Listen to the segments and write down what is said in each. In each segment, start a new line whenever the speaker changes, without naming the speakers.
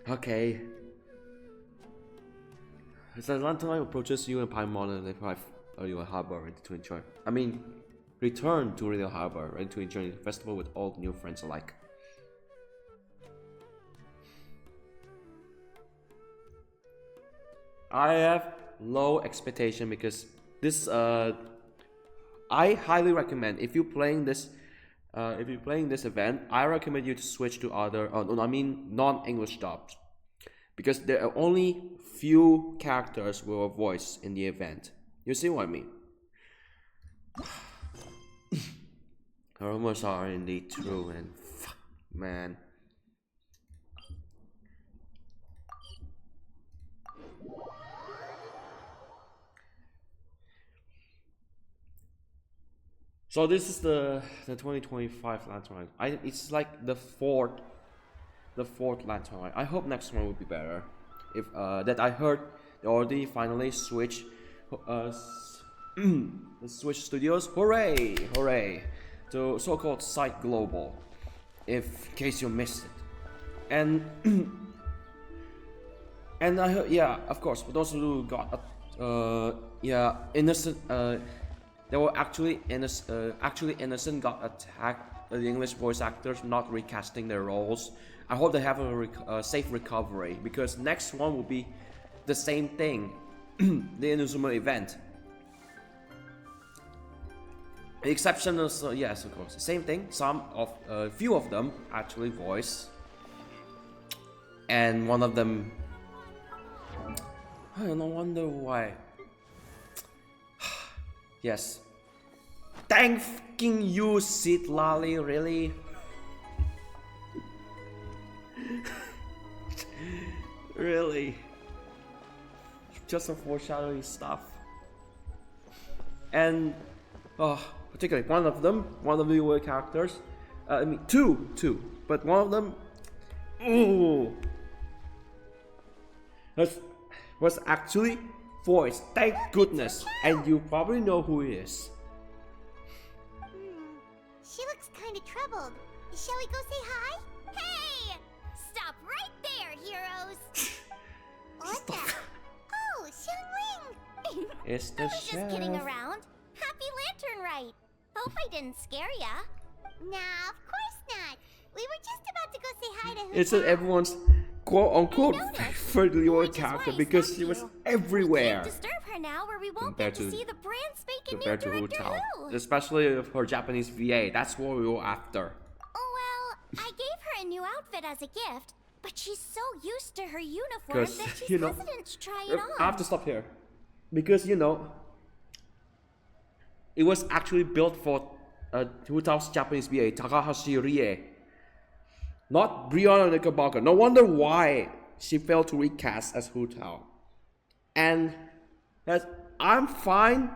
Okay. As the Lantern approaches you and Paimon and they arrive your harbor ready to enjoy. I mean, return to Real Harbor ready to enjoy the festival with all new friends alike. I have low expectation because this I highly recommend if you're playing this event, I recommend you to switch to other non-English dubs because there are only few characters with a voice in the event. You see what I mean? Rumors are indeed true, and fuck, man. So this is the 2025 Lantern. It's like the fourth Lantern. I hope next one will be better. If that I heard they already finally switched Switch Studios. Hooray! Hooray! To so-called Site Global. In case you missed it. And and I heard, yeah, of course, for those who got innocent they were actually innocent got attacked. The English voice actors not recasting their roles. I hope they have a safe recovery because next one will be the same thing, the Inazuma event. The exception is yes, of course, same thing. Some of few of them actually voice, and one of them. I don't wonder why. Yes. Thank fucking you, Sid Lally, really? Really? Just a foreshadowing stuff. And particularly one of the newer characters. I mean two, but one of them was actually voice, thank goodness, and you probably know who he is.
She looks kind of troubled. Shall we go say hi? Hey! Stop right there, heroes! What the? Oh, Xiangling!
It's the
I was
chef.
just kidding around. Happy Lantern Rite. Hope I didn't scare ya. Nah, of course not. We were just about to go say hi to Hu
It's
Tao.
everyone's quote-unquote favorite newer character because she was everywhere.
We can't disturb her now, or we won't
Compared
get to
to-
see the brand spanking new
Compared to Hu
Director
Tao,
Who.
especially her Japanese VA. That's what we were after.
Well, I gave her a new outfit as a gift, but she's so used to her uniform
'Cause,
that she's
you know,
hesitant to try it on.
I have to stop here because it was actually built for Hu Tao's Japanese VA, Takahashi Rie, not Brianna Knickerbocker. No wonder why she failed to recast as Hu Tao. And I'm fine.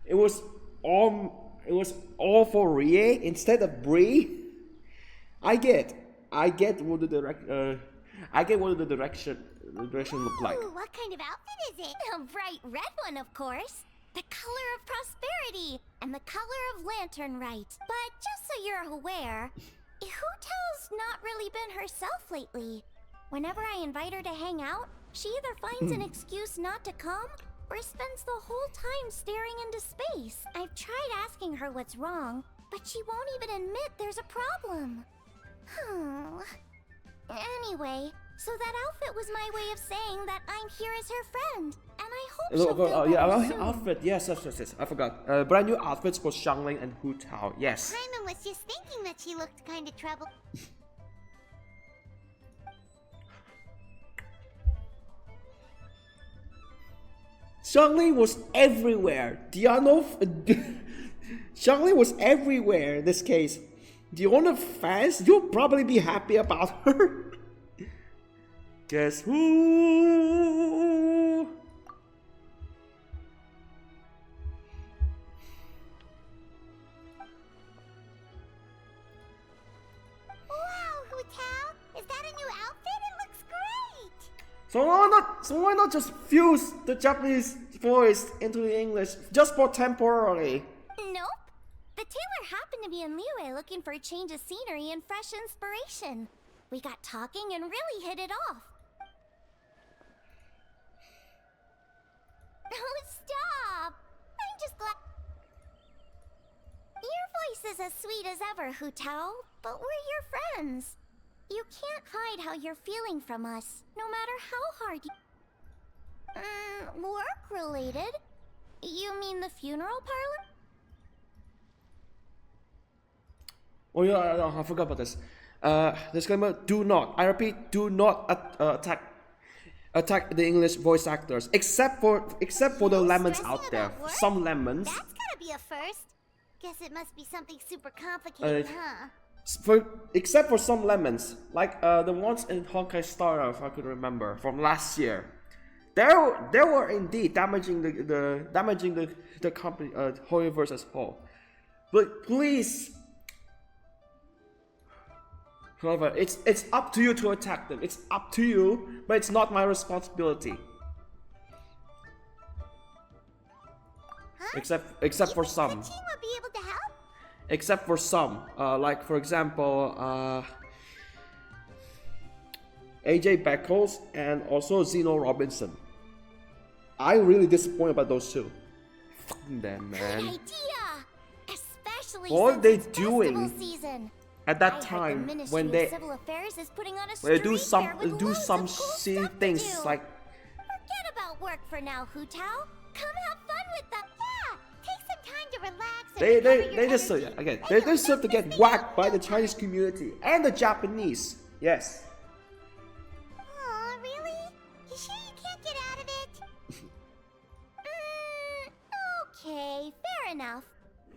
It was all for Rie instead of Brie. I get what the direction looked like.
Ooh, what kind of outfit is it? A bright red one, of course. The color of prosperity and the color of Lantern Rite. But just so you're aware, Hu Tao's not really been herself lately. Whenever I invite her to hang out, she either finds an excuse not to come or spends the whole time staring into space. I've tried asking her what's wrong, but she won't even admit there's a problem. Anyway, so that outfit was my way of saying that I'm here as her friend, and I hope she'll feel better soon.
Outfit. Yes. I forgot. Brand new outfits for Xiangling and Hu Tao. Yes.
Paimon was just thinking that she looked kind of troubled.
Xiangling was everywhere. Xiangling was everywhere in this case. The owner fans, you'll probably be happy about her. Guess who?
Wow, Hu Tao! Is that a new outfit? It looks great!
So why not just fuse the Japanese voice into the English just for temporarily?
Nope. The tailor happened to be in Liyue looking for a change of scenery and fresh inspiration. We got talking and really hit it off. Oh, stop! I'm just glad... Your voice is as sweet as ever, Hu Tao, but we're your friends. You can't hide how you're feeling from us, no matter how hard you... work-related? You mean the funeral parlor?
Oh yeah, I forgot about this. Disclaimer: do not, I repeat, do not attack the English voice actors, except for the lemons out there. Some lemons.
That's gotta be a first. Guess it must be something super complicated,
Except for some lemons, like the ones in Honkai Star, if I could remember, from last year. They were indeed damaging the company, whole universe as whole. But please, however, it's up to you to attack them. It's up to you, but it's not my responsibility.
Huh?
Except for some.
Qiqi will be able to help?
Except for some, like for example, AJ Beckles and also Zeno Robinson. I'm really disappointed about those two. Fucking them, man.
Good idea! Especially
what are they
since it's
doing
festival season.
at that time when they do some silly things like?
Forget about work for now, Hu Tao. Come have fun with them. Yeah, take some time to relax. And
They just again they deserve to get whacked by the Chinese community and the Japanese. Yes.
Aw, really? You sure you can't get out of it? Okay, fair enough.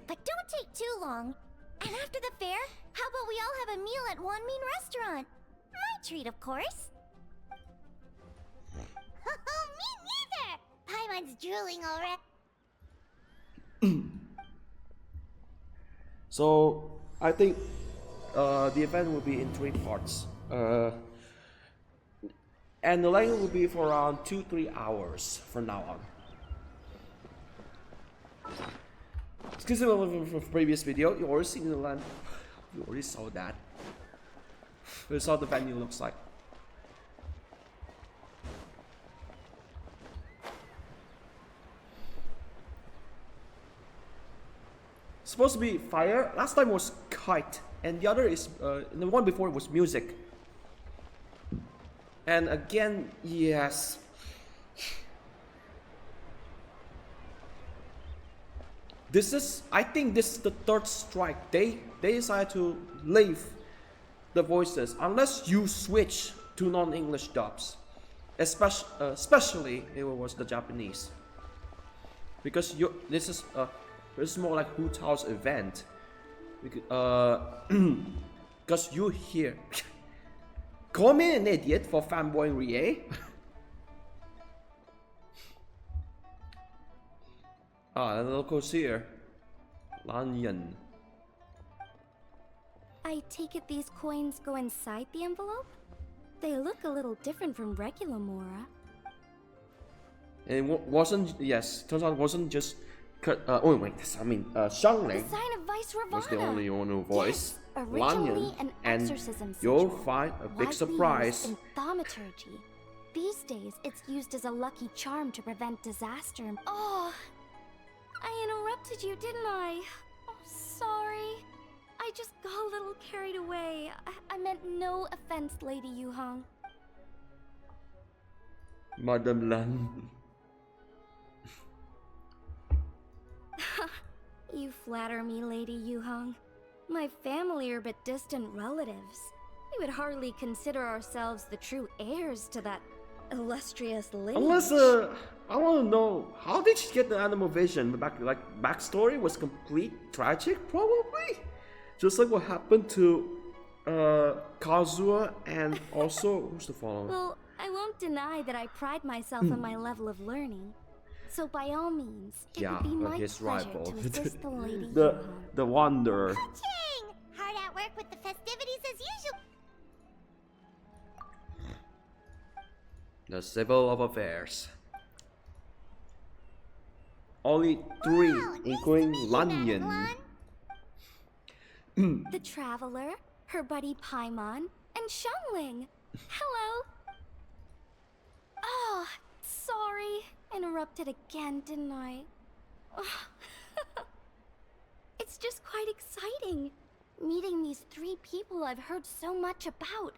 But don't take too long. And after the fair, how about we all have a meal at One Mean Restaurant? My treat, of course. Me neither! Paimon's drooling already.
So I think the event will be in 3 parts, and the length will be for around 2-3 hours from now on. Excuse me from the previous video, you already seen the land. You already saw that. This is how the venue looks like. Supposed to be fire. Last time was kite, and the other is the one before was music. And again, yes. I think this is the 3rd strike. They decided to leave the voices unless you switch to non-English dubs, especially if it was the Japanese, because this is more like Hu Tao's event, because you hear. Call me an idiot for fanboying Rie. The locals here. Lanyan.
I take it these coins go inside the envelope? They look a little different from regular Mora.
It wasn't, yes, turns out it wasn't just cut, Shangling
The sign of Vice Ravana.
was the only one who voiced
Originally
Lanyan,
an
and
exorcism
you'll
sigil,
find a big
widely
surprise.
used in thaumaturgy. These days, it's used as a lucky charm to prevent disaster. Oh, I interrupted you, didn't I? Oh, sorry. I just got a little carried away. I meant no offense, Lady Yuhong.
Madam Lan.
You flatter me, Lady Yuhong. My family are but distant relatives. We would hardly consider ourselves the true heirs to that illustrious lineage.
Unless, I want to know, how did she get the animal vision? Backstory was complete tragic, probably? Just like what happened to, Kazuha and also, who's the follower?
Well, I won't deny that I pride myself on my level of learning. So by all means, it would be my
his
pleasure
rival.
to assist the Lady
the
Yuhong.
Wanderer.
Ching! Hard at work with the festivities as usual.
The Civil of Affairs. Only 3,
Wow, nice
including
to meet you,
Lanyan.
Madeline.
the Traveler, her buddy Paimon, and Xiangling. Hello. Oh, sorry. Interrupted again, didn't I? It's just quite exciting. Meeting these 3 people I've heard so much about.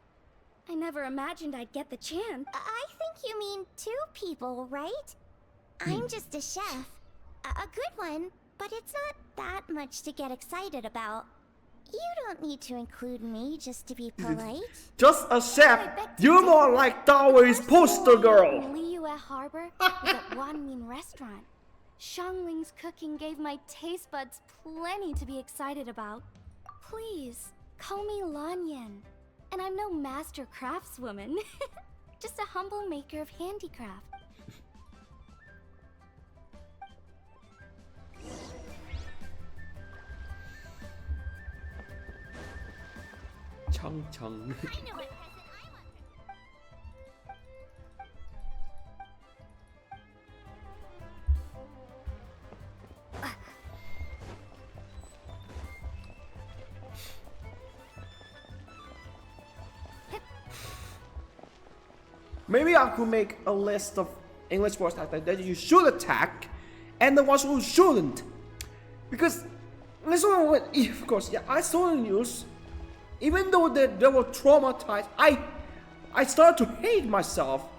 I never imagined I'd get the chance.
I think you mean 2 people, right? I'm just a chef. A good one, but it's not that much to get excited about. You don't need to include me just to be polite.
Just a chef. You're more like Daoi's poster girl.
In Liyue Harbor was at Wanmin restaurant. Xiangling's cooking gave my taste buds plenty to be excited about. Please, call me Lanyan. And I'm no master craftswoman. Just a humble maker of handicraft.
Chung chung.
I know what present I want for
Maybe I could make a list of English voice actors that you should attack and the ones who shouldn't. Because, of course, yeah, I saw the news. Even though they were traumatized, I started to hate myself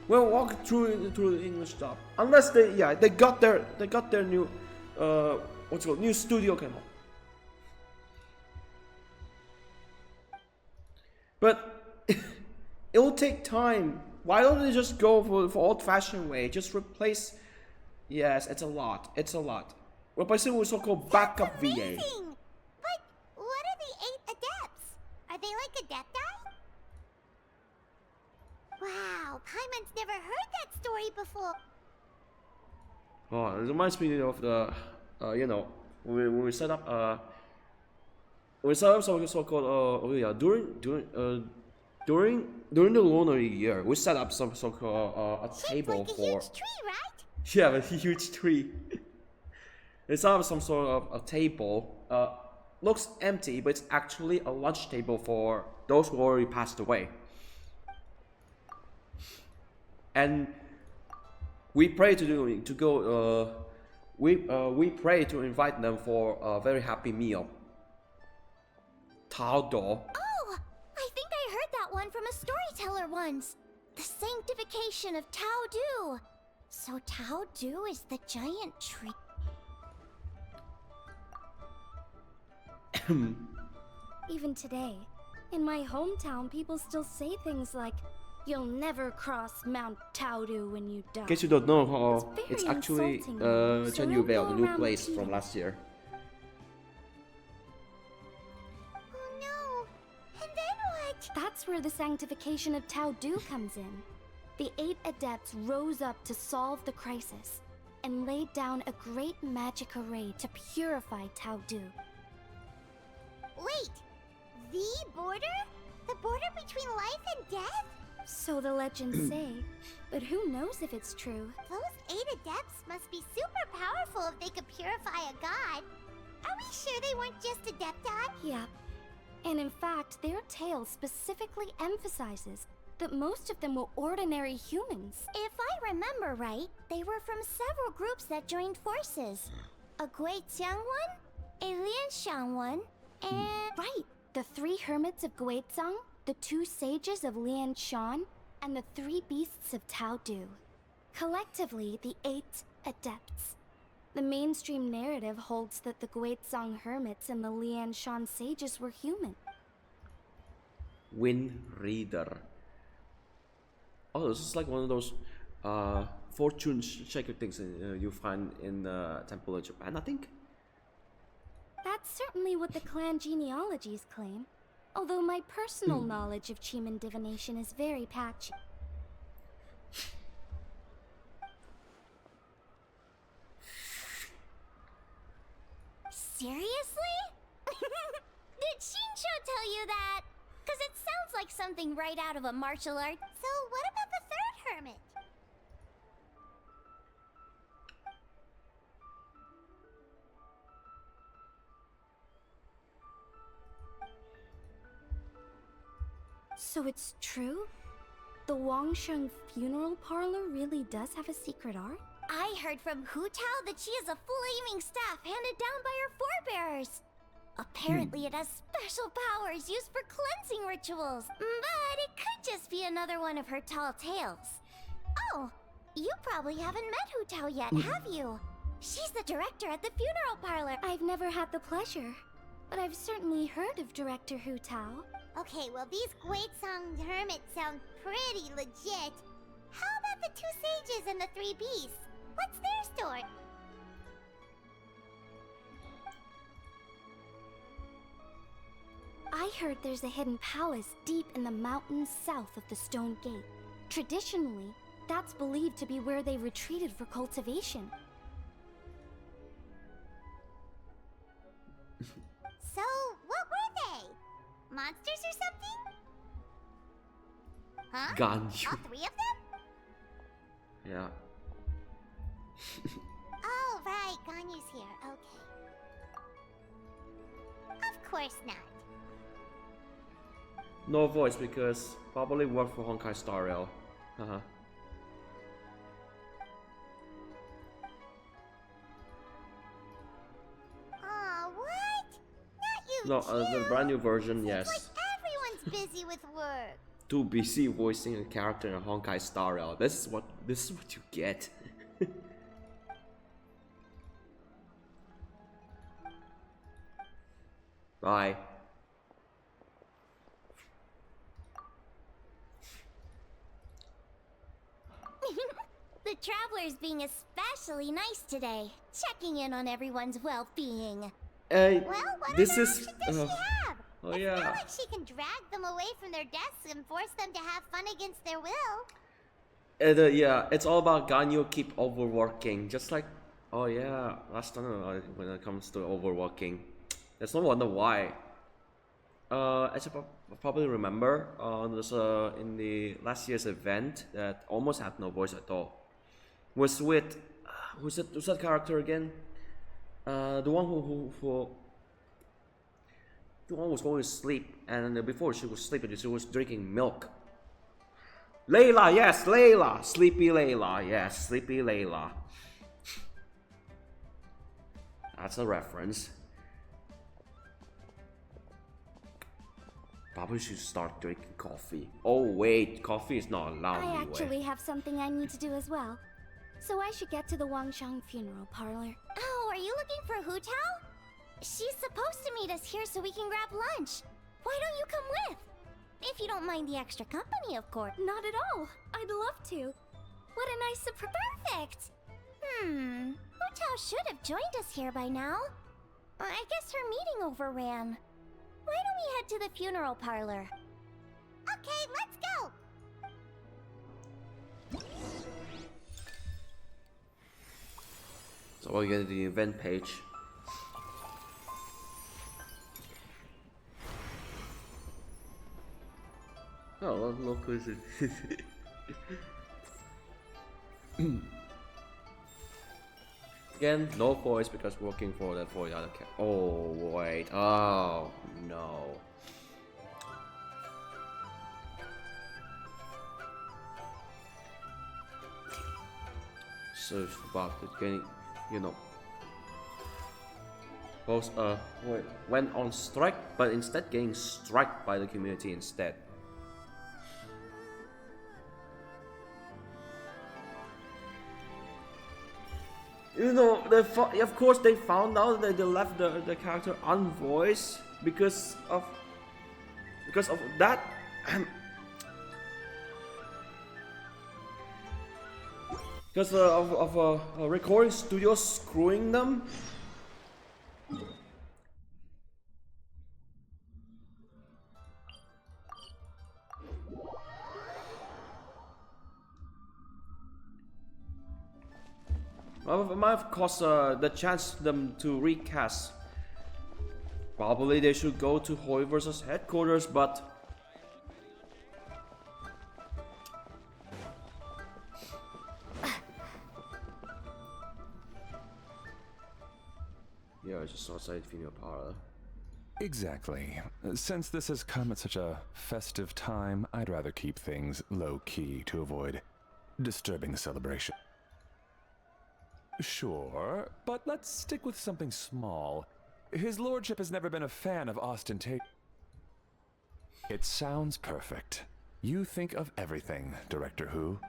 when walking through the English dub. Unless they got their new new studio came out. But it will take time. Why don't they just go for old-fashioned way? Just replace. Yes, it's a lot. It's a lot. Replace it with so-called backup VA.
amazing! But what are the 8 adepts? Are they like adepti? Wow, Paimon's never heard that story before.
Oh, it reminds me of the, when we set up some so-called during the lunar year, we set up some so-called a table
Like a
for
huge tree, right?
yeah, a huge tree. We set up some sort of a table. Looks empty, but it's actually a lunch table for those who already passed away. And we pray we pray to invite them for a very happy meal. Tao Do.
Oh, I think I heard that one from a storyteller once. The sanctification of Tao Du. So Tao Du is the giant tree.
Even today, in my hometown, people still say things like, "You'll never cross Mount Taodu when you die."
In case you don't know,
It's
it's
very
actually
insulting, so
Chen
don't
Yubel,
go
the new
around
place
repeating.
from last year.
Oh no. And then what?
That's where the sanctification of Taodu comes in. The 8 adepts rose up to solve the crisis and laid down a great magic array to purify Taodu.
Wait. The border? The border between life and death?
So the legends say, but who knows if it's true?
Those 8 adepts must be super powerful if they could purify a god. Are we sure they weren't just adepti?
Yep. And in fact, their tale specifically emphasizes that most of them were ordinary humans.
If I remember right, they were from several groups that joined forces. A Guixiang one, a Lianshan one, and...
Right! The 3 hermits of Guizhang, the 2 sages of Lianshan, and the 3 beasts of Taodu. Collectively, the 8 adepts. The mainstream narrative holds that the Guizhang hermits and the Lianshan sages were human.
Wind Reader. Oh, this is like one of those fortune shaker things you find in Temple of Japan, I think.
That's certainly what the clan genealogies claim, although my personal knowledge of Chiman divination is very patchy.
Seriously? Did Shinsho tell you that? Because it sounds like something right out of a martial art. So what about the 3rd hermit?
So it's true? The Wangsheng funeral parlor really does have a secret art?
I heard from Hu Tao that she has a flaming staff handed down by her forebears. Apparently it has special powers used for cleansing rituals, but it could just be another one of her tall tales. Oh, you probably haven't met Hu Tao yet, have you? She's the director at the funeral parlor.
I've never had the pleasure, but I've certainly heard of Director Hu Tao.
Okay, well these Guizhong hermits sound pretty legit. How about the two sages and the three beasts? What's their story?
I heard there's a hidden palace deep in the mountains south of the Stone Gate. Traditionally, that's believed to be where they retreated for cultivation.
So, what were they? Monsters or something? Huh?
Ganyu.
All three of them?
Yeah.
Oh, right, Ganyu's here, okay. Of course not.
No voice because probably work for Honkai Star Rail.
Aw, what? Not you
No, the
too.
brand new version,
Seems
yes.
like everyone's busy with work.
Too busy voicing a character in a Honkai Star Rail. This is what you get. Bye.
The traveler's being especially nice today, checking in on everyone's well-being.
Well,
Well, what
this
other
is.
option does she have?
Oh
It's
yeah.
not like she can drag them away from their desks and force them to have fun against their will.
Yeah, it's all about Ganyu keep overworking, just like, oh yeah, last time when it comes to overworking, there's no wonder why. As you probably remember, there's in the last year's event that almost had no voice at all. Was with who's that character again? The one who the one was going to sleep, and before she was sleeping, she was drinking milk. Layla, yes, Layla, Sleepy Layla, yes, Sleepy Layla. That's a reference. Probably should start drinking coffee. Oh wait, coffee is not allowed
I
anyway.
actually have something I need to do as well. So I should get to the Wangshang funeral parlor.
Oh, are you looking for Hu Tao? She's supposed to meet us here so we can grab lunch. Why don't you come with? If you don't mind the extra company, of course.
Not at all. I'd love to. What a nice surprise.
Perfect. Hu Tao should have joined us here by now. I guess her meeting overran. Why don't we head to the funeral parlor? Okay, let's go.
So we'll get to the event page. Oh, look who's it. Again, no voice because working for the other cat. Oh wait. Oh no. So it's about the getting, you know. Both went on strike, but instead getting struck by the community instead. You know, of course they found out that they left the character unvoiced because of that. Because of a recording studio screwing them. Well, it might have cost the chance them to recast. Probably they should go to Hoiverse's headquarters, but yeah, I just outside funeral parlor.
Exactly. Since this has come at such a festive time, I'd rather keep things low-key to avoid disturbing the celebration. Sure, but let's stick with something small. His lordship has never been a fan of ostentation. It sounds perfect. You think of everything, Director Who.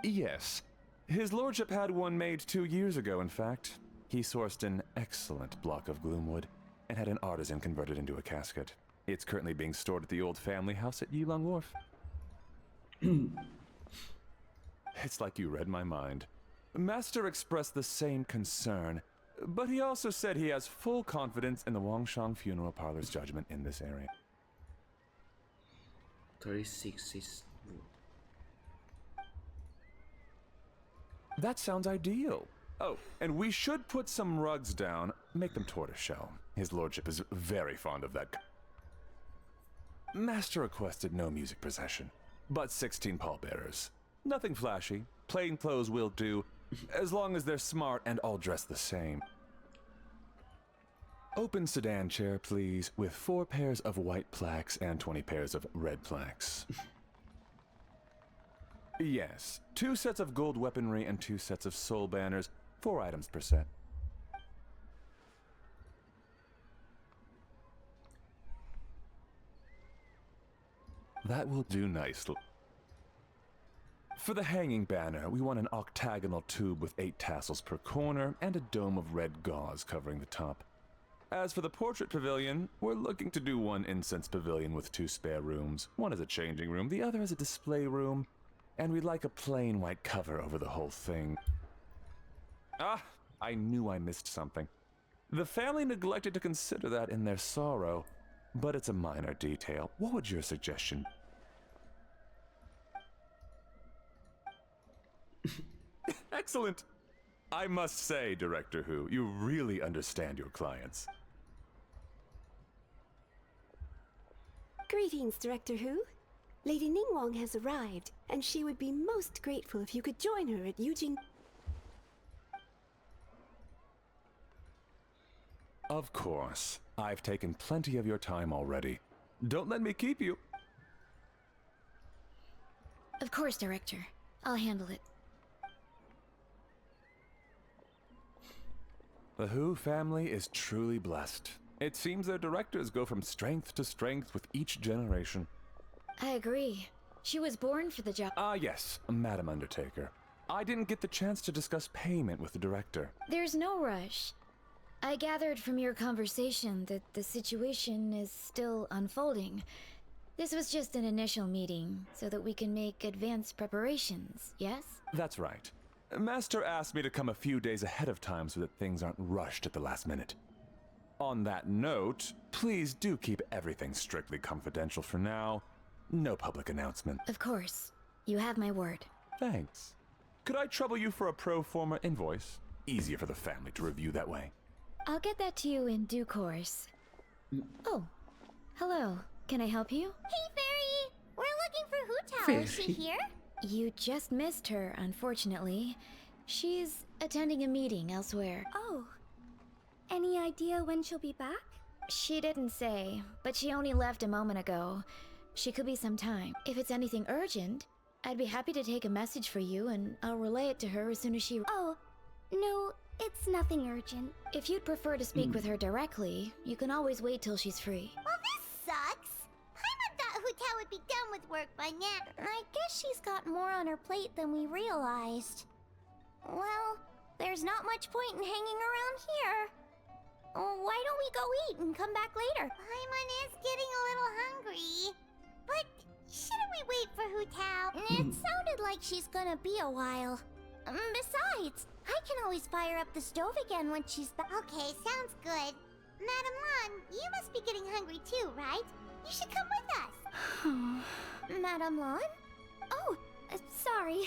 Yes. His lordship had one made 2 years ago, in fact. He sourced an excellent block of gloomwood and had an artisan convert it into a casket. It's currently being stored at the old family house at Yilong Wharf. It's like you read my mind. Master expressed the same concern, but he also said he has full confidence in the Wangshang Funeral Parlor's judgment in this area.
36 is...
That sounds ideal. Oh, and we should put some rugs down, make them tortoiseshell. His lordship is very fond of that. Master requested no music procession, but 16 pallbearers. Nothing flashy, plain clothes will do, as long as they're smart and all dressed the same. Open sedan chair, please, with 4 pairs of white plaques and 20 pairs of red plaques. Yes, 2 sets of gold weaponry and 2 sets of soul banners, 4 items per set. That will do nicely. For the hanging banner, we want an octagonal tube with 8 tassels per corner and a dome of red gauze covering the top. As for the portrait pavilion, we're looking to do one incense pavilion with 2 spare rooms. One is a changing room, the other is a display room, and we'd like a plain white cover over the whole thing. Ah, I knew I missed something. The family neglected to consider that in their sorrow, but it's a minor detail. What would your suggestion be? Excellent! I must say, Director Who, you really understand your clients.
Greetings, Director Who. Lady Ningguang has arrived, and she would be most grateful if you could join her at Yujing.
Of course. I've taken plenty of your time already. Don't let me keep you.
Of course, Director. I'll handle it.
The Who family is truly blessed. It seems their directors go from strength to strength with each generation.
I agree. She was born for the job.
Ah, yes, Madam Undertaker. I didn't get the chance to discuss payment with the director.
There's no rush. I gathered from your conversation that the situation is still unfolding. This was just an initial meeting, so that we can make advanced preparations, yes?
That's right. Master asked me to come a few days ahead of time so that things aren't rushed at the last minute. On that note, please do keep everything strictly confidential for now. No public announcement.
Of course. You have my word.
Thanks. Could I trouble you for a pro forma invoice? Easier for the family to review that way.
I'll get that to you in due course. Oh, hello. Can I help you?
Hey, Fairy! We're looking for Hu Tao. Is she here?
You just missed her, unfortunately. She's attending a meeting elsewhere.
Oh. Any idea when she'll be back?
She didn't say, but she only left a moment ago. She could be some time. If it's anything urgent, I'd be happy to take a message for you and I'll relay it to her as soon as she...
Oh, no, it's nothing urgent.
If you'd prefer to speak with her directly, you can always wait till she's free.
Well, this sucks. Paimon thought Hu Tao would be done with work by now. I guess she's got more on her plate than we realized. Well, there's not much point in hanging around here. Why don't we go eat and come back later? Paimon is getting a little hungry. But shouldn't we wait for Hu Tao? It sounded like she's gonna be a while. Besides, I can always fire up the stove again when she's back. Okay, sounds good. Madam Lan, you must be getting hungry too, right? You should come with us. Madam Lan?
Oh, sorry.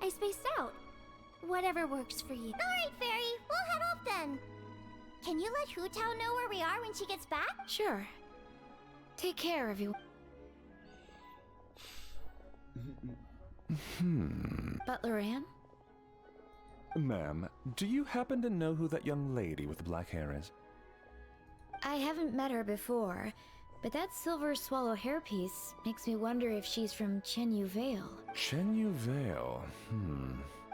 I spaced out. Whatever works for you.
Alright, Fairy. We'll head off then. Can you let Hu Tao know where we are when she gets back?
Sure. Take care, everyone. Butler Ann?
Ma'am, do you happen to know who that young lady with the black hair is?
I haven't met her before, but that silver swallow hairpiece makes me wonder if she's from Chenyu Vale.
Chenyu Vale?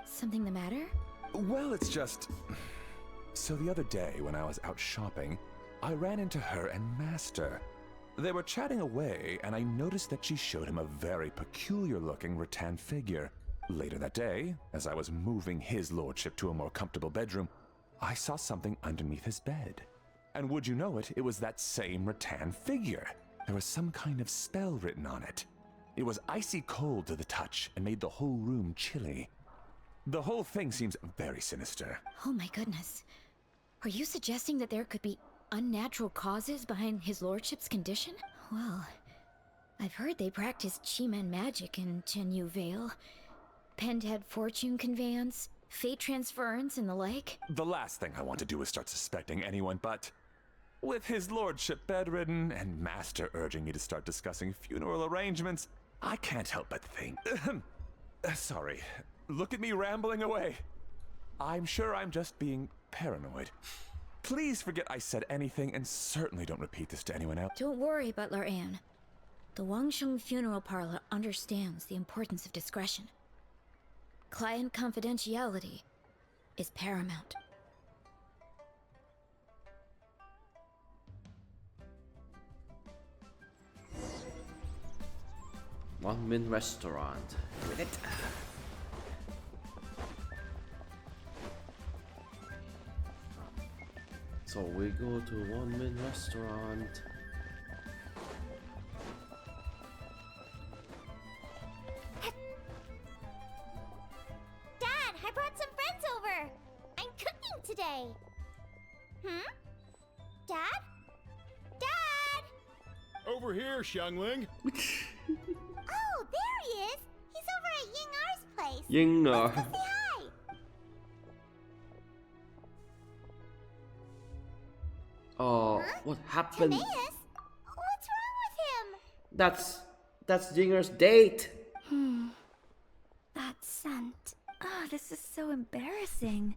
Something the matter?
Well, it's just... So the other day, when I was out shopping, I ran into her and Master. They were chatting away, and I noticed that she showed him a very peculiar-looking rattan figure. Later that day, as I was moving his lordship to a more comfortable bedroom, I saw something underneath his bed. And would you know it, it was that same rattan figure. There was some kind of spell written on it. It was icy cold to the touch and made the whole room chilly. The whole thing seems very sinister.
Oh my goodness. Are you suggesting that there could be unnatural causes behind his lordship's condition? Well, I've heard they practice Chi-Man magic in Chenyu Vale. Pentad fortune conveyance, fate transference, and the like.
The last thing I want to do is start suspecting anyone, but with his lordship bedridden and Master urging me to start discussing funeral arrangements, I can't help but think. Sorry, look at me rambling away. I'm sure I'm just being paranoid. Please forget I said anything, and certainly don't repeat this to anyone else.
Don't worry, Butler Anne. The Wangsheng Funeral Parlor understands the importance of discretion. Client confidentiality is paramount.
One Min Restaurant. With it. So we go to One Min Restaurant.
Dad, I brought some friends over. I'm cooking today. Dad? Dad?
Over here, Xiangling.
Oh, there he is. He's over at Ying R's place.
Ying
Let's go say hi.
Oh, what happened?
Timaeus? What's wrong with him?
That's Jinger's date.
That scent. Oh, this is so embarrassing.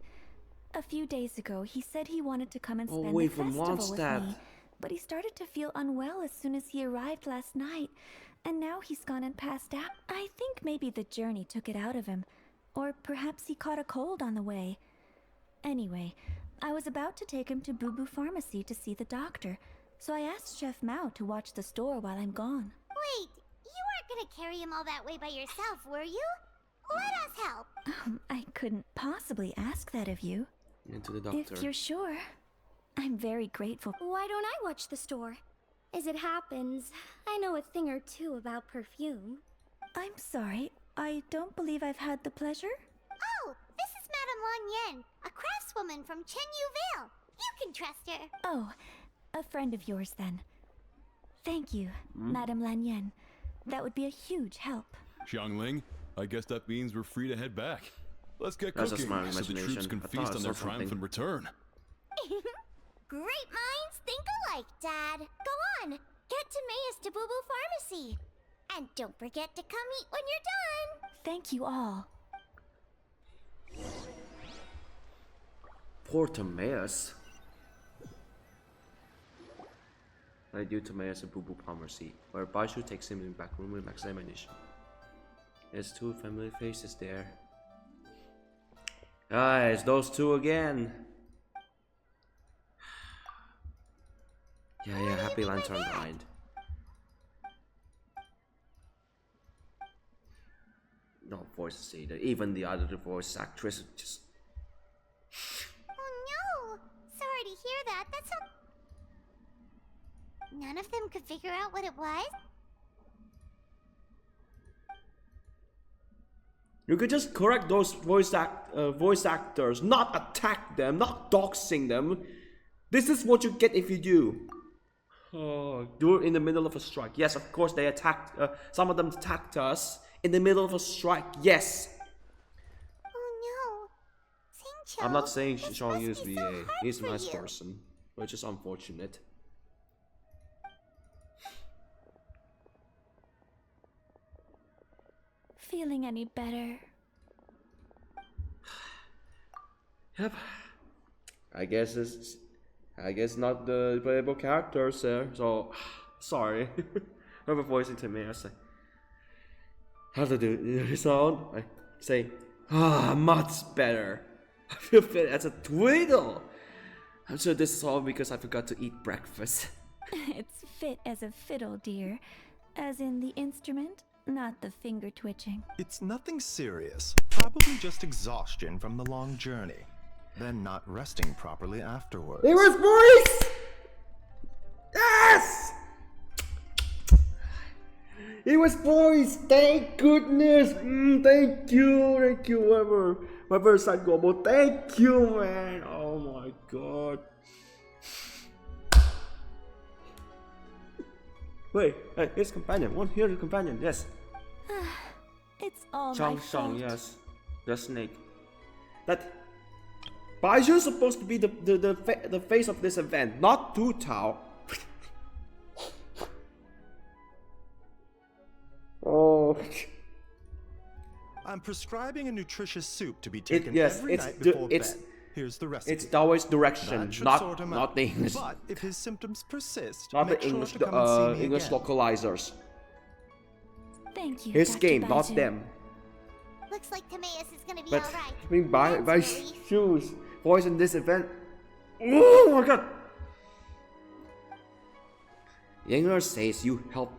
A few days ago, he said he wanted to come and
Oh,
spend
wait,
the
from
festival with
Mondstadt.
me, but he started to feel unwell as soon as he arrived last night, and now he's gone and passed out. I think maybe the journey took it out of him, or perhaps he caught a cold on the way. Anyway, I was about to take him to Boo Boo Pharmacy to see the doctor, so I asked Chef Mao to watch the store while I'm gone.
Wait, you weren't gonna carry him all that way by yourself, were you? Let us help.
I couldn't possibly ask that of you.
Into the doctor.
If you're sure, I'm very grateful.
Why don't I watch the store? As it happens, I know a thing or two about perfume.
I'm sorry, I don't believe I've had the pleasure.
Oh, this is Madame Lan Yen, a craftswoman from Chenyu Vale. You can trust her.
Oh, a friend of yours then. Thank you, Madame Lan Yen. That would be a huge help.
Xiangling, I guess that means we're free to head back. Let's get
That's a
cooking
smart
so the troops
imagination.
can
I thought
feast
I
on
saw
their
something.
triumphant return.
Great minds think alike, Dad. Go on, get Timaeus to Boo Boo Pharmacy. And don't forget to come eat when you're done.
Thank you all.
Poor Timaeus. I do Timaeus a Boo Boo Pharmacy, where Baishu takes him in the back room with examination. There's two familiar faces there. Guys, those two again. Yeah, Happy Lantern Blind. No voices either. Even the other voice actress just.
Oh no! Sorry to hear that. That's so. None of them could figure out what it was?
You could just correct those voice actors, not attack them, not doxing them. This is what you get if you do. Oh, do it in the middle of a strike. Yes, of course they attacked. Some of them attacked us in the middle of a strike. Yes.
Oh no. Sing-cho,
I'm not saying
this
Sean
must
is
be so
VA.
hard
He's a
for
nice
you.
person, but it's just unfortunate.
Feeling any better?
Yep. I guess it's I guess not the playable characters there, so sorry. Whoever voicing to me, I say, how to do this sound? I say, much better. I feel fit as a twiddle. I'm sure this is all because I forgot to eat breakfast.
It's fit as a fiddle, dear. As in the instrument, not the finger twitching.
It's nothing serious. Probably just exhaustion from the long journey. Then not resting properly afterwards.
It was voice! Yes! It was voice! Thank goodness! Thank you, whoever said global. Thank you, man! Oh my god. Wait, hey, here's companion. One here, the companion. Yes.
It's all my
Chang
fault.
Shang, yes. The snake. That Baiju's supposed to be the face of this event, not Tu Tao. Oh.
I'm prescribing a nutritious soup to be taken
Yes,
every
it's
night before
it's
bed. Here's the recipe.
it's Dao's direction,
That should sort him
not
out.
the English,
But if his symptoms persist,
not
make
the English,
sure to come and see me
English
again.
localizers.
Thank you,
His
Dr.
game, not
Baiju.
them.
Looks like Timaeus is gonna be
But
alright.
I mean, by
That's relief.
shoes, voice in this event. Oh my god! Younger says you help.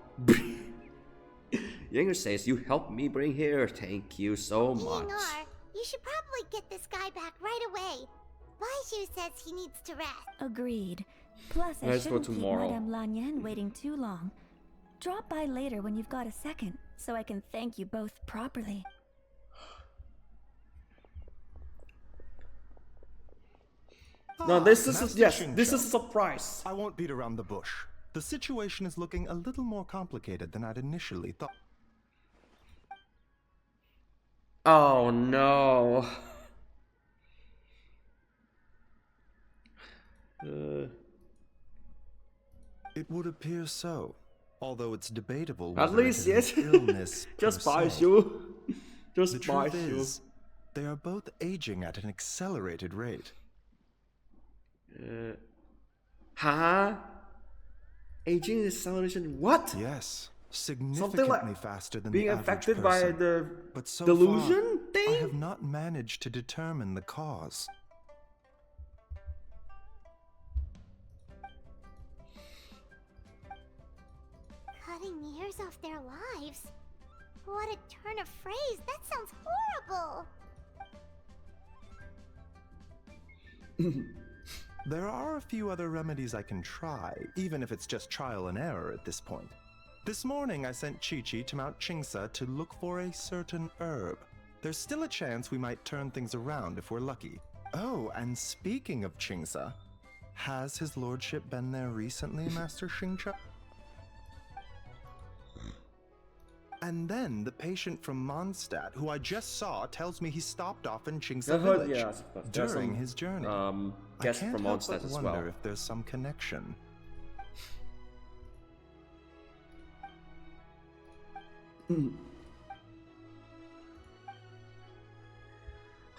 Younger says you helped me bring here. Thank you so much.
Yinar, you should probably get this guy back right away. Baiju says he needs to rest.
Agreed. Plus, I
Let's go
shouldn't keep
tomorrow.
Madame Lanyan waiting too long. Drop by later when you've got a second, so I can thank you both properly.
No, this is
Master
yes,
Xingqiu.
this is a surprise.
I won't beat around the bush. The situation is looking a little more complicated than I'd initially thought.
Oh no.
It would appear so, although it's debatable
At
whether
least
it is
yes.
an illness
Just
per
buy
se.
you.
The
Just buy
truth
you.
is, they are both aging at an accelerated rate.
Huh? Aging acceleration? What?
Yes,
Something
significantly
like
faster than
being
the average
affected by
person.
the
But so
delusion
far,
thing?
I have not managed to determine the cause.
Cutting years off their lives. What a turn of phrase. That sounds horrible.
There are a few other remedies I can try, even if it's just trial and error at this point. This morning I sent Qiqi to Mount Qingsa to look for a certain herb. There's still a chance we might turn things around if we're lucky. Oh, and speaking of Qingsa, has his lordship been there recently, Master Xingqiu? And then the patient from Mondstadt, who I just saw, tells me he stopped off in Qingsa
I heard,
village
yeah, I suppose. There's
during
some,
his journey.
guest
I can't
from
help
Mondstadt
but
as
wonder
well.
if there's some connection.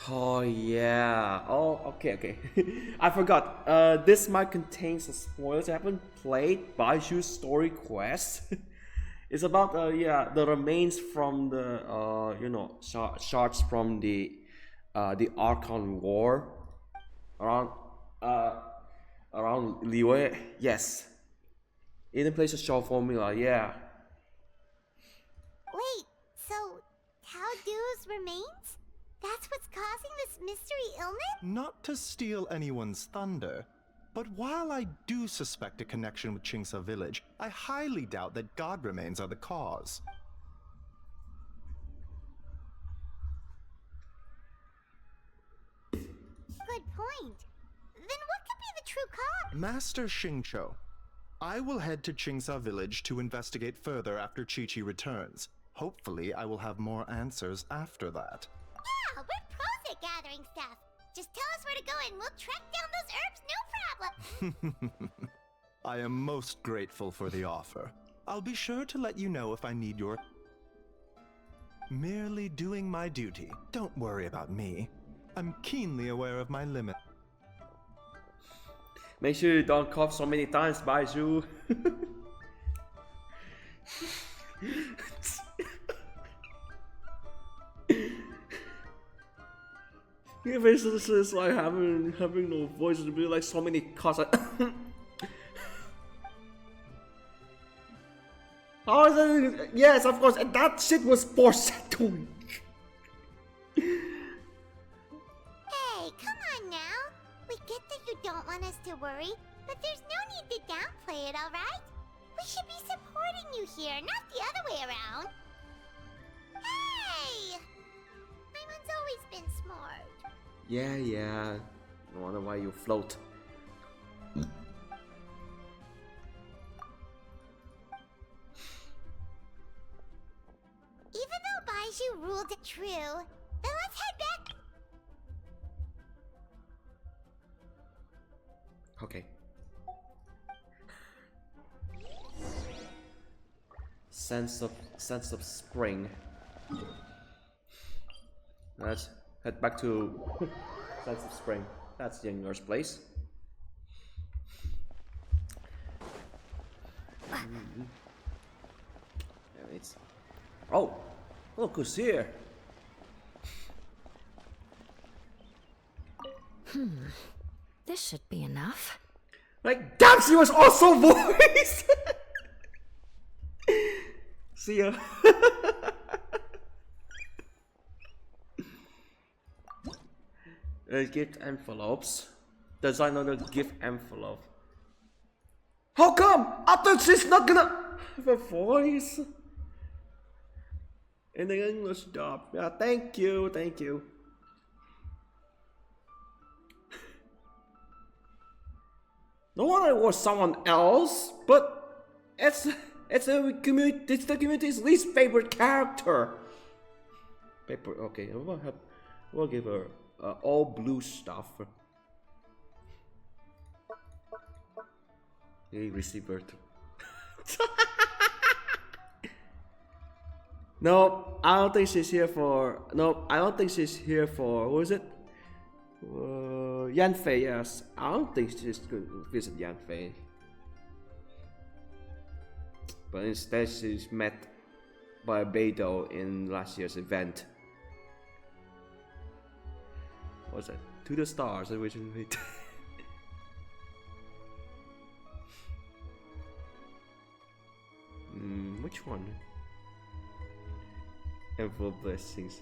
Oh yeah. Oh okay. I forgot. This might contain some spoilers. I haven't played Baiju's story quest. It's about the remains from the shards from the Archon War around Liyue. Yes. In place of Xiao formula. Yeah.
Wait, so Tao Du's remains? That's what's causing this mystery illness?
Not to steal anyone's thunder, but while I do suspect a connection with Qingsa village, I highly doubt that god remains are the cause.
Good point. Then what could be the true cause?
Master Xingqiu, I will head to Qingsa village to investigate further after Qiqi returns. Hopefully, I will have more answers after that.
Yeah, we're pros at gathering stuff. Just tell us where to go and we'll track down those herbs, no problem.
I am most grateful for the offer. I'll be sure to let you know if I need your... Merely doing my duty. Don't worry about me. I'm keenly aware of my limit.
Make sure you don't cough so many times, Baiju. Your face is like having no voice to be like so many coughs. How is it? Yes, of course. And that shit was foreshadowing.
Hey, come on now. We get that you don't want us to worry, but there's no need to downplay it, alright? We should be supporting you here, not the other way around. Hey! Paimon's always been smart.
Yeah. No wonder why you float.
Even though Baiju ruled it true, then let's head back.
Okay. Sense of spring. Let's head back to sense of spring. That's the Younger's place. There it's. Oh, look who's here.
This should be enough.
Like, damn, she was also voiced. See ya. Gift envelopes. Design on a gift envelope. How come? I thought she's not gonna have a voice. In the English dub. Yeah, thank you. No wonder it was someone else, but it's the community's least favorite character. Paper, okay, we'll give her all blue stuff. Hey, receiver. No, I don't think she's here for. No, I don't think she's here for. Who is it? Yanfei, yes. I don't think she's going to visit Yanfei. But instead, she's met by Beidou in last year's event. What's that? To the stars, originally. Which one? Envelope blessings.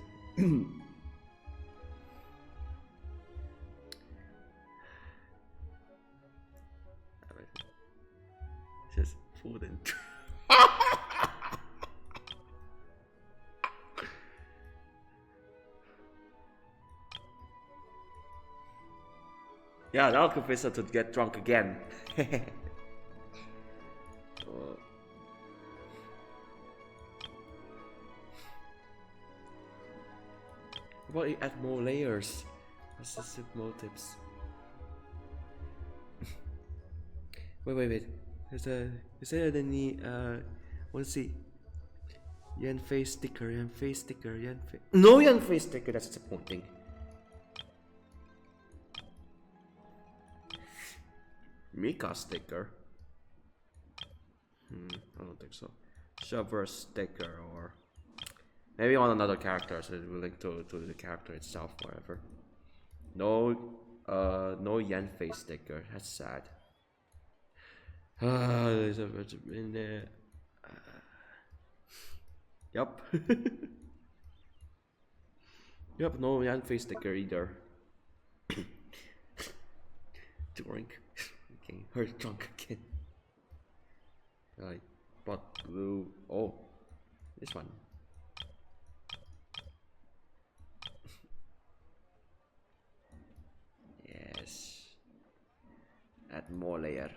Just food and yeah, that'll convince her to get drunk again. What if you add more layers? Assistive motives. Wait. Is there any let's see. Yanfei sticker. No Yanfei sticker, that's disappointing. Mika sticker. I don't think so. Shover sticker or maybe on another character, so it will link to the character itself, whatever. No Yanfei sticker. That's sad. There's a bunch in there. Yup. Yup, no Yanfei sticker either. Drink. Okay, her drunk again. Right, but blue. Oh, this one. Yes. Add more layer.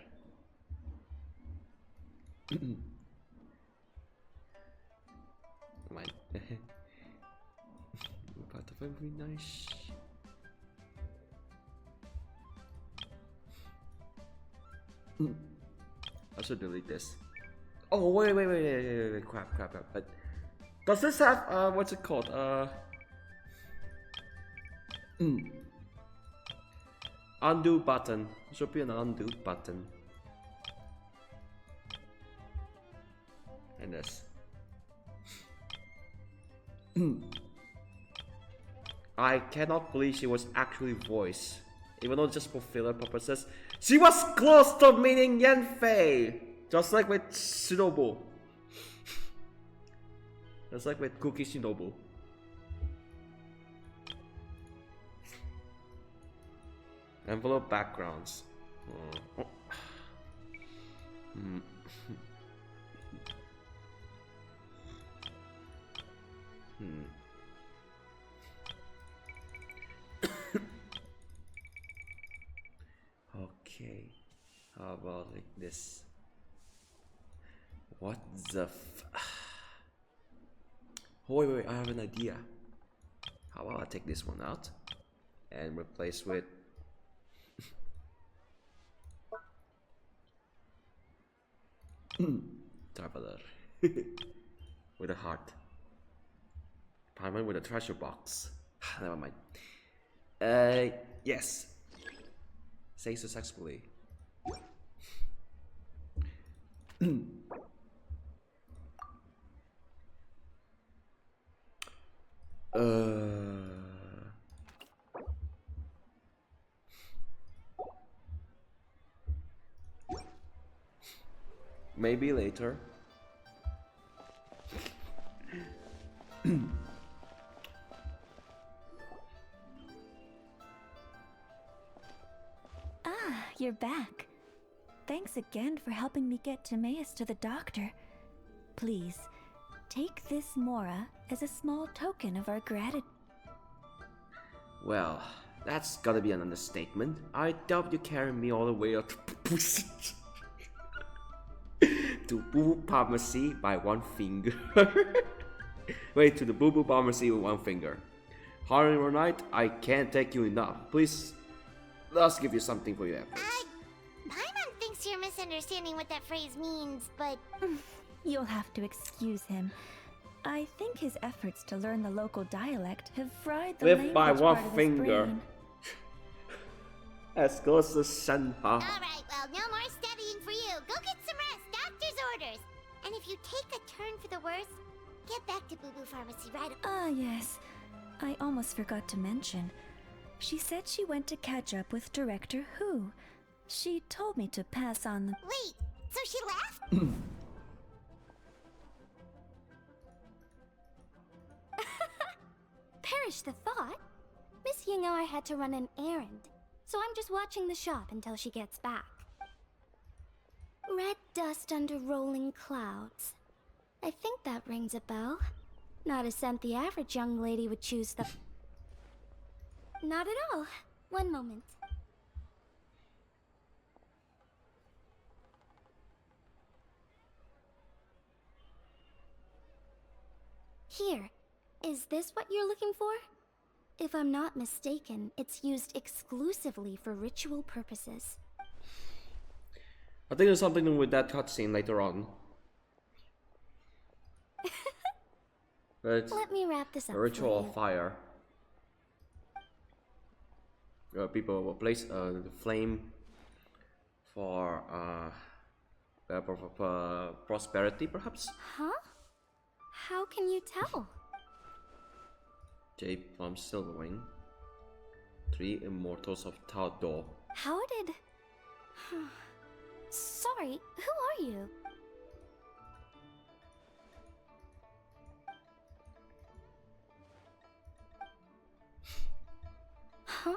Mine. But very nice. I should delete this. Oh wait, crap. But does this have what's it called? Undo button. Should be an undo button. And this. I cannot believe she was actually voiced. Even though just for filler purposes, she was close to meeting Yanfei! Just like with Shinobu. Just like with Qiqi Shinobu. Envelope backgrounds. Okay, how about like this? What the oh, wait, I have an idea. How about I take this one out and replace with traveler with a heart. Apartment with a treasure box. Never mind. Yes. Say successfully. Maybe later.
Ah, you're back. Thanks again for helping me get Timaeus to the doctor. Please, take this Mora as a small token of our gratitude.
Well, that's gotta be an understatement. I doubt you carry me all the way up to Boo Pharmacy by one finger. Wait, to the Boo Boo Pharmacy with one finger. However, Rite, I can't thank you enough. Please, let's give you something for your efforts.
Paimon thinks you're misunderstanding what that phrase means, but...
You'll have to excuse him. I think his efforts to learn the local dialect have fried the
Live
language
by one
part of his
finger.
brain.
As close as Senha.
Alright, well, no more studying for you. Go get some rest. Doctor's orders. And if you take a turn for the worse, get back to Boo Boo Pharmacy right away.
Ah, yes. I almost forgot to mention. She said she went to catch up with Director Who. She told me to pass on the...
Wait, so she left?
Perish the thought. Miss Ying'ar had to run an errand, so I'm just watching the shop until she gets back. Red dust under rolling clouds. I think that rings a bell. Not a scent the average young lady would choose the... Not at all. One moment. Here. Is this what you're looking for? If I'm not mistaken, it's used exclusively for ritual purposes.
I think there's something to do with that cutscene later on. But
Let me wrap this up
a ritual
for you.
of fire. People will place the flame for prosperity, perhaps?
Huh? How can you tell?
Jade Plum Silverwing. 3 Immortals of Tao.
How did... Sorry, who are you? Huh?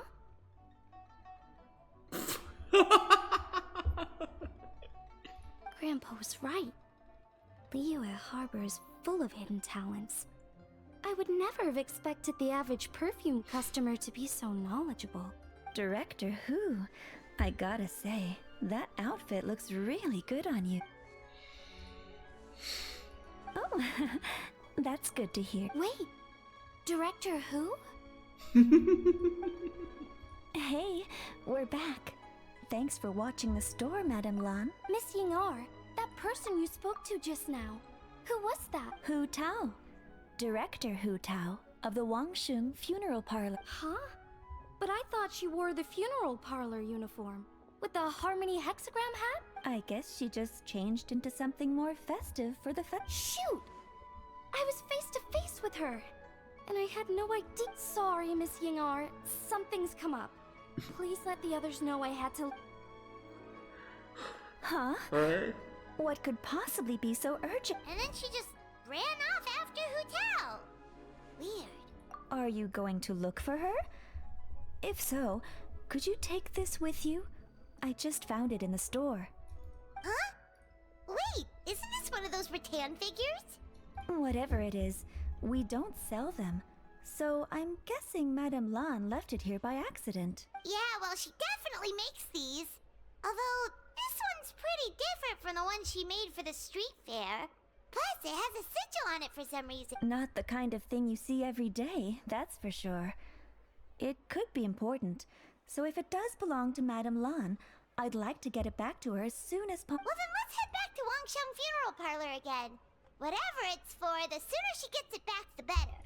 Grandpa was right. Liyue Harbor is full of hidden talents. I would never have expected the average perfume customer to be so knowledgeable.
Director Who? I gotta say, that outfit looks really good on you. Oh, that's good to hear.
Wait, Director Who?
Hey, we're back. Thanks for watching the store, Madame Lan.
Miss Ying'ar, that person you spoke to just now. Who was that?
Hu Tao. Director Hu Tao of the Wangsheng Funeral Parlor.
Huh? But I thought she wore the funeral parlor uniform. With the Harmony hexagram hat?
I guess she just changed into something more festive for the
Shoot! I was face to face with her. And I had no idea. Sorry, Miss Yingar. Something's come up. Please let the others know I had to...
Huh?
Alright.
What could possibly be so urgent?
And then she just ran off after Hu Tao. Weird.
Are you going to look for her? If so, could you take this with you? I just found it in the store.
Huh? Wait, isn't this one of those rattan figures?
Whatever it is, we don't sell them. So I'm guessing Madame Lan left it here by accident.
Yeah, well, she definitely makes these. Although, this one's pretty different from the one she made for the street fair. Plus, it has a sigil on it for some reason.
Not the kind of thing you see every day, that's for sure. It could be important, so if it does belong to Madame Lan, I'd like to get it back to her as soon as possible.
Well, then let's head back to Wangsheng Funeral Parlor again. Whatever it's for, the sooner she gets it back, the better.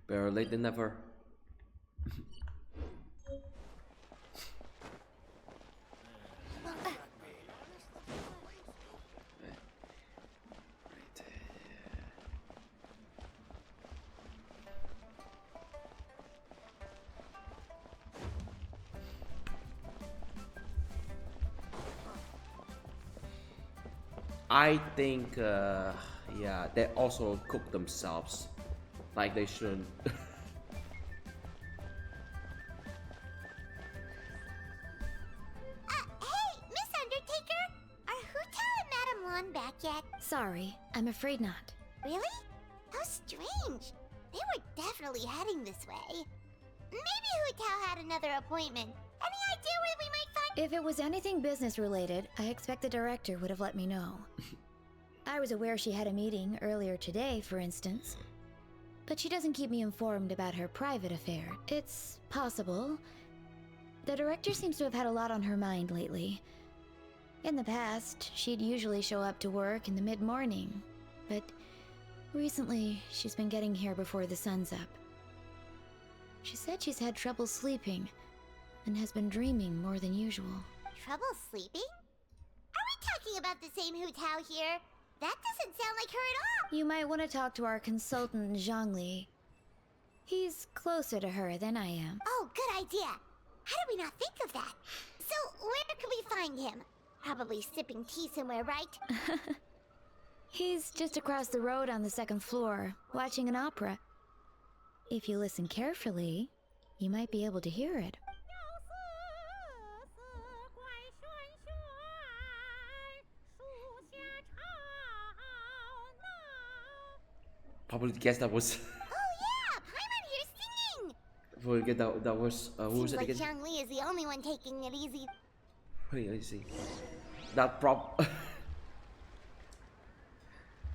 Better late than never. I think, yeah, they also cook themselves. Like they shouldn't.
Hey, Miss Undertaker! Are Hu Tao and Madame Lan back yet?
Sorry, I'm afraid not.
Really? How strange. They were definitely heading this way. Maybe Hu Tao had another appointment. Any idea where we might find—
If it was anything business related, I expect the director would have let me know. I was aware she had a meeting earlier today, for instance. But she doesn't keep me informed about her private affair. It's possible. The director seems to have had a lot on her mind lately. In the past, she'd usually show up to work in the mid-morning. But recently, she's been getting here before the sun's up. She said she's had trouble sleeping and has been dreaming more than usual.
Trouble sleeping? Are we talking about the same Hu Tao here? That doesn't sound like her at all!
You might want to talk to our consultant, Zhongli. He's closer to her than I am.
Oh, good idea! How did we not think of that? So, where could we find him? Probably sipping tea somewhere, right?
He's just across the road on the second floor, watching an opera. If you listen carefully, you might be able to hear it.
Probably guess that was.
Oh yeah, Paimon here's singing!
Probably get that was. Who was
Seems
it
like
again?
Zhang Li is the only one taking it easy.
Wait, let me see. That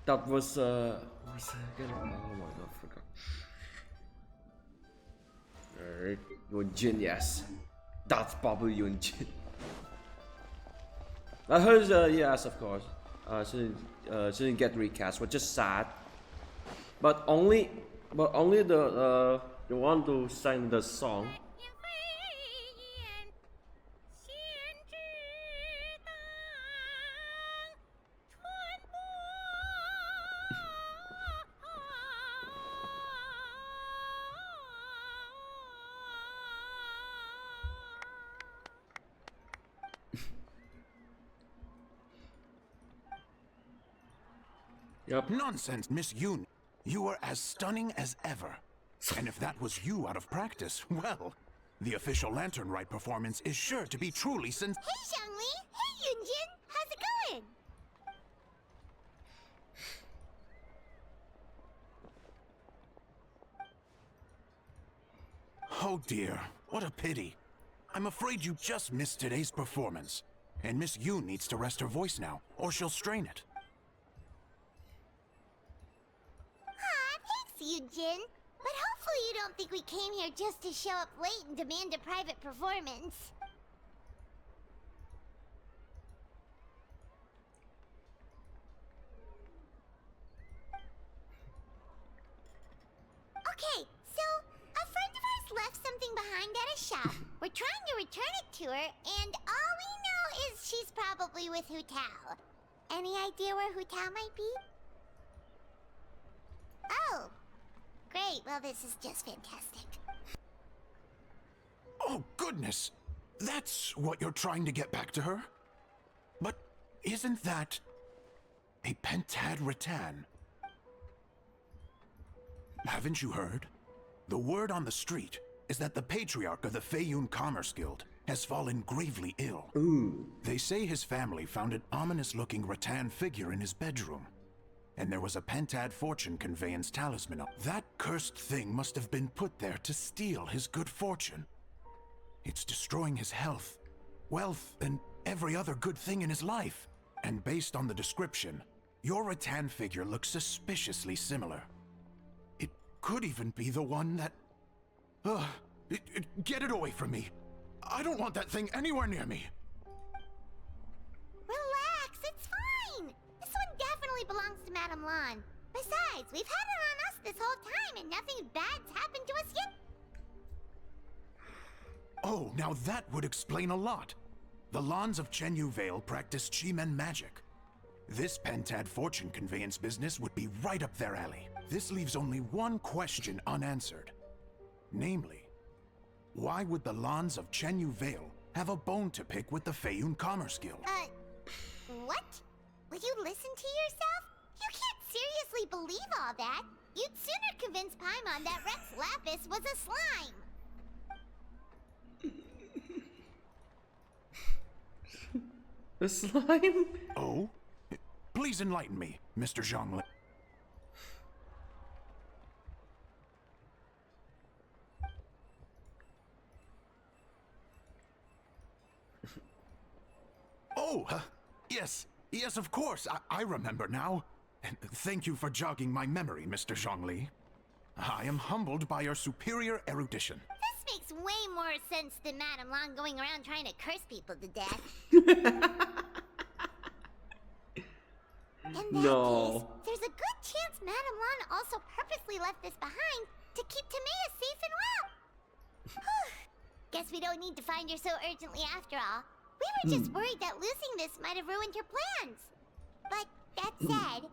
that was what was it again? Oh my god, I forgot. Alright, Yunjin, yes. That's probably Yunjin. I heard yes, of course. She didn't get recast, which is sad. But only the one who sang the song. Yep.
Nonsense, Miss Yoon. You were as stunning as ever. And if that was you out of practice, well, the official Lantern Rite performance is sure to be truly
Hey, Zhongli! Hey, Yunjin! How's it going?
Oh dear, what a pity. I'm afraid you just missed today's performance. And Miss Yoon needs to rest her voice now, or she'll strain it.
Yunjin, but hopefully you don't think we came here just to show up late and demand a private performance. return it to her, and all we know is she's probably with Hu Tao. Any idea where Hu Tao might be? Oh, great. Well, this is just fantastic.
Oh, goodness! That's what you're trying to get back to her? But isn't that a pentad rattan? Haven't you heard? The word on the street is that the patriarch of the Feiyun Commerce Guild has fallen gravely ill.
Ooh.
They say his family found an ominous-looking rattan figure in his bedroom, and there was a pentad fortune conveyance talisman. That cursed thing must have been put there to steal his good fortune. It's destroying his health, wealth, and every other good thing in his life. And based on the description, your rattan figure looks suspiciously similar. It could even be the one that... get it away from me. I don't want that thing anywhere near me.
Relax, it's fine. This one definitely belongs to Madame Lan. Besides, we've had her on us this whole time and nothing bad's happened to us yet.
Oh, now that would explain a lot. The Lans of Chenyu Vale practice Chi-Men magic. This pentad fortune conveyance business would be right up their alley. This leaves only one question unanswered. Namely, why would the Lans of Chenyu Vale have a bone to pick with the Feiyun Commerce Guild?
What? Will you listen to yourself? You can't seriously believe all that. You'd sooner convince Paimon that Rex Lapis was a slime.
The slime?
Oh? Please enlighten me, Mr. Zhongli. Oh, yes, of course, I remember now. Thank you for jogging my memory, Mr. Zhongli. I am humbled by your superior erudition.
This makes way more sense than Madame Lan going around trying to curse people to death. In that case, there's a good chance Madame Lan also purposely left this behind to keep Tamea safe and well. Guess we don't need to find her so urgently after all. We were just worried that losing this might have ruined her plans. But that said,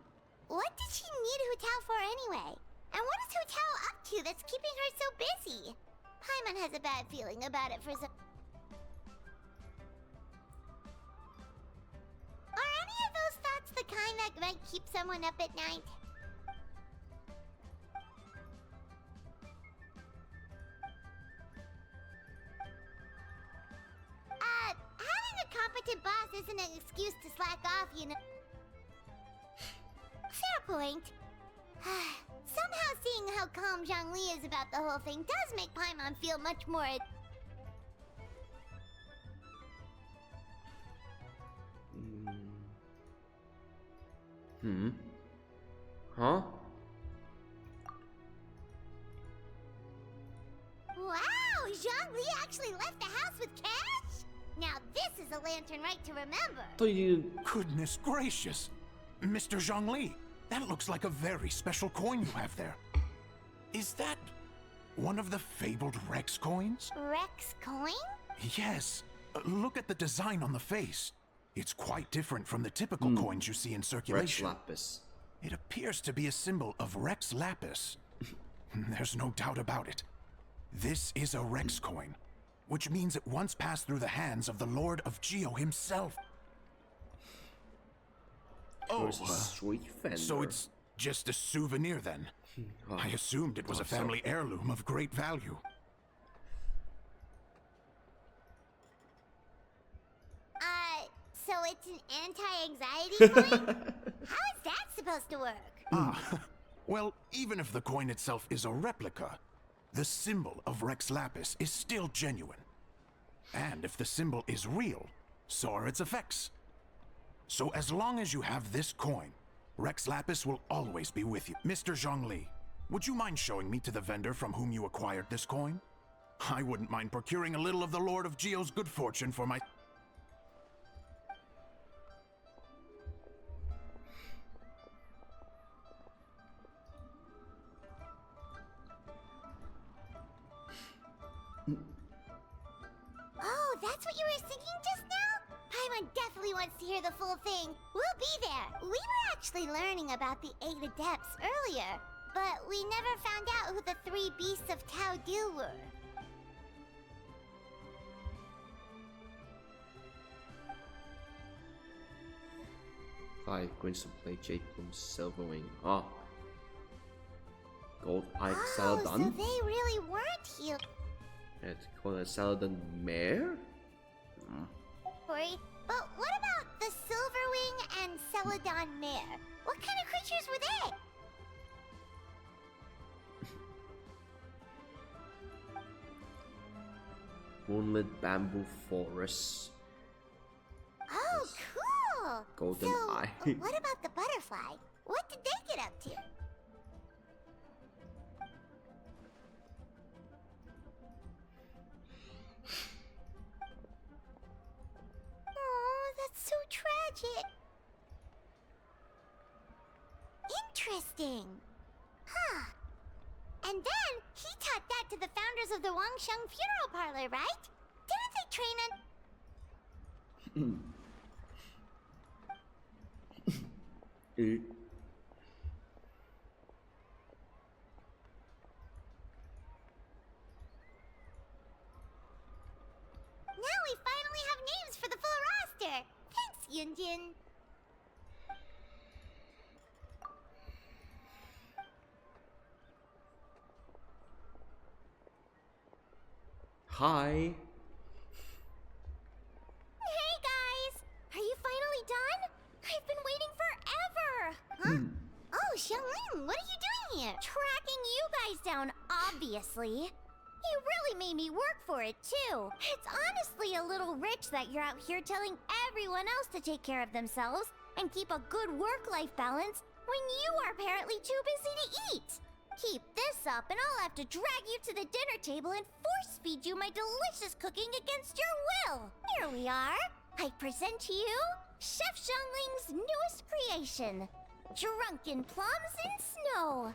what did she need Hu Tao for anyway? And what is Hu Tao up to that's keeping her so busy? Paimon has a bad feeling about it for some... Are any of those thoughts the kind that might keep someone up at night? Having a competent boss isn't an excuse to slack off, you know. Fair point. Somehow seeing how calm Zhongli is about the whole thing does make Paimon feel much more at...
Huh?
Wow! Zhongli actually left the house with cash? Now this is a lantern right to remember.
Thought you...
Goodness gracious! Mr. Zhongli, that looks like a very special coin you have there. Is that one of the fabled Rex coins?
Rex coin?
Yes. Look at the design on the face. It's quite different from the typical coins you see in circulation.
Rex Lapis.
It appears to be a symbol of Rex Lapis. There's no doubt about it. This is a Rex coin, which means it once passed through the hands of the Lord of Geo himself. Oh,
sweet fender.
so it's just a souvenir then? I assumed it was a family heirloom of great value.
So it's an anti-anxiety coin? How is that supposed to work?
Well, even if the coin itself is a replica, the symbol of Rex Lapis is still genuine. And if the symbol is real, so are its effects. So as long as you have this coin, Rex Lapis will always be with you. Mr. Zhongli, would you mind showing me to the vendor from whom you acquired this coin? I wouldn't mind procuring a little of the Lord of Geo's good fortune for my...
Oh, wants to hear the full thing, we'll be there. We were actually learning about the 8 adepts earlier, but we never found out who the 3 beasts of Tao Deal were.
Hi, Crimson Plate, Jade Plume, Silverwing. Ah. Gold Eye Saladin.
So they really weren't healed.
It's called a Saladin Mare?
Sorry, but what about the Silverwing and Celadon Mare? What kind of creatures were they?
Moonlit Bamboo Forest.
Oh, cool!
Golden
so,
Eye.
What about the butterfly? What did they get up to? Oh, that's so tragic. Interesting. Huh. And then he taught that to the founders of the Wangsheng Funeral Parlor, right? Didn't they train on... Now we finally have names for the full roster. Thanks, Yunjin.
Hi.
Hey guys! Are you finally done? I've been waiting forever! Huh? Oh, Xiangling, what are you doing here? Tracking you guys down, obviously. You really made me work for it, too. It's honestly a little rich that you're out here telling everyone else to take care of themselves and keep a good work-life balance when you are apparently too busy to eat. Keep this up and I'll have to drag you to the dinner table and force-feed you my delicious cooking against your will. Here we are. I present to you Chef Xiangling's newest creation, Drunken Plums in Snow.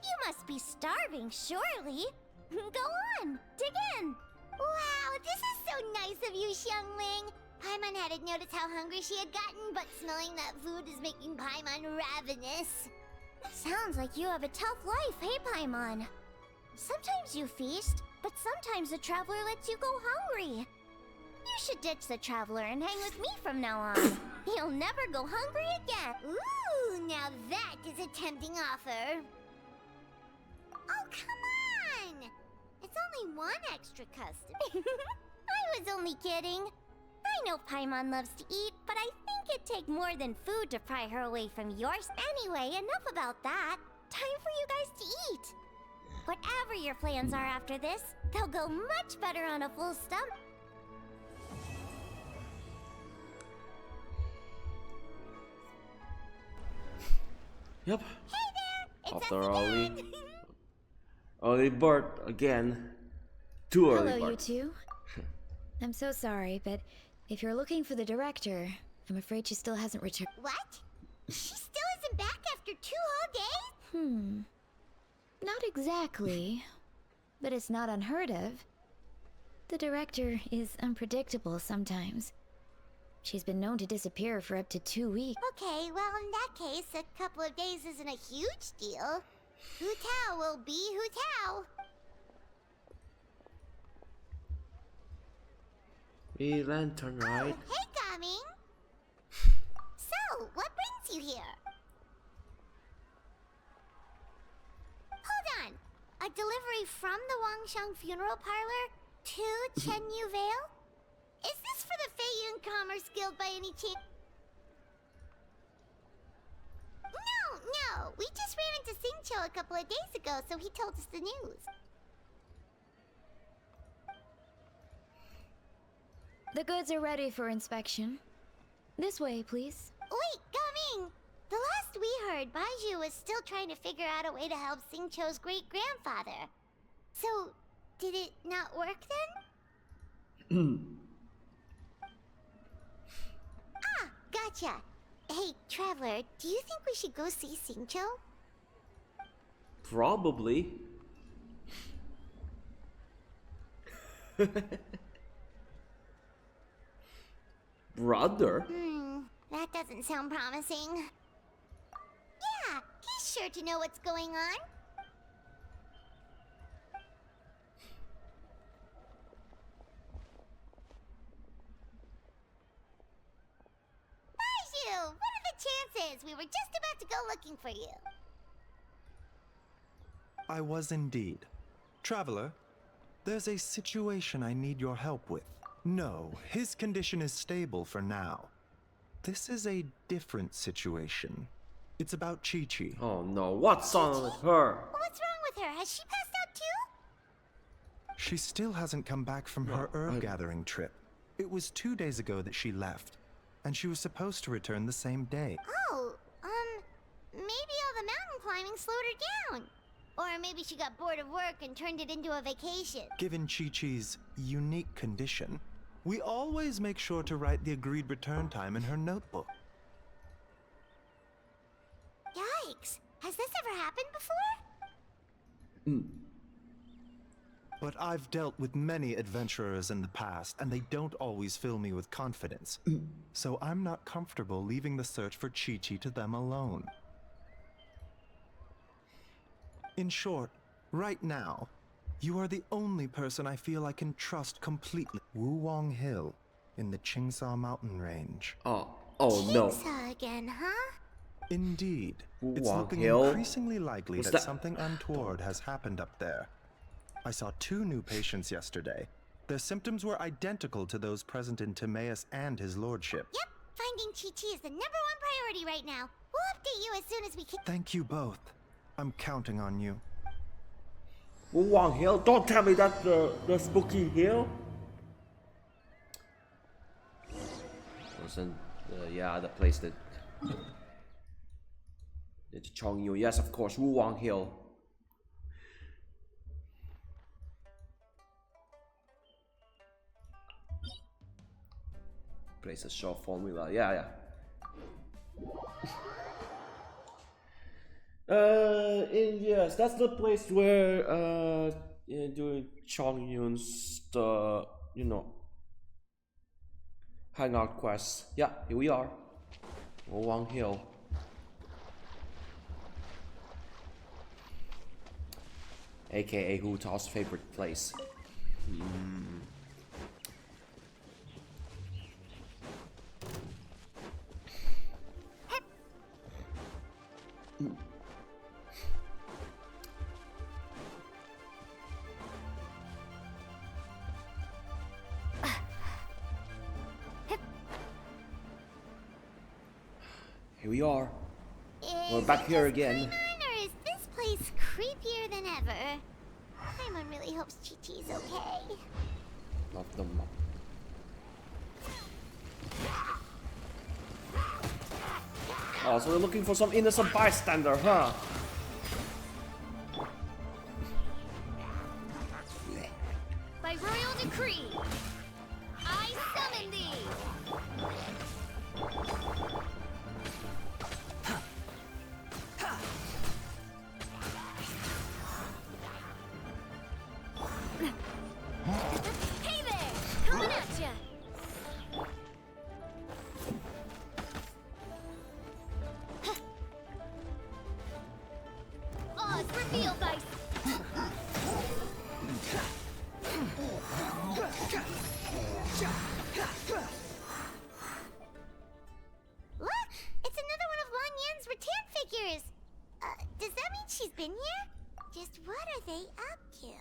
You must be starving, surely. Go on, dig in. Wow, this is so nice of you, Xiangling. Paimon hadn't noticed how hungry she had gotten, but smelling that food is making Paimon ravenous. Sounds like you have a tough life, hey Paimon? Sometimes you feast, but sometimes the traveler lets you go hungry. You should ditch the traveler and hang with me from now on. You'll never go hungry again. Ooh, now that is a tempting offer. Oh, come on! It's only 1 extra customer. I was only kidding. I know Paimon loves to eat, but I think it'd take more than food to pry her away from yours. Anyway, enough about that. Time for you guys to eat. Whatever your plans are after this, they'll go much better on a full stomach.
Yep.
Hey there! It's
After
us
Ollie.
again!
Early bird again. Too early
Hello,
bird.
you two. I'm so sorry, but if you're looking for the director, I'm afraid she still hasn't returned.
What? She still isn't back after 2 whole days?
Not exactly. But it's not unheard of. The director is unpredictable sometimes. She's been known to disappear for up to 2 weeks.
Okay, well in that case, a couple of days isn't a huge deal. Hu Tao will be Hu Tao.
Be lantern, right?
Oh, hey, Gaming. So, what brings you here? Hold on. A delivery from the Wangsheng Funeral Parlor to Chenyu Vale? Is this for the Feiyun Commerce Guild by any chance? No. We just ran into Xingqiu a couple of days ago, so he told us the news.
The goods are ready for inspection. This way, please.
Wait, Gaming! The last we heard, Baiju was still trying to figure out a way to help Xingqiu's great-grandfather. So, did it not work then? Gotcha. Hey, Traveler, do you think we should go see Xingqiu?
Probably. Brother?
That doesn't sound promising. Yeah, he's sure to know what's going on. Baiju, what are the chances? We were just about to go looking for you.
I was indeed. Traveler, there's a situation I need your help with. No, his condition is stable for now. This is a different situation. It's about Qiqi.
Oh no, what's on with her?
What's wrong with her? Has she passed out too?
She still hasn't come back from her herb gathering trip. It was 2 days ago that she left, and she was supposed to return the same day.
Oh, maybe all the mountain climbing slowed her down. Or maybe she got bored of work and turned it into a vacation.
Given Qiqi's unique condition, we always make sure to write the agreed return time in her notebook.
Yikes! Has this ever happened before?
But I've dealt with many adventurers in the past, and they don't always fill me with confidence. So I'm not comfortable leaving the search for Qiqi to them alone. In short, right now, you are the only person I feel I can trust completely. Wuwang Hill, in the Qingsa mountain range.
Oh no.
Qiqi again, huh?
Indeed. It's
Wuwang
looking
Hill?
increasingly likely
What's
that
that?
something untoward has happened up there. I saw 2 new patients yesterday. Their symptoms were identical to those present in Timaeus and his lordship.
Yep, finding Qiqi is the #1 priority right now. We'll update you as soon as we can.
Thank you both. I'm counting on you.
Wuwang Hill? Don't tell me that's the spooky hill. Wasn't yeah, the place that it's Chongyu. Yes, of course, Wuwang Hill. Place a short formula. Yeah. Yes, that's the place where doing Chongyun's hangout quest. Yeah, here we are. Wang Hill. AKA Hu Tao's favorite place. Here we are. We're back here again.
Or is this place creepier than ever? Paimon really hopes Qiqi's okay.
Love them. Oh, so we're looking for some innocent bystander, huh?
By royal decree, I summon thee! Hey there! Coming at ya! Oz, reveal thy... Look! It's another one of Lan Yan's rattan figures! Does that mean she's been here? Just what are they up to?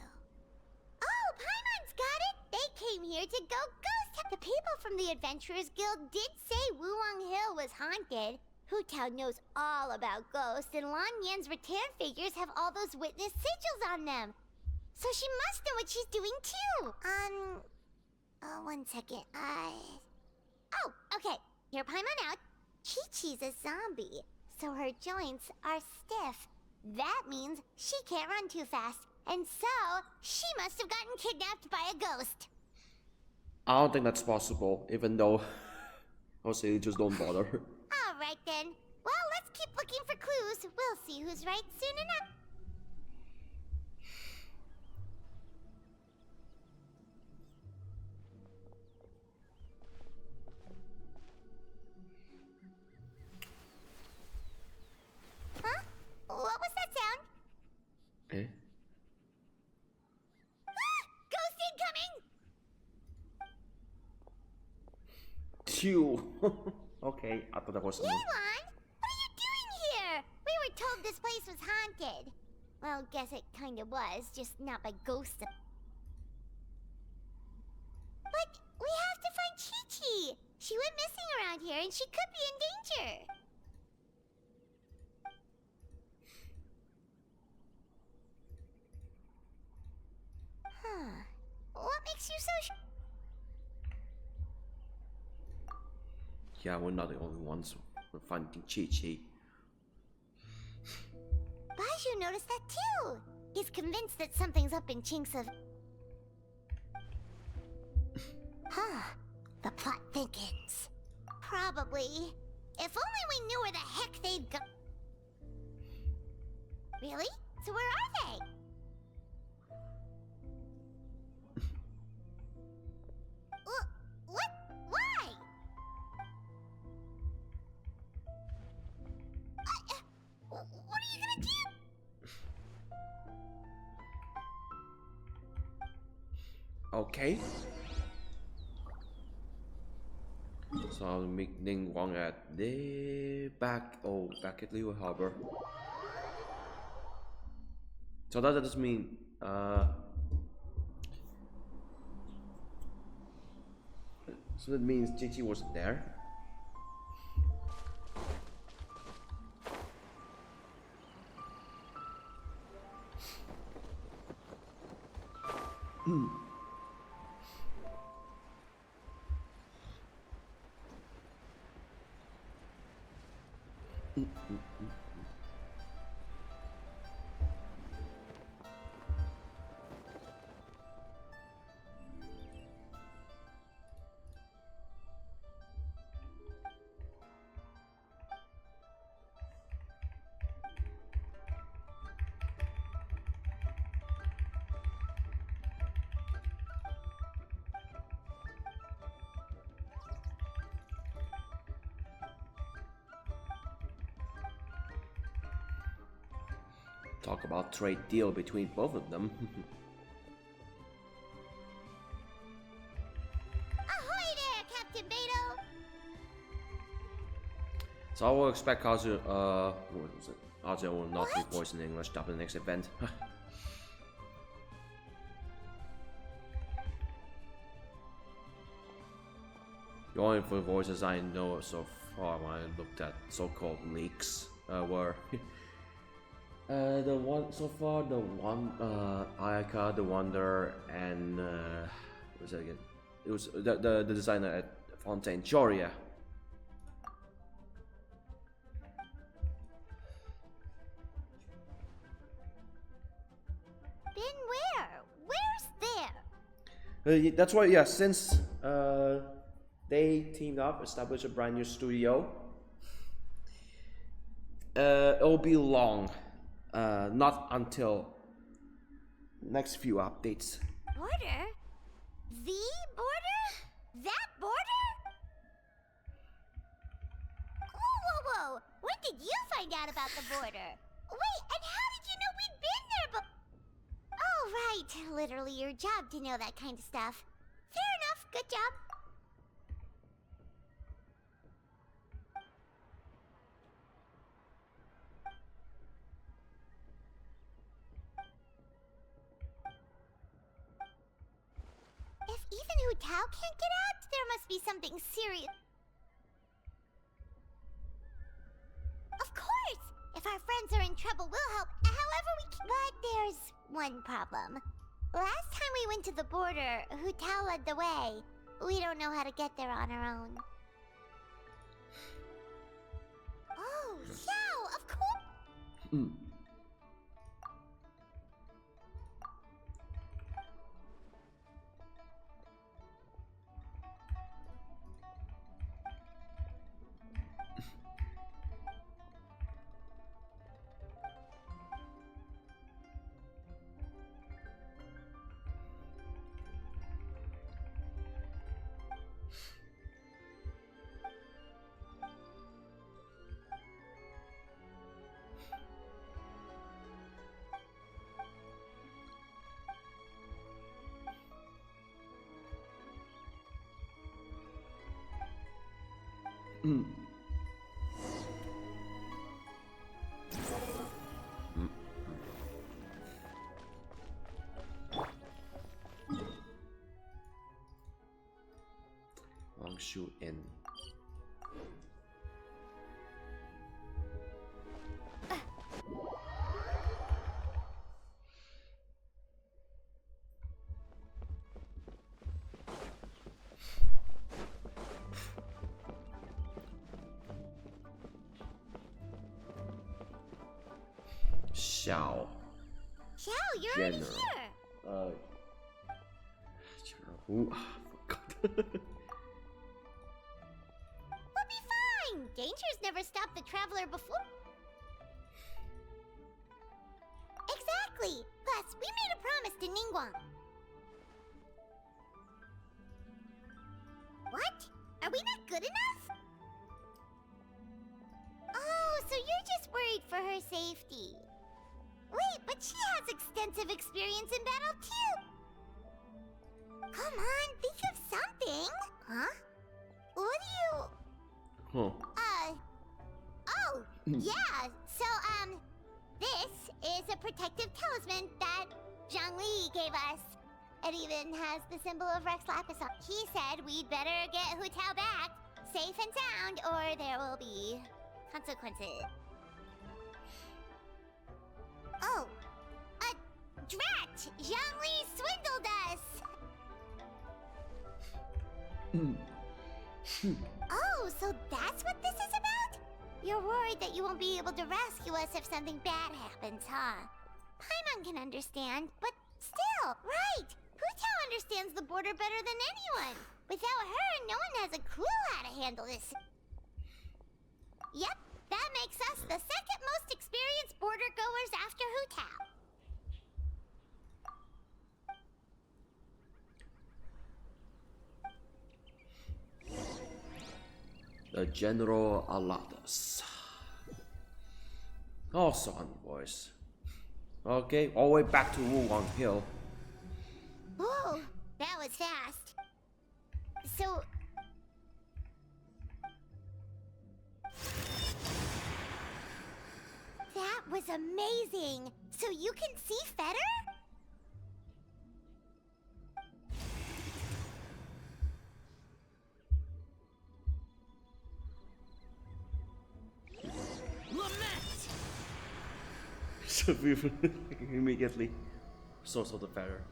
Oh, Paimon's got it! They came here to go ghost hunt. The people from the Adventurers Guild did say Wuwang Hill was haunted. Hu Tao knows all about ghosts, and Lan Yan's rattan figures have all those witness sigils on them. So she must know what she's doing too. One second. Oh, okay. Hear Paimon out. Qiqi's a zombie, so her joints are stiff. That means she can't run too fast, and so she must have gotten kidnapped by a ghost.
I don't think that's possible, even though I'll say just don't bother.
All right then. Well, let's keep looking for clues. We'll see who's right soon enough.
you. Okay, I thought that was someone.
Yuan, what are you doing here? We were told this place was haunted. Well, guess it kinda was, just not by ghosts. But we have to find Qiqi. She went missing around here and she could be in danger. Huh. What makes you so sure?
Yeah, we're not the only ones finding Qiqi.
Baju noticed that too. He's convinced that something's up in Qingce. Huh. The plot thickens. Probably. If only we knew where the heck they'd go. Really? So where are they? What? Why? What are you gonna do?
Okay. So I'll meet Ningguang at the back at Liu Harbor. So that does mean so that means Qiqi wasn't there. Talk about trade deal between both of them.
Ahoy there, Captain Beto!
So I will expect Kazu, what was it? Kazu will not be voiced in English after the next event. The only voices I know so far when I looked at so-called leaks were the one so far, the one Ayaka, the Wanderer, and what was it again? It was the designer at Fontaine, Joria.
Been where? Where's there?
That's why, yeah. Since they teamed up, established a brand new studio, it'll be long. Not until next few updates.
Border? The border? That border? Whoa! When did you find out about the border? Wait, and how did you know we'd been there Oh, right. Literally your job to know that kind of stuff. Fair enough. Good job. If even Hu Tao can't get out, there must be something serious. Of course! If our friends are in trouble, we'll help however we can. But there's one problem. Last time we went to the border, Hu Tao led the way. We don't know how to get there on our own. Oh, Xiao, of course!
Wangshu Inn. Xiao.
Xiao, you're already
General.
here.
General who? Forgot.
We'll be fine. Danger's never stopped the traveler before. Exactly. Plus, we made a promise to Ningguang. What? Are we not good enough? Oh, so you're just worried for her safety. Wait, but she has extensive experience in battle too. Come on, think of something. Huh? What do you...
Huh.
Oh, yeah. So, this is a protective talisman that Zhangli gave us. It even has the symbol of Rex Lapis on. He said we'd better get Hu Tao back, safe and sound, or there will be consequences. Oh, drat! Zhangli swindled us! Oh, so that's what this is about? You're worried that you won't be able to rescue us if something bad happens, huh? Paimon can understand, but still, right! Hu Tao understands the border better than anyone. Without her, no one has a clue how to handle this. Yep, that makes us the second most experienced border goers after Hu Tao.
The General Alatas. Also envoys. Okay, all the way back to Wulong Hill.
Whoa, that was fast. So... That was amazing! So you can see Fetter?
So we immediately source of the feather.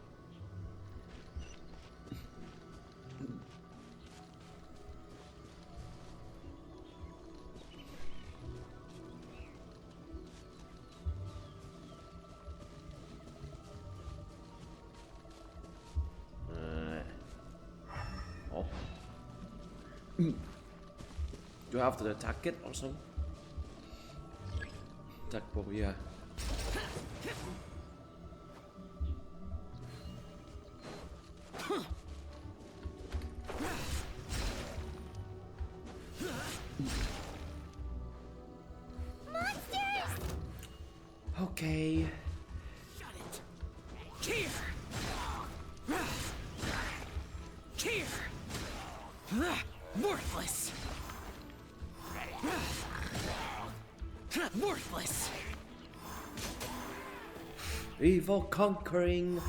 Oh. Do you have to attack it or something? Attack bow, yeah.
Monsters!
Okay.
Shut it! Here! Here! Worthless! Worthless!
Evil conquering.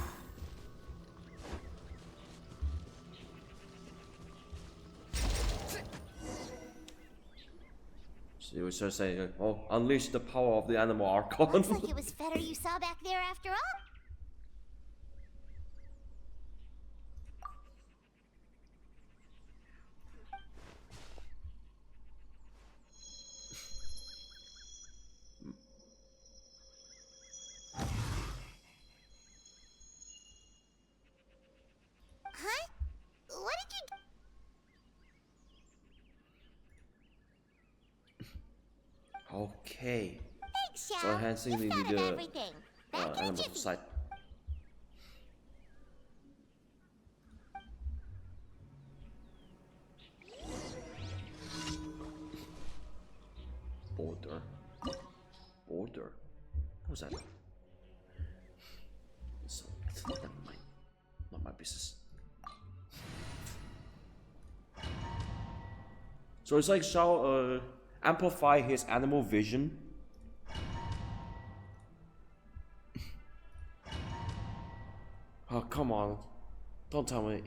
So you were just saying, oh, unleash the power of the animal archon.
Looks like it was Fetter you saw back there after all. Huh? What did you do?
Okay.
Thanks, Xiao.
So enhancing
You thought of
the
everything. Back in a
animal
jiffy.
side. Border. What's that? So, never mind. Not my business. So it's like Xiao amplify his animal vision. Oh, come on. Don't tell me.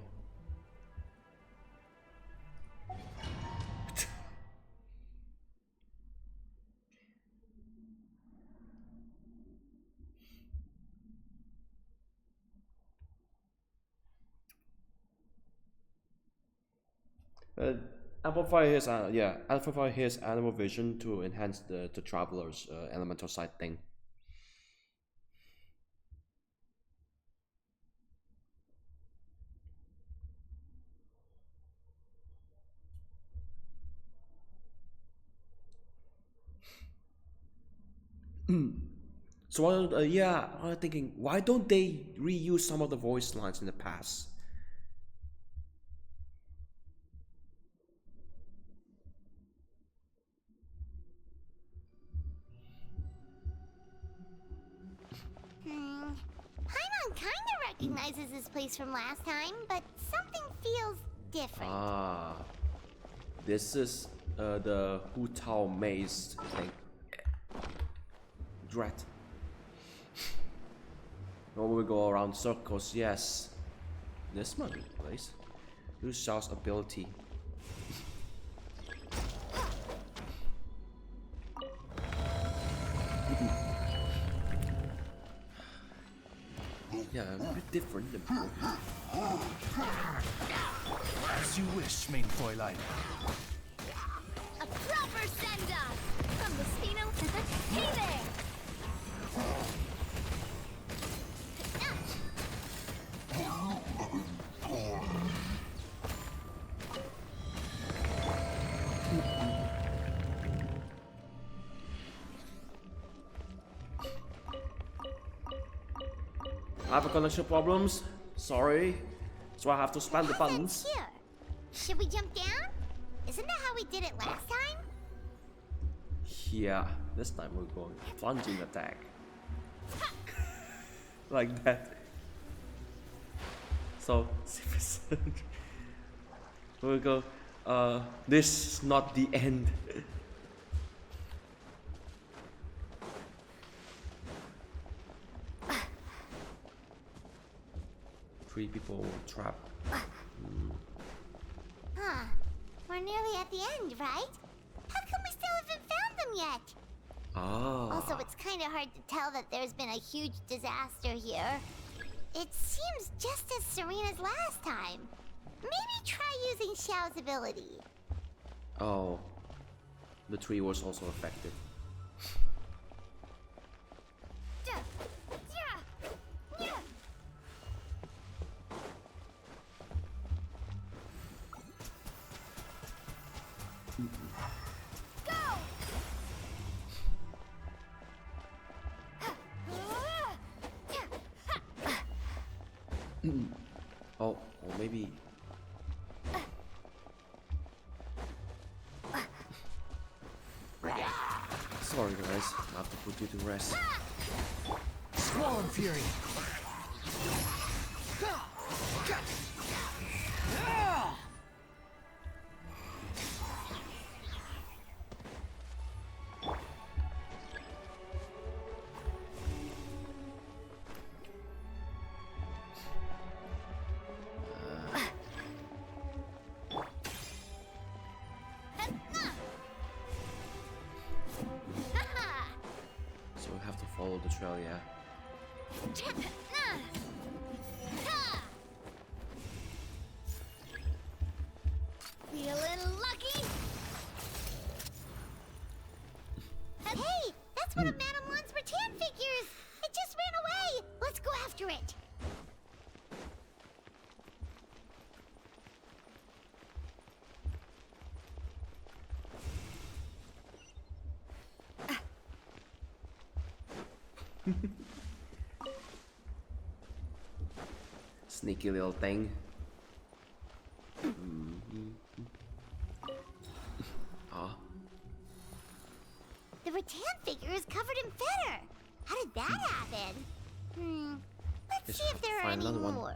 Amplify his animal vision to enhance the traveler's elemental sight thing. So I'm thinking, why don't they reuse some of the voice lines in the past?
Paimon kinda recognizes this place from last time, but something feels different.
Ah, this is the Hu Tao maze thing. Dread. When we go around circles, yes. This might be the place. Use Xiao's ability. Yeah, a bit different than before.
As you wish, main Fräulein.
A proper send-off! From Destino to the Hey there!
I have a connection problems. Sorry. So I have to spam the buttons.
Here. Should we jump down? Isn't that how we did it last time?
Yeah, this time we're going plunging attack. Like that. So we'll go this is not the end. Three people trapped.
Huh. We're nearly at the end, right? How come we still haven't found them yet?
Ah.
Also, it's kind of hard to tell that there's been a huge disaster here. It seems just as serene as last time. Maybe try using Xiao's ability.
Oh. The tree was also affected. Oh, or maybe. Sorry guys, I have to put you to rest.
Squall Fury.
So we have to follow the trail, yeah.
Feeling lucky? Hey, that's one of Madame Lon's rattan figures! It just ran away! Let's go after it!
Sneaky little thing. Ah.
The rattan figure is covered in feather! How did that happen? Let's
Just
see if there are
find
any
another one.
more.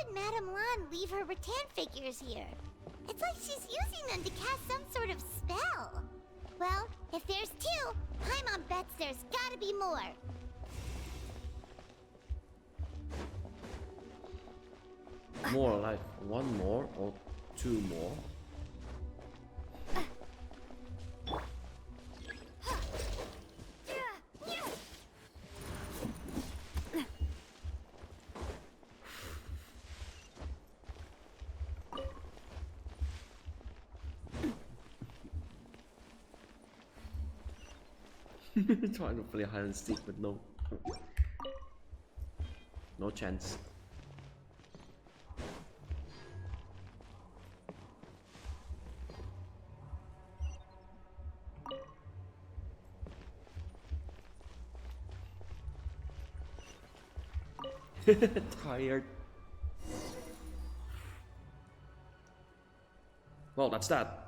would Madame Lan leave her rattan figures here? It's like she's using them to cast some sort of spell. Well, if there's two, Paimon bets there's gotta be more.
More like one more or two more? Trying to play hide and seek, but no chance. Tired. Well, that's that.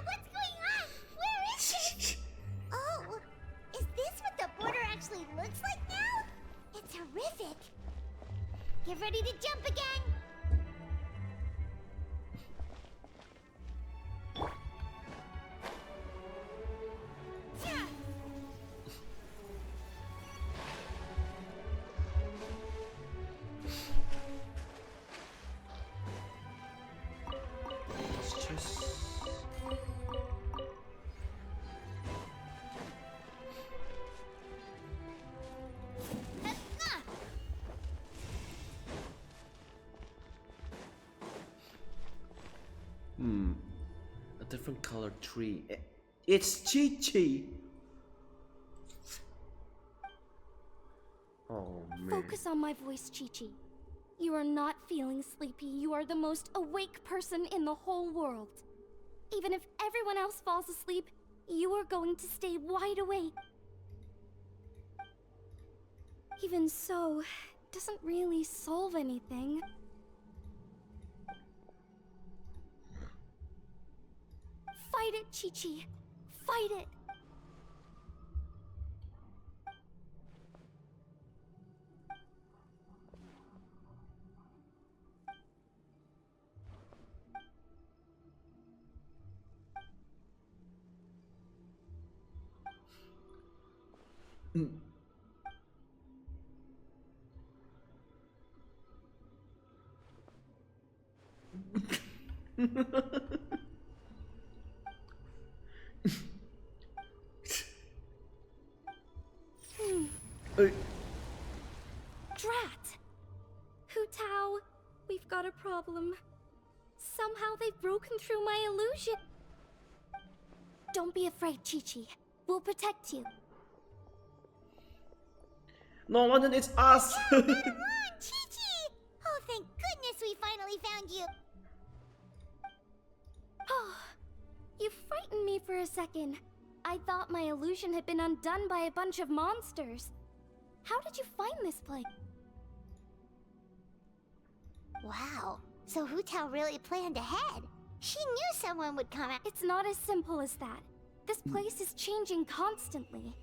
What's going on? Where is it? Oh, is this what the border actually looks like now? It's horrific. Get ready to jump again.
Let's just... A different color tree. It's Qiqi! Oh man.
Focus on my voice, Qiqi. You are not feeling sleepy. You are the most awake person in the whole world. Even if everyone else falls asleep, you are going to stay wide awake. Even so, it doesn't really solve anything. Fight it, Qiqi. Fight it. Drat! Hu Tao, we've got a problem. Somehow they've broken through my illusion. Don't be afraid, Qiqi. We'll protect you.
No, London, it's us!
Madame Lan, Qiqi! Oh, thank goodness we finally found you.
Oh, you frightened me for a second. I thought my illusion had been undone by a bunch of monsters. How did you find this place?
Wow, so Hu Tao really planned ahead. She knew someone would come out.
It's not as simple as that. This place is changing constantly.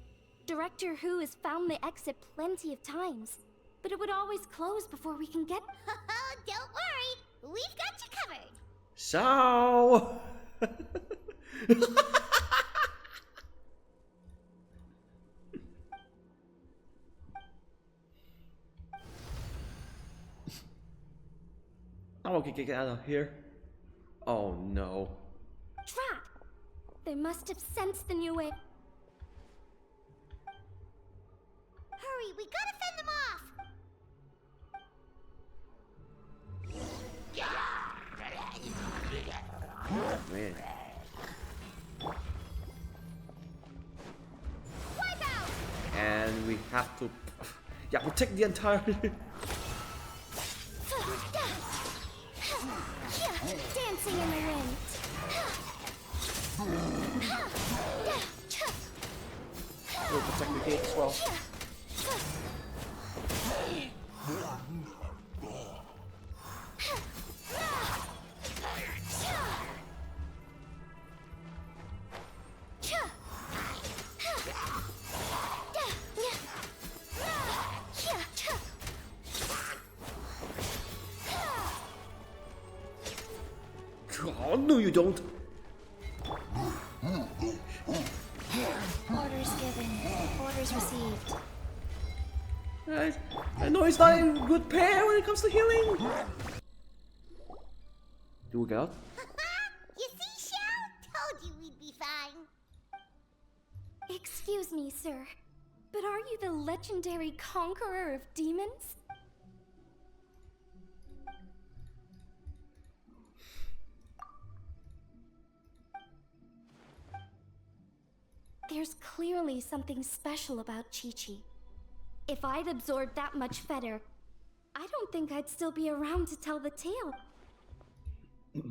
Director Hu has found the exit plenty of times, but it would always close before we can get...
Don't worry, we've got you covered.
Xiao! Oh, okay, get out of here. Oh no.
Drat! They must have sensed the new way.
Hurry, we gotta fend them off.
Oh man.
Wipe out!
And we have to... Yeah, protect the entire...
Dancing in the wind.
will protect the gate as well. Oh, no you don't!
Orders given. Orders received.
I know he's not a good pair when it comes to healing! Do we get out?
You see, Xiao? Told you we'd be fine.
Excuse me, sir, but are you the legendary conqueror of demons? There's clearly something special about Qiqi. If I'd absorbed that much fetter, I don't think I'd still be around to tell the tale.
Well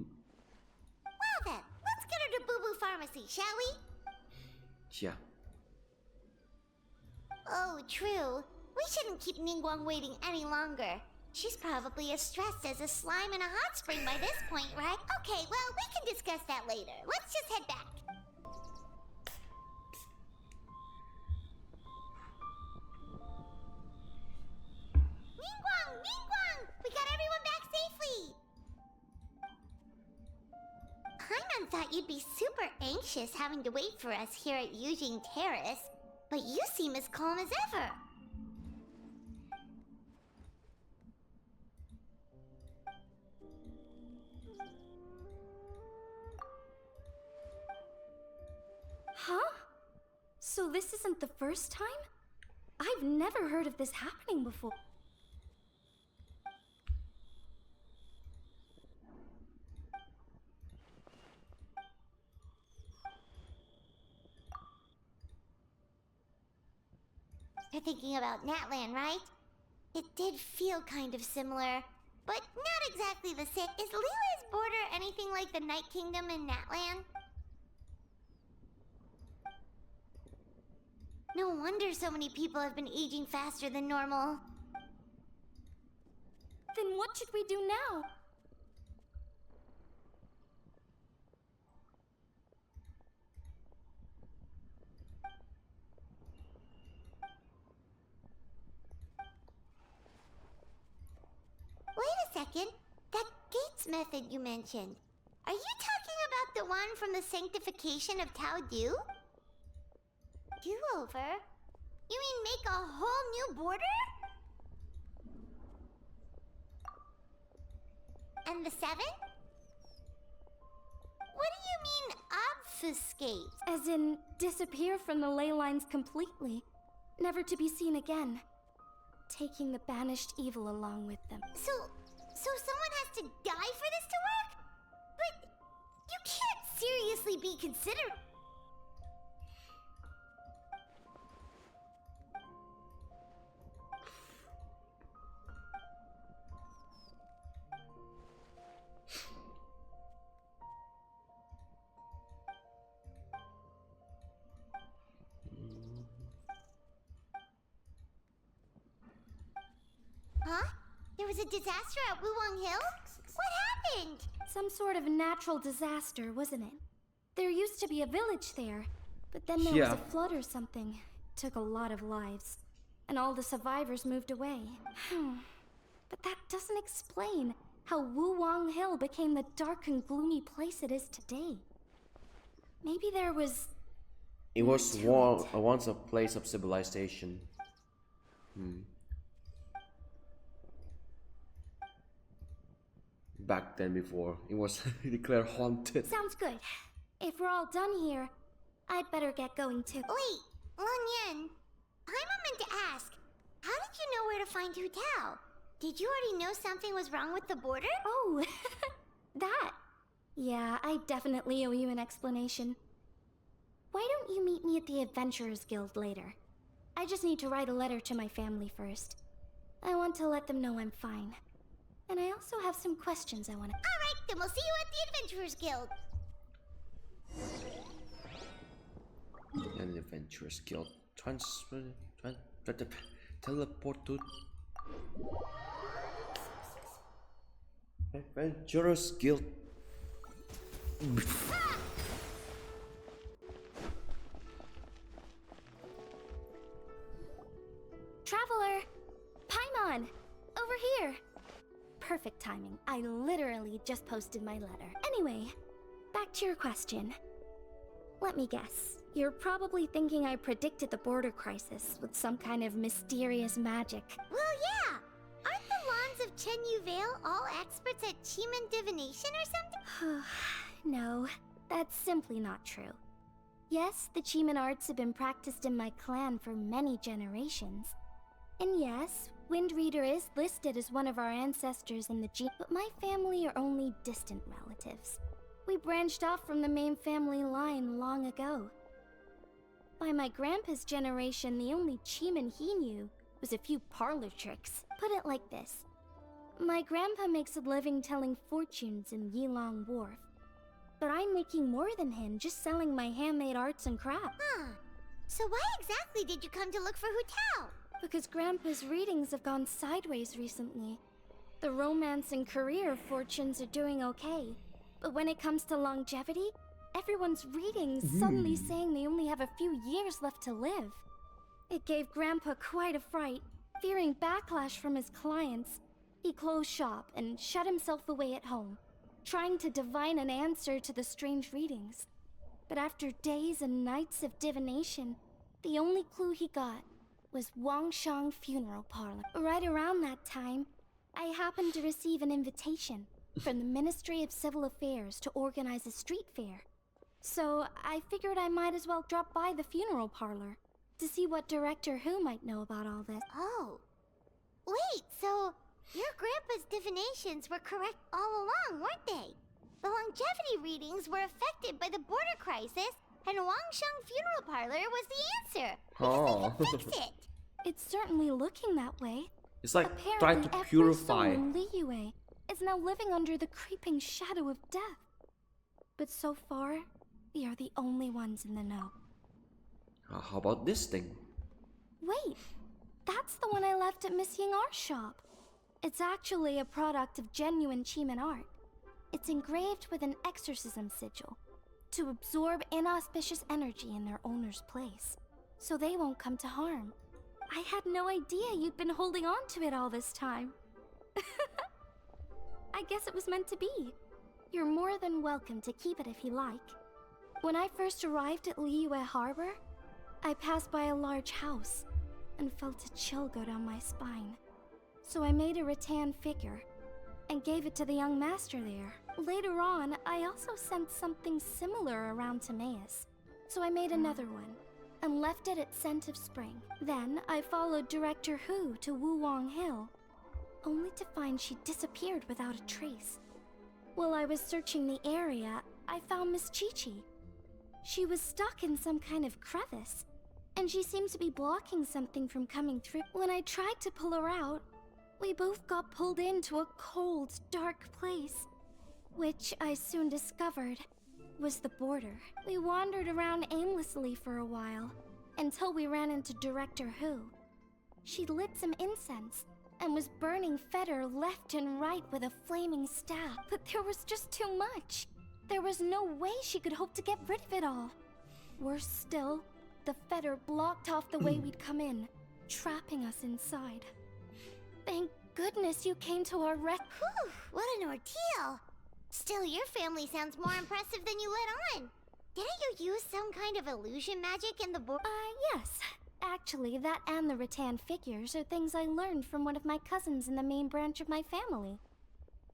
then, let's get her to Boo Boo Pharmacy, shall we?
Yeah.
Oh, true. We shouldn't keep Ningguang waiting any longer. She's probably as stressed as a slime in a hot spring by this point, right? Okay, well, we can discuss that later. Let's just head back. Ningguang! We got everyone back safely! Paimon thought you'd be super anxious having to wait for us here at Yujing Terrace, but you seem as calm as ever.
Huh? So this isn't the first time? I've never heard of this happening before.
You're thinking about Natlan, right? It did feel kind of similar, but not exactly the same. Is Lila's border anything like the Night Kingdom in Natlan? No wonder so many people have been aging faster than normal.
Then what should we do now?
Wait a second. That Gates method you mentioned. Are you talking about the one from the sanctification of Tao Du? Do-over? You mean make a whole new border? And the 7? What do you mean, obfuscate?
As in, disappear from the ley lines completely, never to be seen again, taking the banished evil along with them.
So someone has to die for this to work? But you can't seriously be considered. Huh? There was a disaster at Wuwang Hill? What happened?
Some sort of natural disaster, wasn't it? There used to be a village there, but then there was a flood or something. Took a lot of lives, and all the survivors moved away. But that doesn't explain how Wuwang Hill became the dark and gloomy place it is today. Maybe there was...
It was once a place of civilization. Back then, before it was declared haunted.
Sounds good. If we're all done here, I'd better get going too.
Wait, Lun Yan. Paimon meant to ask, how did you know where to find Hu Tao? Did you already know something was wrong with the border?
Oh, that. Yeah, I definitely owe you an explanation. Why don't you meet me at the Adventurers Guild later? I just need to write a letter to my family first. I want to let them know I'm fine. And I also have some questions I want to...
Alright, then we'll see you at the Adventurers Guild.
An Adventurers Guild. Transfer. Teleport to. Adventurous Guild.
Traveler! Paimon! Over here! Perfect timing. I literally just posted my letter. Anyway, back to your question. Let me guess. You're probably thinking I predicted the border crisis with some kind of mysterious magic.
Well, yeah! Aren't the Lawns of Chenyu Vale all experts at Chiman divination or something?
No, that's simply not true. Yes, the Chiman arts have been practiced in my clan for many generations. And yes, Wind Reader is listed as one of our ancestors in the but my family are only distant relatives. We branched off from the main family line long ago. By my grandpa's generation, the only Chiman he knew was a few parlor tricks. Put it like this. My grandpa makes a living telling fortunes in Yilong Wharf. But I'm making more than him just selling my handmade arts and crafts.
Huh. So why exactly did you come to look for Hu Tao?
Because Grandpa's readings have gone sideways recently. The romance and career fortunes are doing okay. But when it comes to longevity, everyone's readings suddenly saying they only have a few years left to live. It gave Grandpa quite a fright. Fearing backlash from his clients, he closed shop and shut himself away at home, trying to divine an answer to the strange readings. But after days and nights of divination, the only clue he got was Wangshang Funeral Parlor. Right around that time, I happened to receive an invitation from the Ministry of Civil Affairs to organize a street fair. So I figured I might as well drop by the funeral parlor to see what Director Who might know about all this.
Oh. Wait, so your grandpa's divinations were correct all along, weren't they? The longevity readings were affected by the border crisis, and Wangsheng Funeral Parlor was the answer. Because they could fix it.
It's certainly looking that way.
It's like
Apparently,
trying to
every
purify.
soul in Liyue is now living under the creeping shadow of death. But so far, we are the only ones in the know.
How about this thing?
Wait, that's the one I left at Miss Ying Art Shop. It's actually a product of genuine Chiman art. It's engraved with an exorcism sigil to absorb inauspicious energy in their owner's place, so they won't come to harm. I had no idea you'd been holding on to it all this time. I guess it was meant to be. You're more than welcome to keep it if you like. When I first arrived at Liyue Harbor, I passed by a large house and felt a chill go down my spine. So I made a rattan figure and gave it to the young master there. Later on, I also sensed something similar around Timaeus, so I made another one and left it at Scent of Spring. Then I followed Director Who to Wuwang Hill, only to find she disappeared without a trace. While I was searching the area, I found Miss Qiqi. She was stuck in some kind of crevice, and she seemed to be blocking something from coming through. When I tried to pull her out, we both got pulled into a cold, dark place, which I soon discovered was the border. We wandered around aimlessly for a while, until we ran into Director Who. She lit some incense, and was burning Feder left and right with a flaming staff. But there was just too much. There was no way she could hope to get rid of it all. Worse still, the Feder blocked off the way we'd come in, trapping us inside. Thank goodness you came to our
Whew, what an ordeal! Still, your family sounds more impressive than you let on. Didn't you use some kind of illusion magic in the
Yes. Actually, that and the rattan figures are things I learned from one of my cousins in the main branch of my family.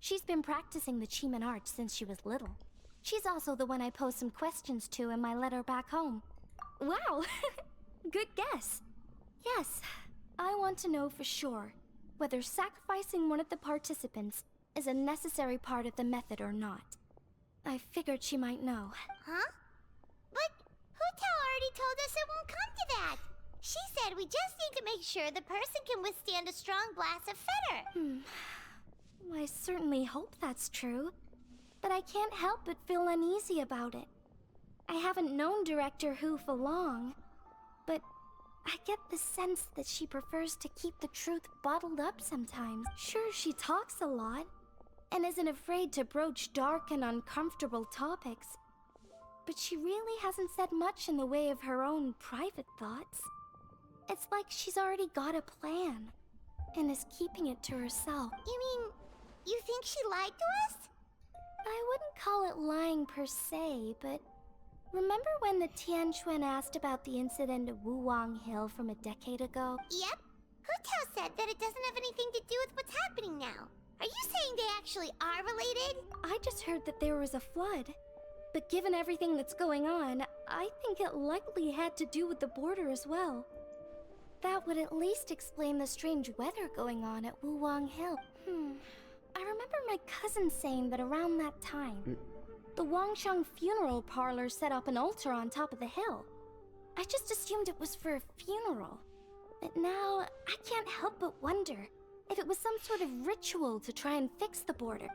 She's been practicing the Chiman art since she was little. She's also the one I posed some questions to in my letter back home. Wow! Good guess. Yes, I want to know for sure whether sacrificing one of the participants is a necessary part of the method or not. I figured she might know.
Huh? But Hu Tao already told us it won't come to that. She said we just need to make sure the person can withstand a strong blast of Feder.
I certainly hope that's true, but I can't help but feel uneasy about it. I haven't known Director Who for long, but I get the sense that she prefers to keep the truth bottled up sometimes. Sure, she talks a lot, and isn't afraid to broach dark and uncomfortable topics. But she really hasn't said much in the way of her own private thoughts. It's like she's already got a plan, and is keeping it to herself.
You mean, you think she lied to us?
I wouldn't call it lying per se, but remember when the Tianquan asked about the incident at Wuwang Hill from a decade ago?
Yep. Hu Tao said that it doesn't have anything to do with what's happening now. Are you saying they actually are related?
I just heard that there was a flood. But given everything that's going on, I think it likely had to do with the border as well. That would at least explain the strange weather going on at Wuwang Hill. I remember my cousin saying that around that time, the Wangsheng funeral parlor set up an altar on top of the hill. I just assumed it was for a funeral. But now, I can't help but wonder if it was some sort of ritual to try and fix the border.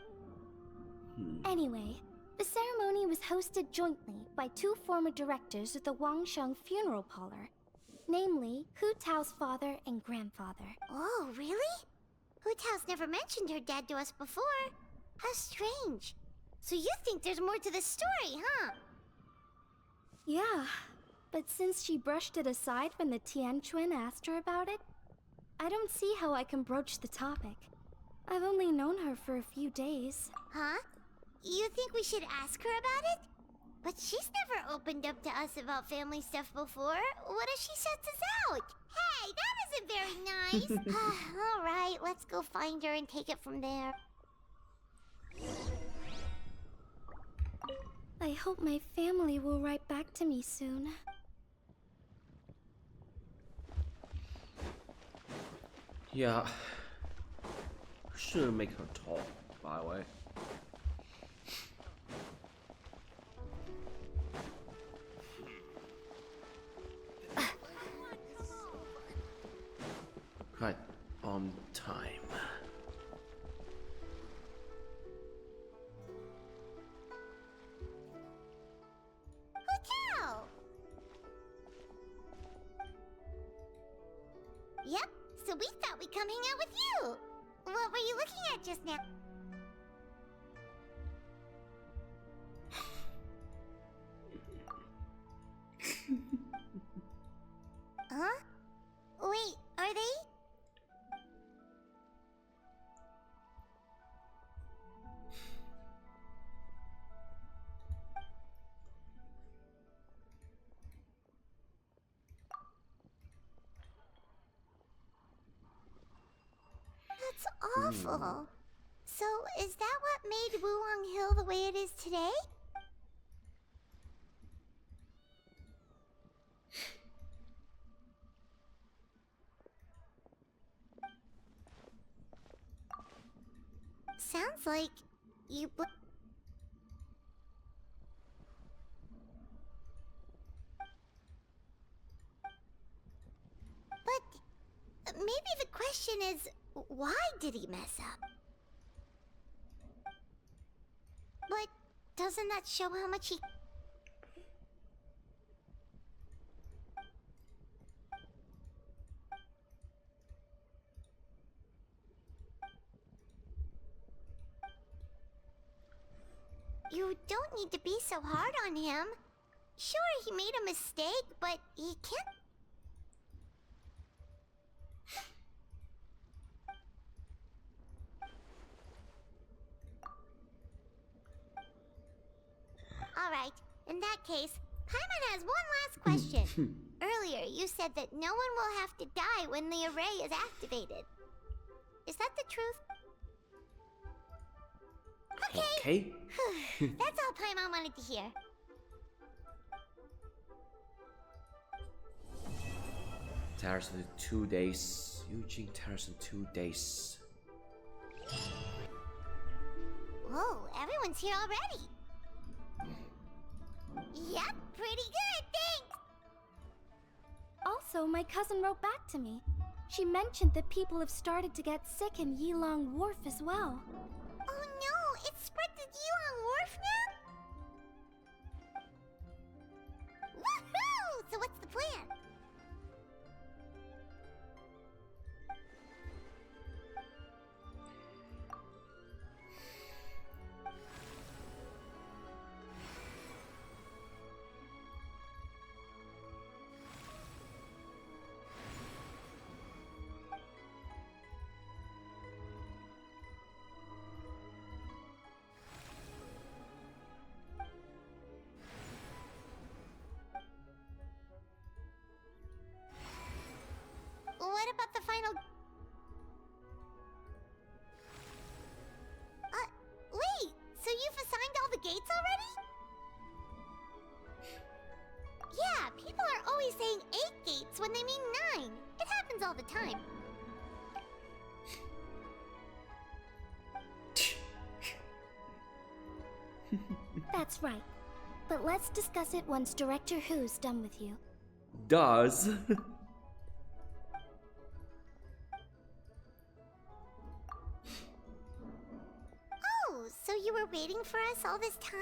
Anyway, the ceremony was hosted jointly by two former directors of the Wangsheng funeral parlor, namely Hu Tao's father and grandfather.
Oh, really? Hu Tao's never mentioned her dad to us before. How strange. So you think there's more to this story, huh?
Yeah, but since she brushed it aside when the Tianquan asked her about it, I don't see how I can broach the topic. I've only known her for a few days.
Huh? You think we should ask her about it? But she's never opened up to us about family stuff before. What if she shuts us out? Hey, that isn't very nice. All right, let's go find her and take it from there.
I hope my family will write back to me soon.
Yeah. Shouldn't make her talk, by the way. Right on time.
Hotel! Yep, so we thought we'd come hang out with you. What were you looking at just now? Huh? Wait, are they? That's awful. So, is that what made Wuwang Hill the way it is today? Sounds like you But maybe the question is, why did he mess up? But doesn't that show how much he... You don't need to be so hard on him. Sure, he made a mistake, but he can't... Alright, in that case, Paimon has one last question. Earlier, you said that no one will have to die when the array is activated. Is that the truth? Okay. That's all Paimon wanted to hear.
Terrace in 2 days. Eugene Terrace in 2 days.
Whoa, everyone's here already. Yep, pretty good, thanks!
Also, my cousin wrote back to me. She mentioned that people have started to get sick in Yilong Wharf as well.
Oh no, it's spread to Yilong Wharf now? Woohoo! So what's the plan? happens all the time.
That's right. But let's discuss it once Director Who's done with you.
Does.
Oh, so you were waiting for us all this time?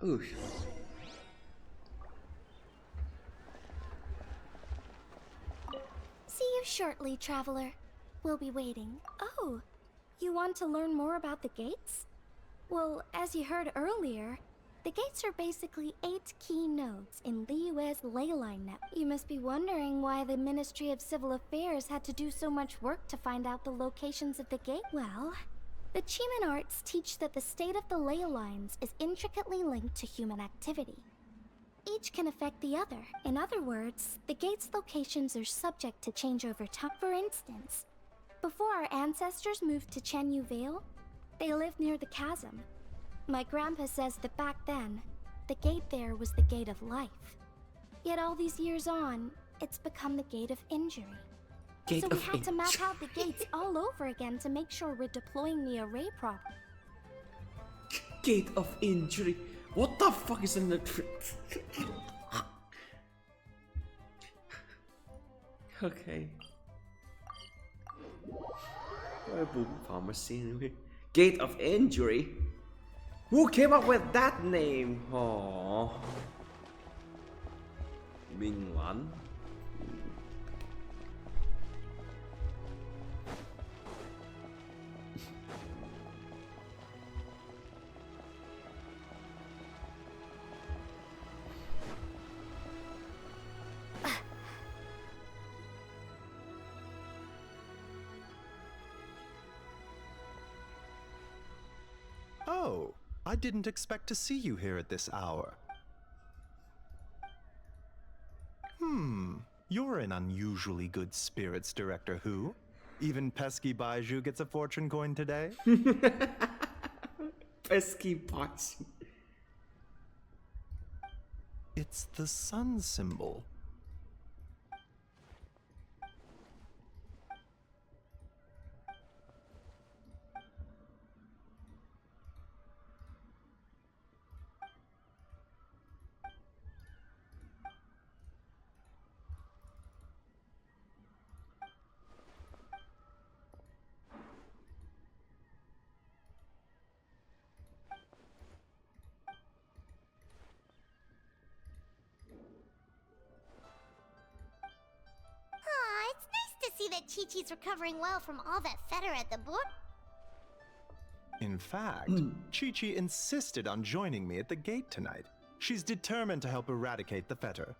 Ooh.
See you shortly, Traveler. We'll be waiting. Oh, you want to learn more about the gates? Well, as you heard earlier, the gates are basically 8 key nodes in Liyue's ley line net. You must be wondering why the Ministry of Civil Affairs had to do so much work to find out the locations of the gate. Well, the Chiman arts teach that the state of the ley lines is intricately linked to human activity. Each can affect the other. In other words, the gate's locations are subject to change over time. For instance, before our ancestors moved to Chenyu Vale, they lived near the chasm. My grandpa says that back then, the gate there was the gate of life. Yet all these years on, it's become the gate of injury. So we had to map out the gates all over again to make sure we're deploying the array properly.
Gate of injury. What the fuck is in the Okay. Boom pharmacy anyway. Gate of injury? Who came up with that name? Oh. Ming Wan.
Oh, I didn't expect to see you here at this hour. You're in unusually good spirits, Director Who. Even pesky Baiju gets a fortune coin today?
Pesky Baiju.
It's the sun symbol.
That Qiqi's recovering well from all that fetter at the board.
In fact, Qiqi insisted on joining me at the gate tonight. She's determined to help eradicate the fetter.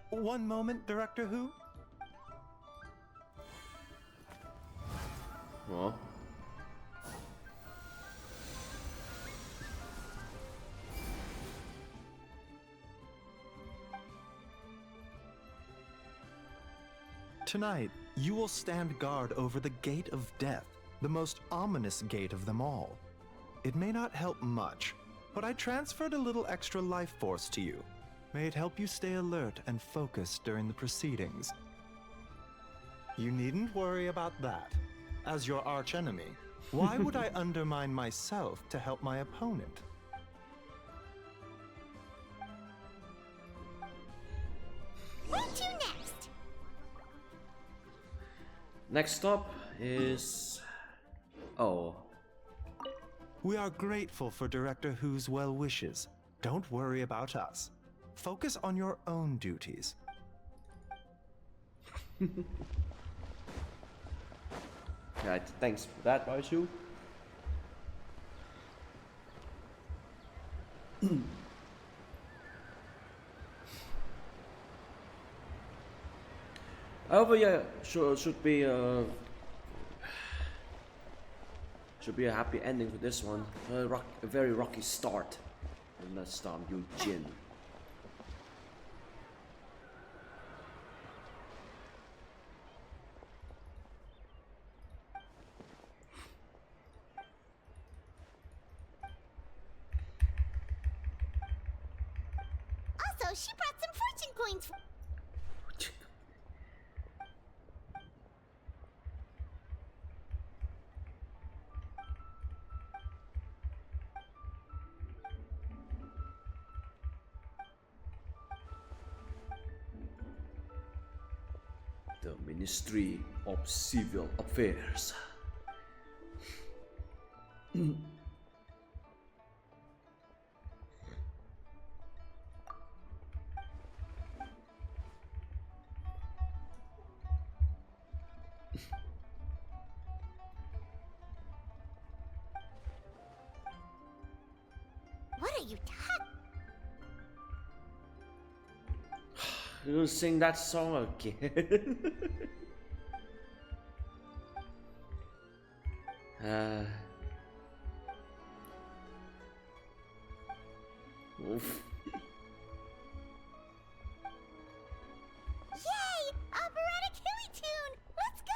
One moment, Director Who.
What?
Tonight, you will stand guard over the Gate of Death, the most ominous gate of them all. It may not help much, but I transferred a little extra life force to you. May it help you stay alert and focused during the proceedings. You needn't worry about that. As your archenemy, why would I undermine myself to help my opponent?
Where to next?
Next stop is... Oh.
We are grateful for Director Who's well wishes. Don't worry about us. Focus on your own duties.
Right, thanks for that, Baiju. However, yeah, should Should be a happy ending for this one. A very rocky start. And let's start Eugene.
Also, she brought some fortune coins.
The Ministry of Civil Affairs.
What are you
You're gonna sing that song again? Oof.
Yay! Operatic hilly tune! Let's go!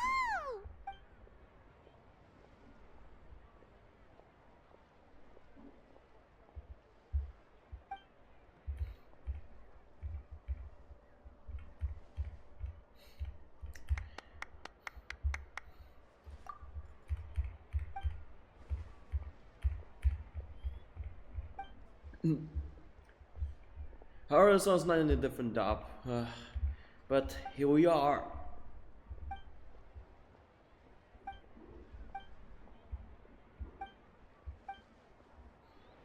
Our song's not in a different dub, but here we are.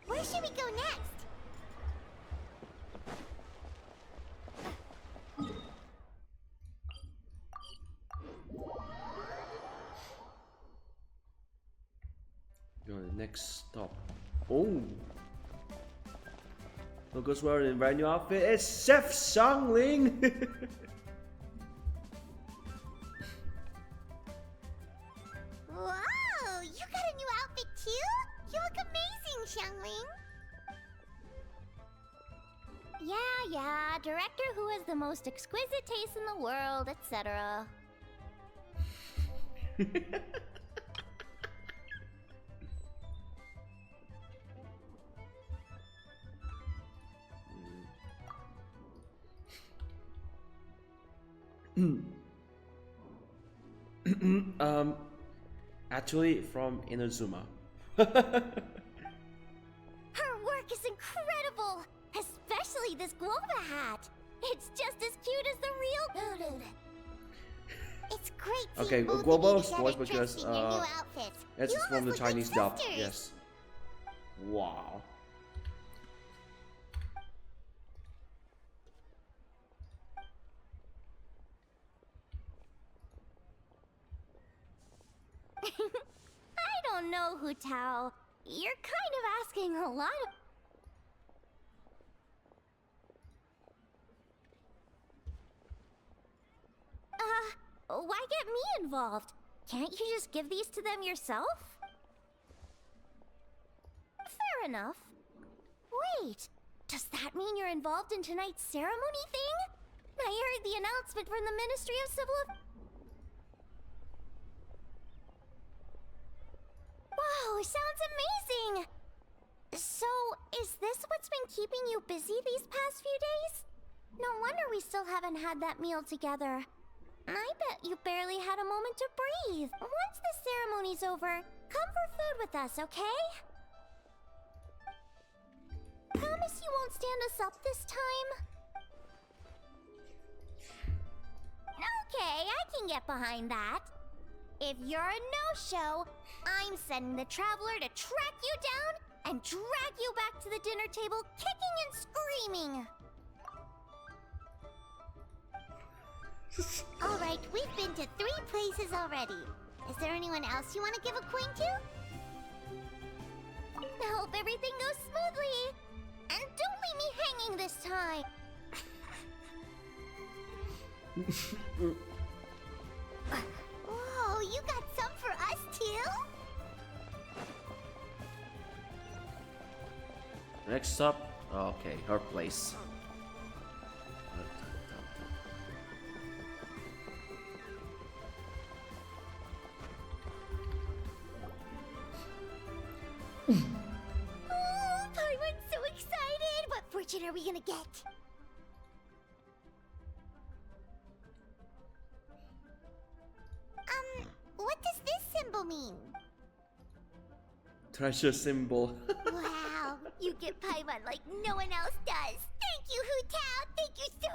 Where should we go next?
Go to the next stop. Oh! Look who's wearing a brand new outfit. It's Chef Xiangling!
Whoa! You got a new outfit too? You look amazing, Xiangling! Yeah, director who has the most exquisite taste in the world, etc.
Actually from Inazuma.
Her work is incredible! Especially this Globa hat! It's just as cute as the real... It's great seeing
Okay,
both
Globo's
of you
voice
together
because
dressed in your new outfits.
it's
You
from the
almost look like
Chinese dub.
sisters.
Yes. Wow.
I don't know, Hu Tao. You're kind of asking a lot of... Why get me involved? Can't you just give these to them yourself? Fair enough. Wait, does that mean you're involved in tonight's ceremony thing? I heard the announcement from the Ministry of Civil Affairs. Wow, sounds amazing! So, is this what's been keeping you busy these past few days? No wonder we still haven't had that meal together. I bet you barely had a moment to breathe. Once the ceremony's over, come for food with us, okay? Promise you won't stand us up this time? Okay, I can get behind that. If you're a no-show, I'm sending the Traveler to track you down and drag you back to the dinner table kicking and screaming. Alright, we've been to 3 places already. Is there anyone else you want to give a coin to? I hope everything goes smoothly. And don't leave me hanging this time. Whoa, you got some for us too?
Next up, okay, her place.
Ooh, Paimon's so excited! What fortune are we gonna get? What does this symbol mean?
Treasure symbol.
Wow, you get Paimon like no one else does. Thank you, Hu Tao. Thank you so.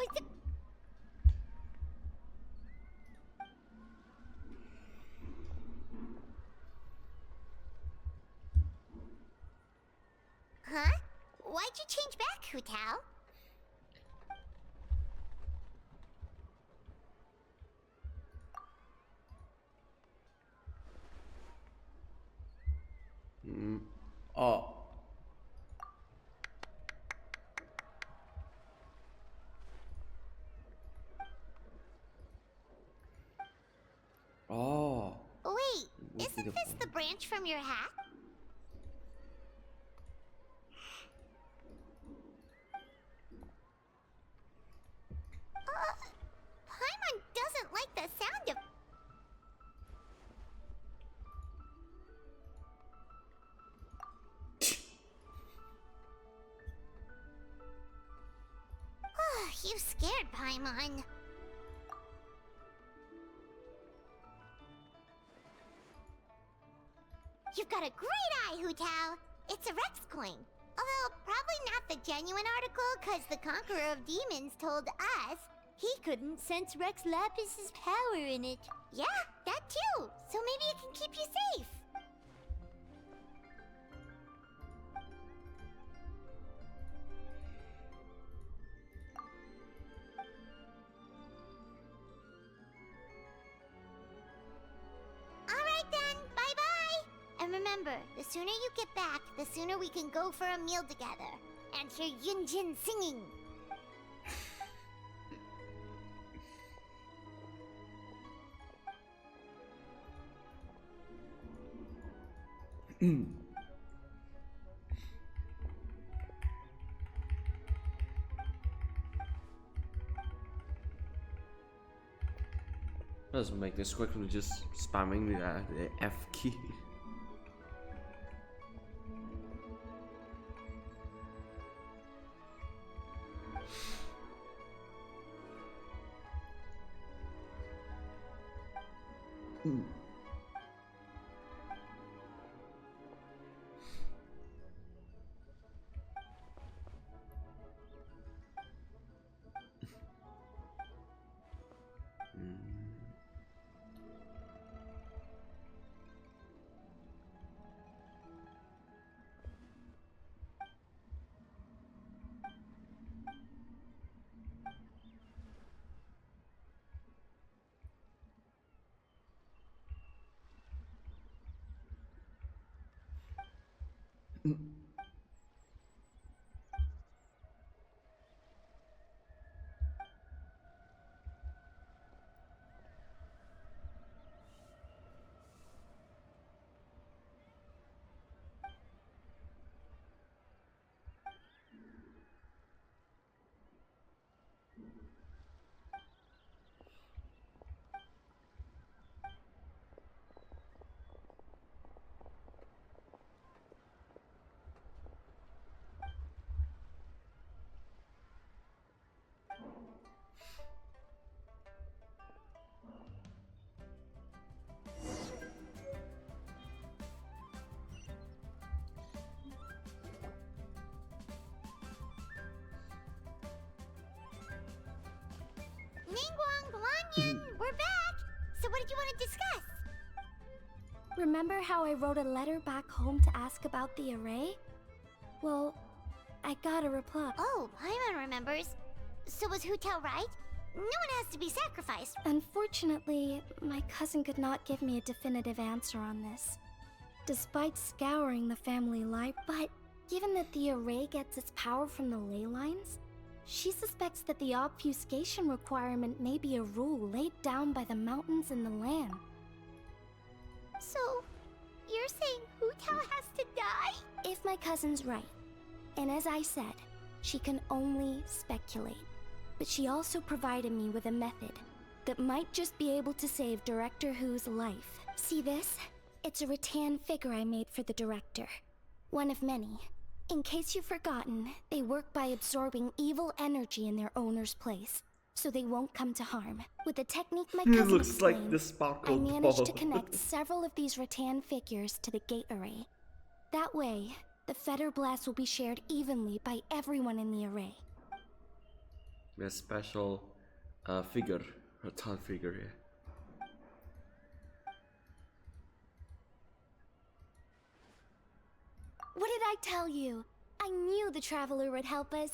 Huh? Why'd you change back, Hu Tao?
Oh. Oh.
Wait, isn't this the branch from your hat? Paimon doesn't like the sound of... You scared Paimon. You've got a great eye, Hu Tao. It's a Rex coin. Although, probably not the genuine article, because the Conqueror of Demons told us he couldn't sense Rex Lapis's power in it. Yeah, that too. So maybe it can keep you safe. Alright then, bye-bye! And remember, the sooner you get back, the sooner we can go for a meal together. And hear Yunjin singing.
Let's make this quickly, just spamming the F key.
Ningguang, Guanyin, we're back! So what did you want to discuss?
Remember how I wrote a letter back home to ask about the array? Well, I got a reply.
Oh, Paimon remembers. So was Hu Tao right? No one has to be sacrificed.
Unfortunately, my cousin could not give me a definitive answer on this. Despite scouring the family life, but given that the array gets its power from the ley lines, she suspects that the obfuscation requirement may be a rule laid down by the mountains and the land.
So, you're saying Hu Tao has to die?
If my cousin's right. And as I said, she can only speculate. But she also provided me with a method that might just be able to save Director Who's life. See this? It's a rattan figure I made for the director. One of many. In case you've forgotten, they work by absorbing evil energy in their owner's place, so they won't come to harm. With the technique my cousin
looks
explained,
like the sparkle
I managed
ball.
to connect several of these rattan figures to the gate array. That way, the feather blast will be shared evenly by everyone in the array.
A special figure, rattan figure here.
What did I tell you? I knew the Traveler would help us.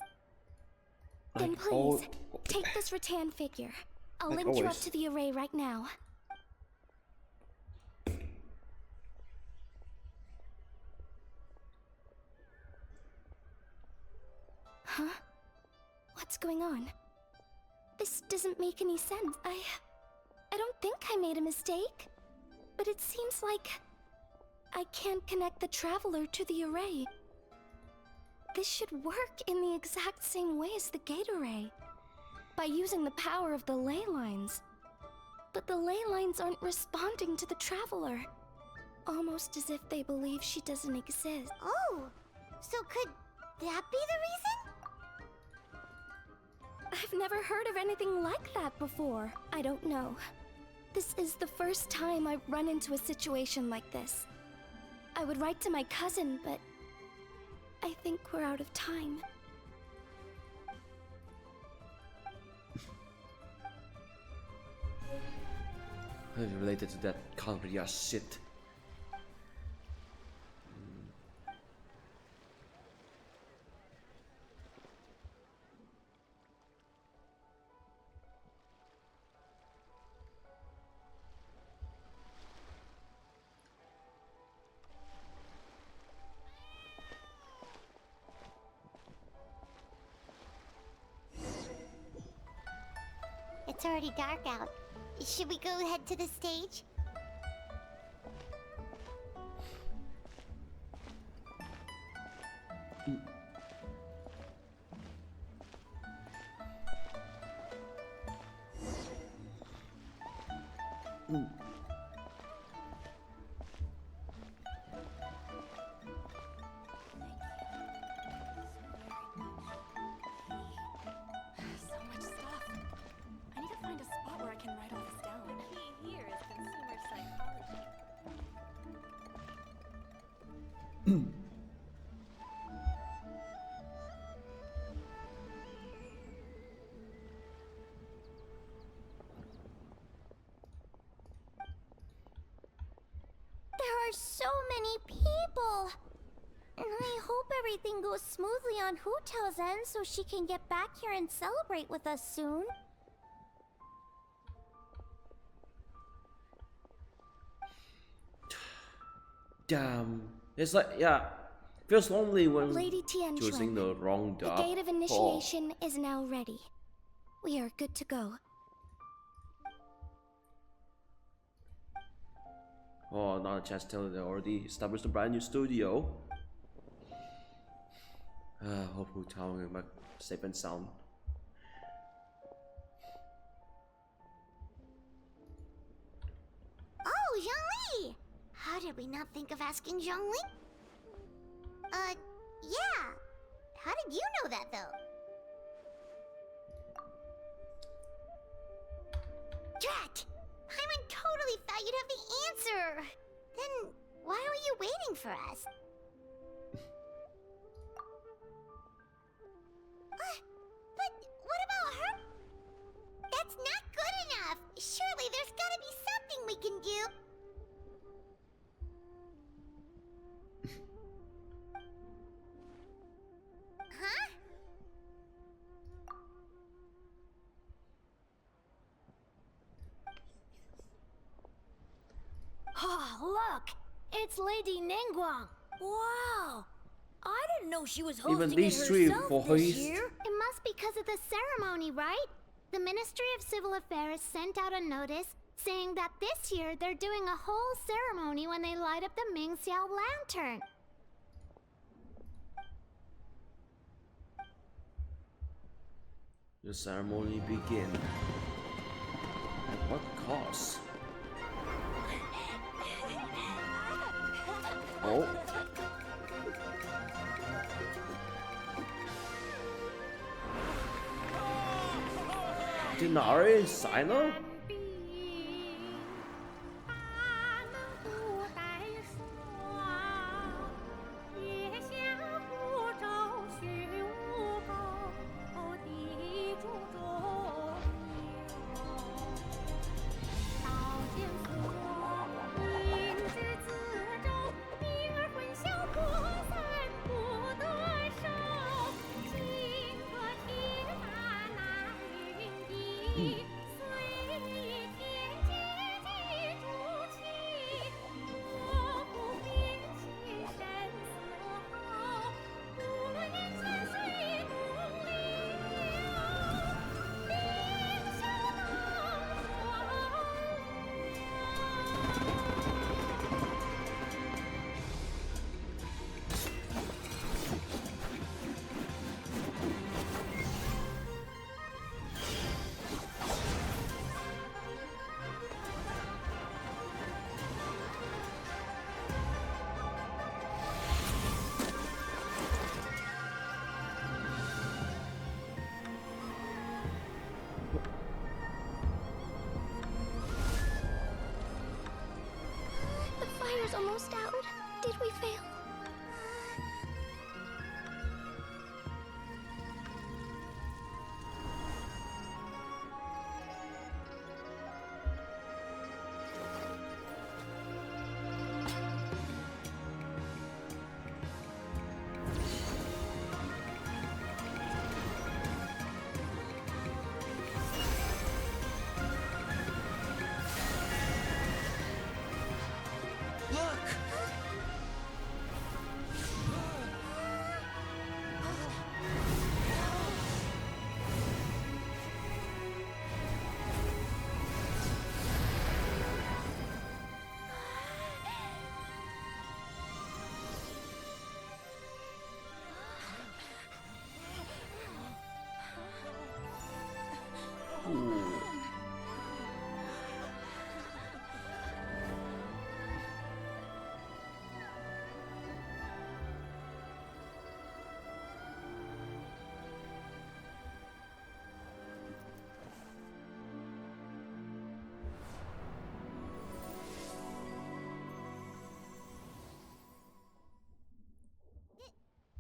Then
Like
please, take this rattan figure. I'll
Like
link you up
always.
to the array right now. Huh? What's going on? This doesn't make any sense. I don't think I made a mistake. But it seems like I can't connect the Traveler to the array. This should work in the exact same way as the gate array, by using the power of the ley lines. But the ley lines aren't responding to the Traveler. Almost as if they believe she doesn't exist.
Oh, so could that be the reason?
I've never heard of anything like that before. I don't know. This is the first time I've run into a situation like this. I would write to my cousin, but I think we're out of time.
Related to that concrete ass shit.
It's already dark out. Should we go head to the stage?
So much stuff. I need to find a spot where I can write all this down. The key here is consumer psychology.
There are so many people! I hope everything goes smoothly on Hu Tao's end so she can get back here and celebrate with us soon.
Damn. It's like, yeah. Feels lonely when
Lady Tian
choosing the wrong
the
job.
gate of initiation is now ready. We are good to go.
Oh, not a chance to tell them they already established a brand new studio. Hope Hu Tao will be safe and sound.
Oh, Zhongli! How did we not think of asking Zhongli? Yeah. How did you know that, though? Drat! Paimon totally thought you'd have the answer! Then, why were you waiting for us? But what about her? That's not good enough! Surely there's gotta be something we can do! Huh?
Oh, look! It's Lady Ningguang! Wow! I didn't know she was hosting
Even these
it
three
herself
for
this
hoist.
year.
It must be because of the ceremony, right? The Ministry of Civil Affairs sent out a notice saying that this year they're doing a whole ceremony when they light up the Ming Xiao lantern.
The ceremony begin. At what cost? Oh. Denari, Sino?
Almost out. Did we fail?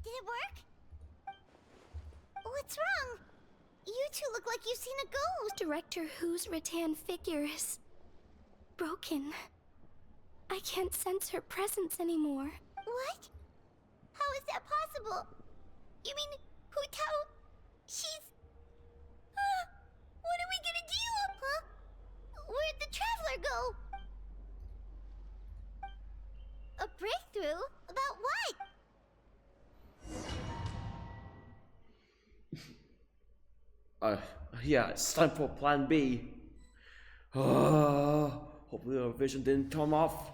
Did it work? What's wrong? You two look like you've seen a ghost.
Director Who's rattan figure is broken. I can't sense her presence anymore.
What? How is that possible? You mean Hu Tao? She's... what are we gonna do? Huh? Where'd the traveler go? A breakthrough? About what?
Yeah, it's time for plan B. Hopefully our vision didn't come off.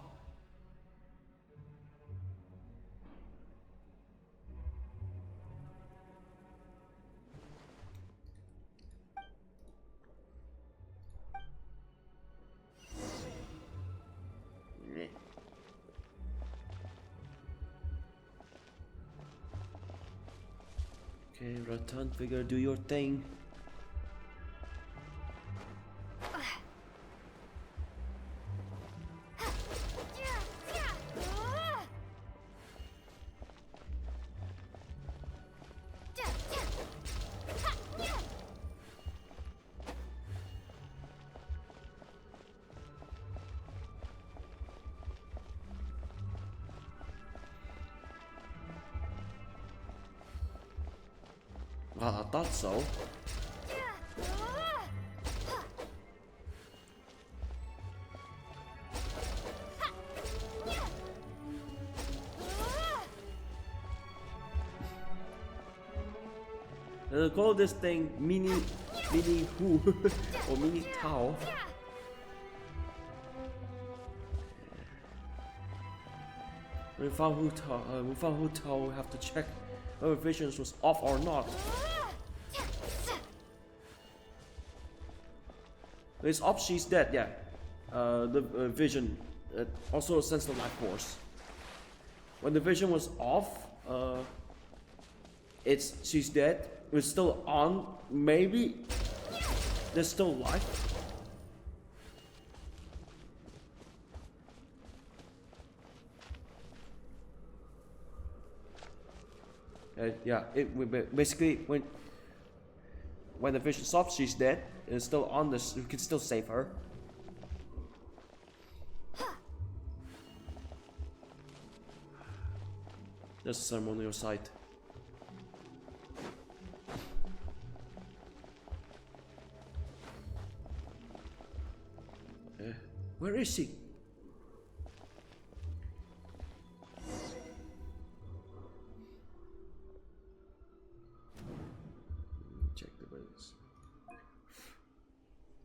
Okay, Rattan figure, do your thing. I thought so. Call this thing mini Hu or mini Tao. We found Hu Tao. We have to check whether visions was off or not. It's off, she's dead, yeah. The vision also sends the life force. When the vision was off, she's dead. It's still on. Maybe there's still life. Yeah, basically when the vision stops, she's dead. It's still on this. We can still save her. There's a ceremonial site. Where is she? Check the bullets.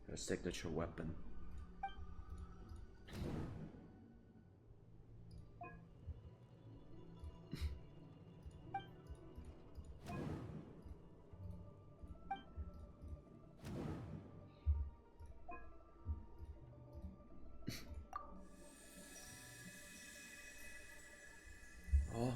Her signature weapon. Oh.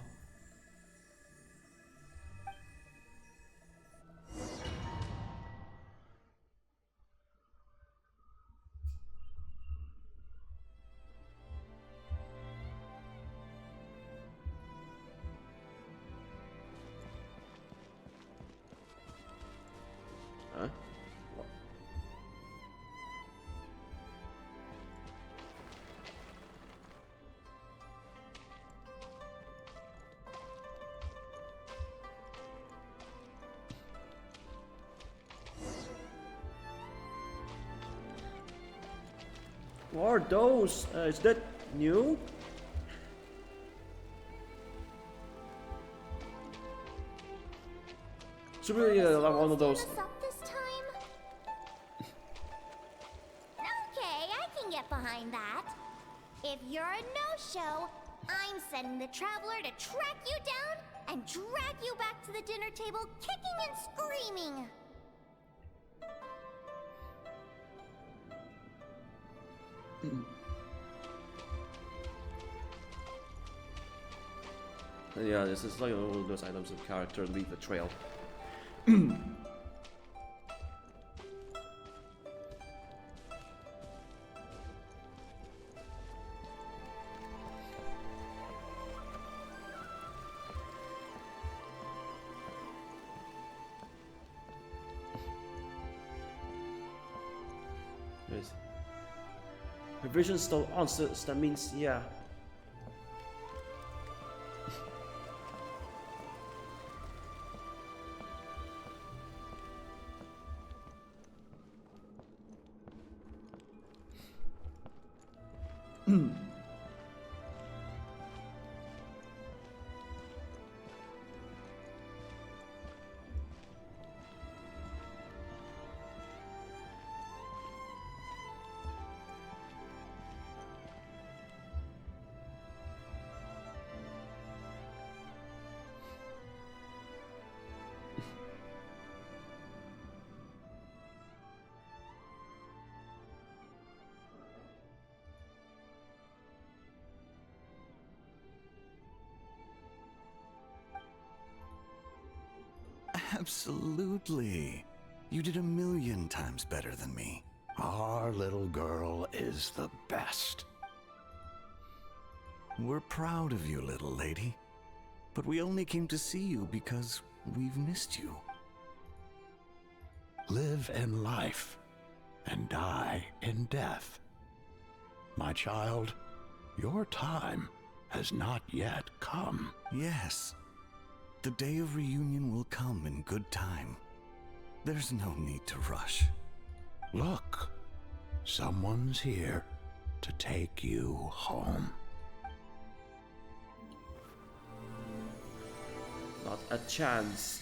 Huh? What? What are those? Is that new? It's really like one of those.
Stand us up this time? Okay, I can get behind that. If you're a no-show, I'm sending the traveler to track you down and drag you back to the dinner table, kicking and screaming.
Yeah, this is like one of those items of character leave a trail. Yes. The vision's still on, so that means, yeah.
Absolutely. You did 1,000,000 times better than me. Our little girl is the best. We're proud of you, little lady. But we only came to see you because we've missed you. Live in life and die in death. My child, your time has not yet come. Yes. The day of reunion will come in good time. There's no need to rush. Look, someone's here to take you home.
Not a chance.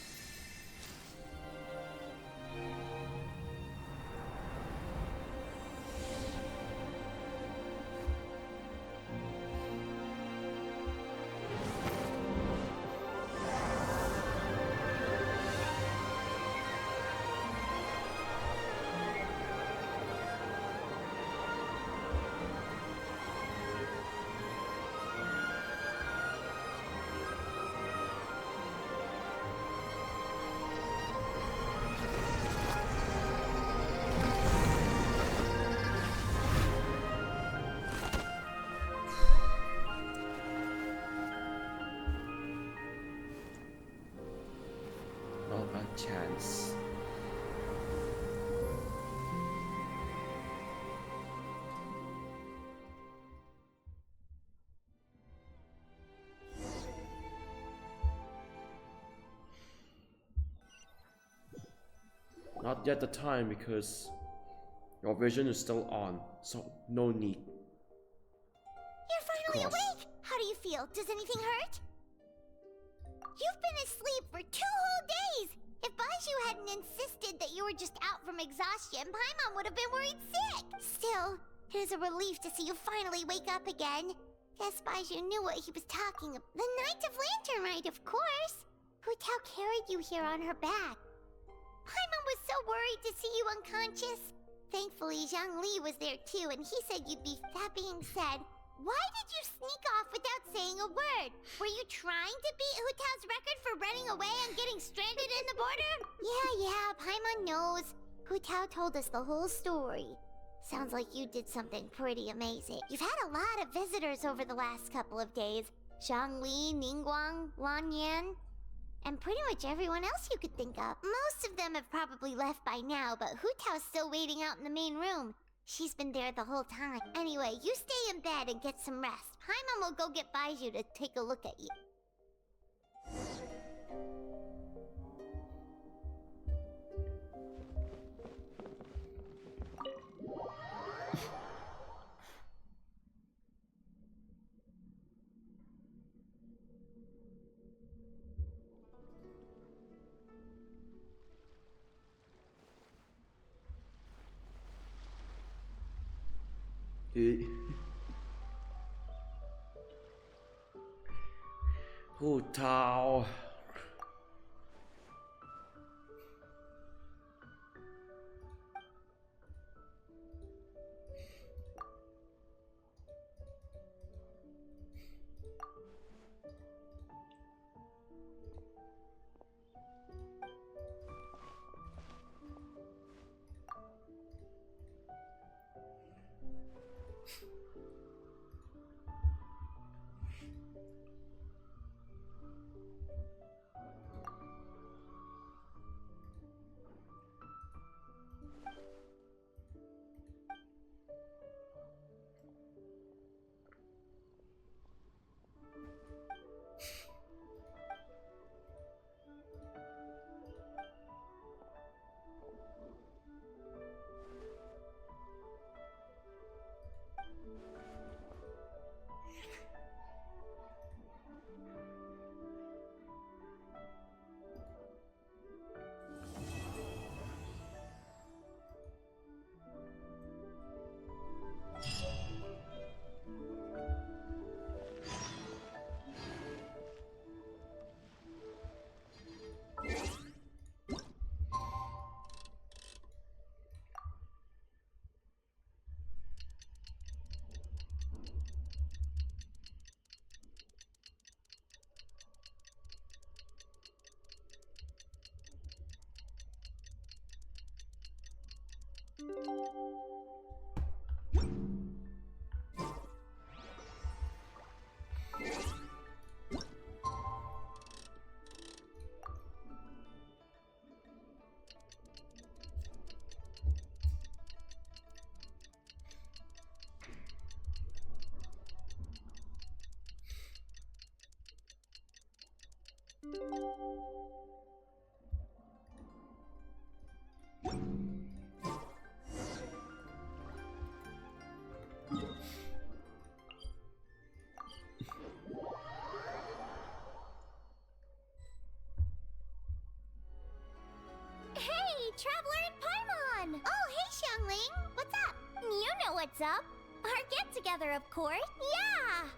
final chance. Not yet the time because your vision is still on, so no need.
You're finally awake! How do you feel? Does anything hurt? You've been asleep for 2 whole days! If Baiju hadn't insisted that you were just out from exhaustion, Paimon would have been worried sick! Still, it is a relief to see you finally wake up again. Guess Baiju knew what he was talking about. The Night of Lantern Rite, of course! Hu Tao carried you here on her back. Paimon was so worried to see you unconscious. Thankfully, Zhangli was there too, and he said you'd be. That being said, why did you sneak off without saying a word? Were you trying to beat Hu Tao's record for running away and getting stranded in the border? Yeah, Paimon knows. Hu Tao told us the whole story. Sounds like you did something pretty amazing. You've had a lot of visitors over the last couple of days. Zhangli, Ningguang, Lan Yan, and pretty much everyone else you could think of. Most of them have probably left by now, but Hu Tao's still waiting out in the main room. She's been there the whole time. Anyway, you stay in bed and get some rest. Paimon will go get Baiju to take a look at you.
Hu Tao.
Traveler and Paimon! Oh, hey, Xiangling! What's up? You know what's up. Our get-together, of course. Yeah!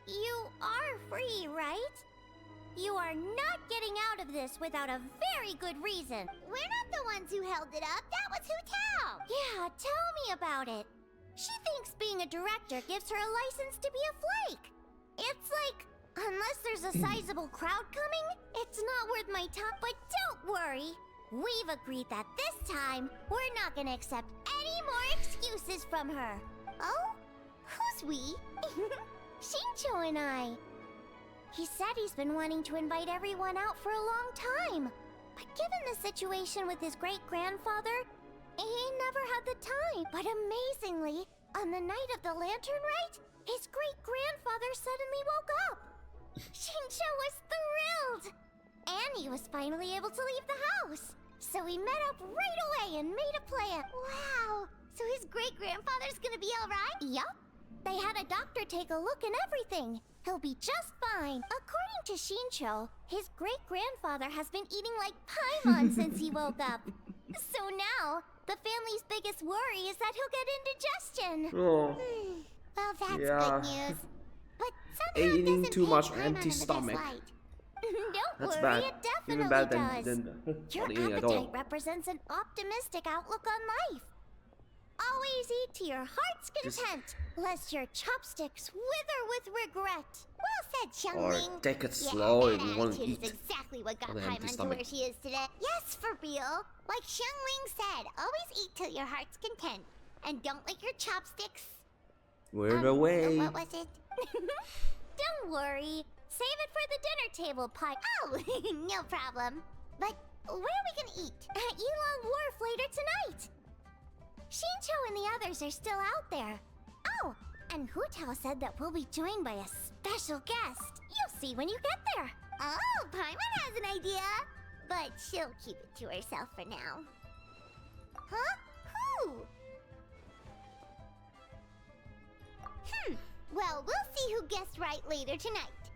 You are free, right? You are not getting out of this without a very good reason. We're not the ones who held it up. That was Hu Tao. Yeah, tell me about it. She thinks being a director gives her a license to be a flake. It's like, unless there's a sizable crowd coming, it's not worth my time. But don't worry. We've agreed that this time, we're not gonna accept any more excuses from her. Oh? Who's we? Shincho and I. He said he's been wanting to invite everyone out for a long time. But given the situation with his great-grandfather, he never had the time. But amazingly, on the night of the lantern rite, his great-grandfather suddenly woke up. Xingqiu was thrilled! And he was finally able to leave the house. So we met up right away and made a plan. Wow! So his great-grandfather's gonna be alright? Yup. They had a doctor take a look and everything. He'll be just fine. According to Xingqiu, his great-grandfather has been eating like paimon since he woke up. So now, the family's biggest worry is that he'll get indigestion.
Oh.
Well, that's
Yeah.
good news. But somehow
Eating
doesn't
too
paint
much
paimon
empty
in the best
stomach.
light. Don't
That's
worry,
bad.
it definitely
Even better
does.
than
Your
not eating at
appetite
all.
represents an optimistic outlook on life. Always eat to your heart's content, lest your chopsticks wither with regret. Well said, Xiangling.
Or take it
Yeah,
slow
that
if you want to
attitude
eat.
is exactly what got
with an empty
Paimon to
stomach.
where she is today. Yes, for real. Like Xiangling said, always eat till your heart's content. And don't let your chopsticks...
We're away.
What was it? Don't worry. Save it for the dinner table, Pai. Oh, no problem. But where are we gonna eat? At Yilong Wharf later tonight. Xingqiu and the others are still out there. Oh, and Hu Tao said that we'll be joined by a special guest. You'll see when you get there. Oh, Paimon has an idea. But she'll keep it to herself for now. Huh? Who? Well, we'll see who guessed right later tonight.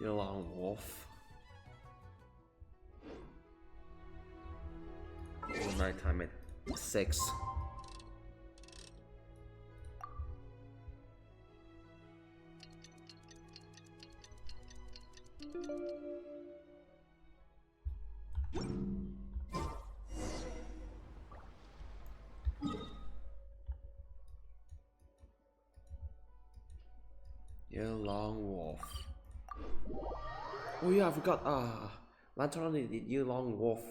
Yilong Wolf. Nighttime at 6. Yilong Wolf. Oh yeah, I forgot. Lantern the Yilong Wolf.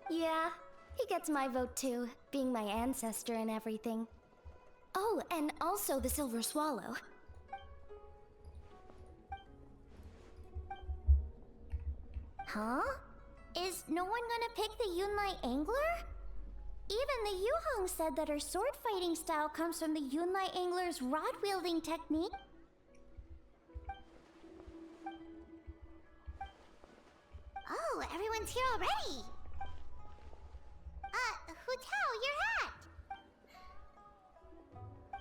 Yeah, he gets my vote too, being my ancestor and everything. Oh, and also the Silver Swallow.
Huh? Is no one gonna pick the Yunlai Angler? Even the Yuhong said that her sword fighting style comes from the Yunlai Angler's rod wielding technique. Oh, everyone's here already. Hu Tao, your hat.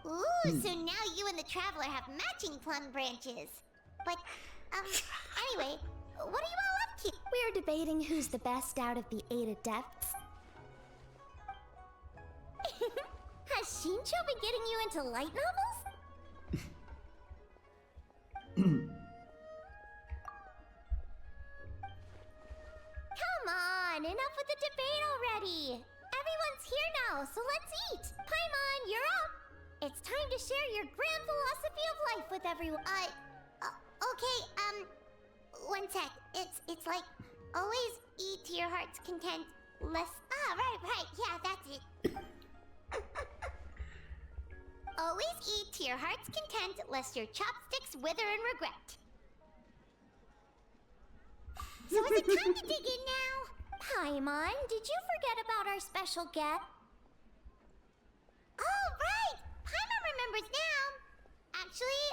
Ooh, so now you and the Traveler have matching plum branches. But, anyway, what are you all up to?
We're debating who's the best out of the 8 adepts.
Has Xingqiu been getting you into light novels? Come on, enough with the debate already. Everyone's here now, so let's eat. Paimon, you're up. It's time to share your grand philosophy of life with everyone. Okay, one sec. It's like, always eat to your heart's content, less... right, yeah, that's it. Always eat to your heart's content, lest your chopsticks wither in regret. So is it time to dig in now? Paimon, did you forget about our special guest? Oh, right! Paimon remembers now! Actually,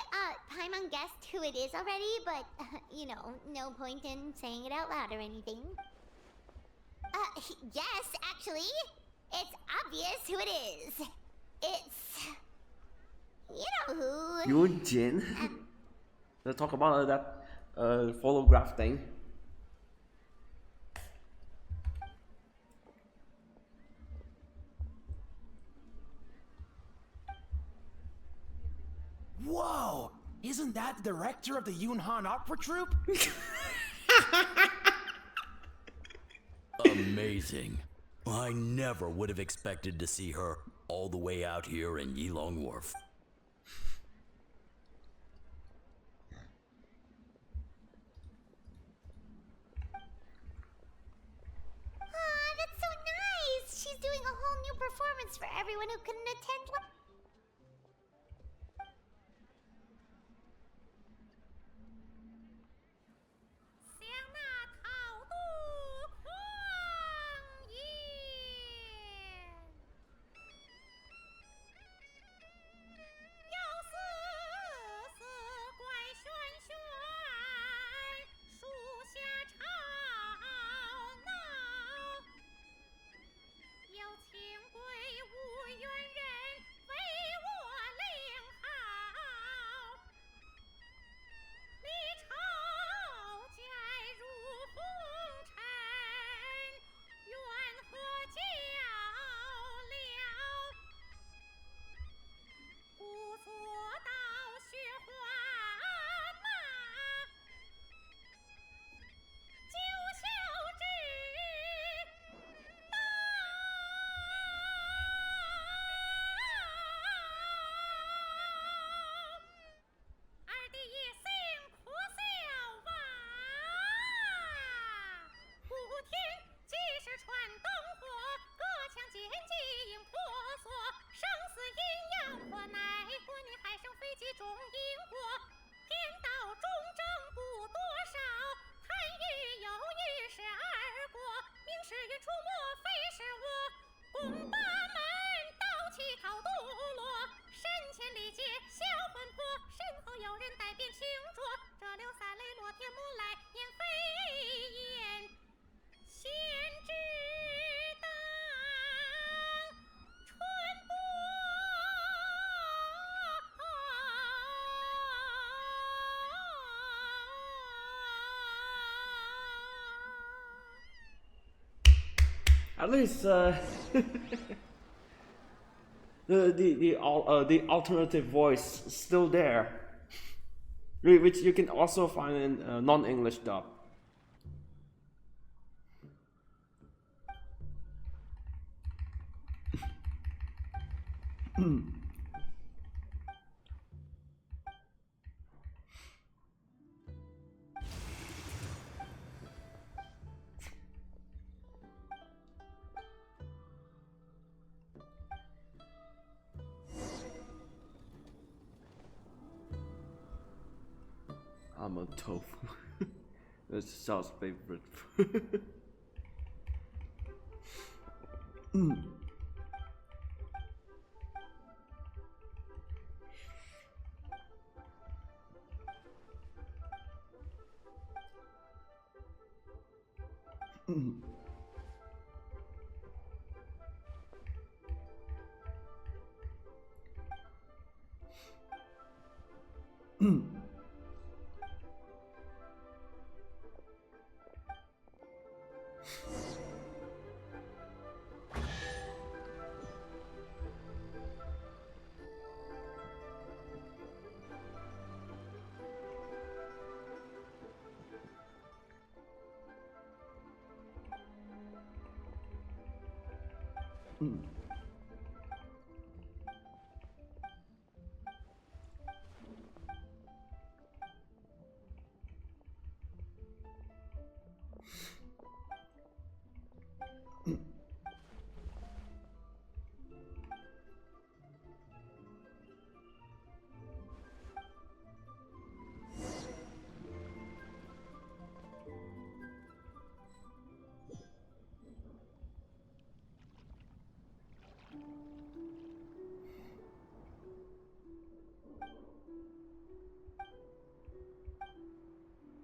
Paimon guessed who it is already, but, you know, no point in saying it out loud or anything. Yes, actually. It's obvious who it is. It's... You know who.
Yoon Jin. Let's talk about that photograph thing.
Whoa! Isn't that the director of the Yunhan Opera Troupe?
Amazing. I never would have expected to see her all the way out here in Yilong Wharf.
Aw, that's so Thanks for everyone who couldn't attend.
At least the alternative voice is still there, which you can also find in non-English dub. I'm a tofu. That's Xiao's favorite.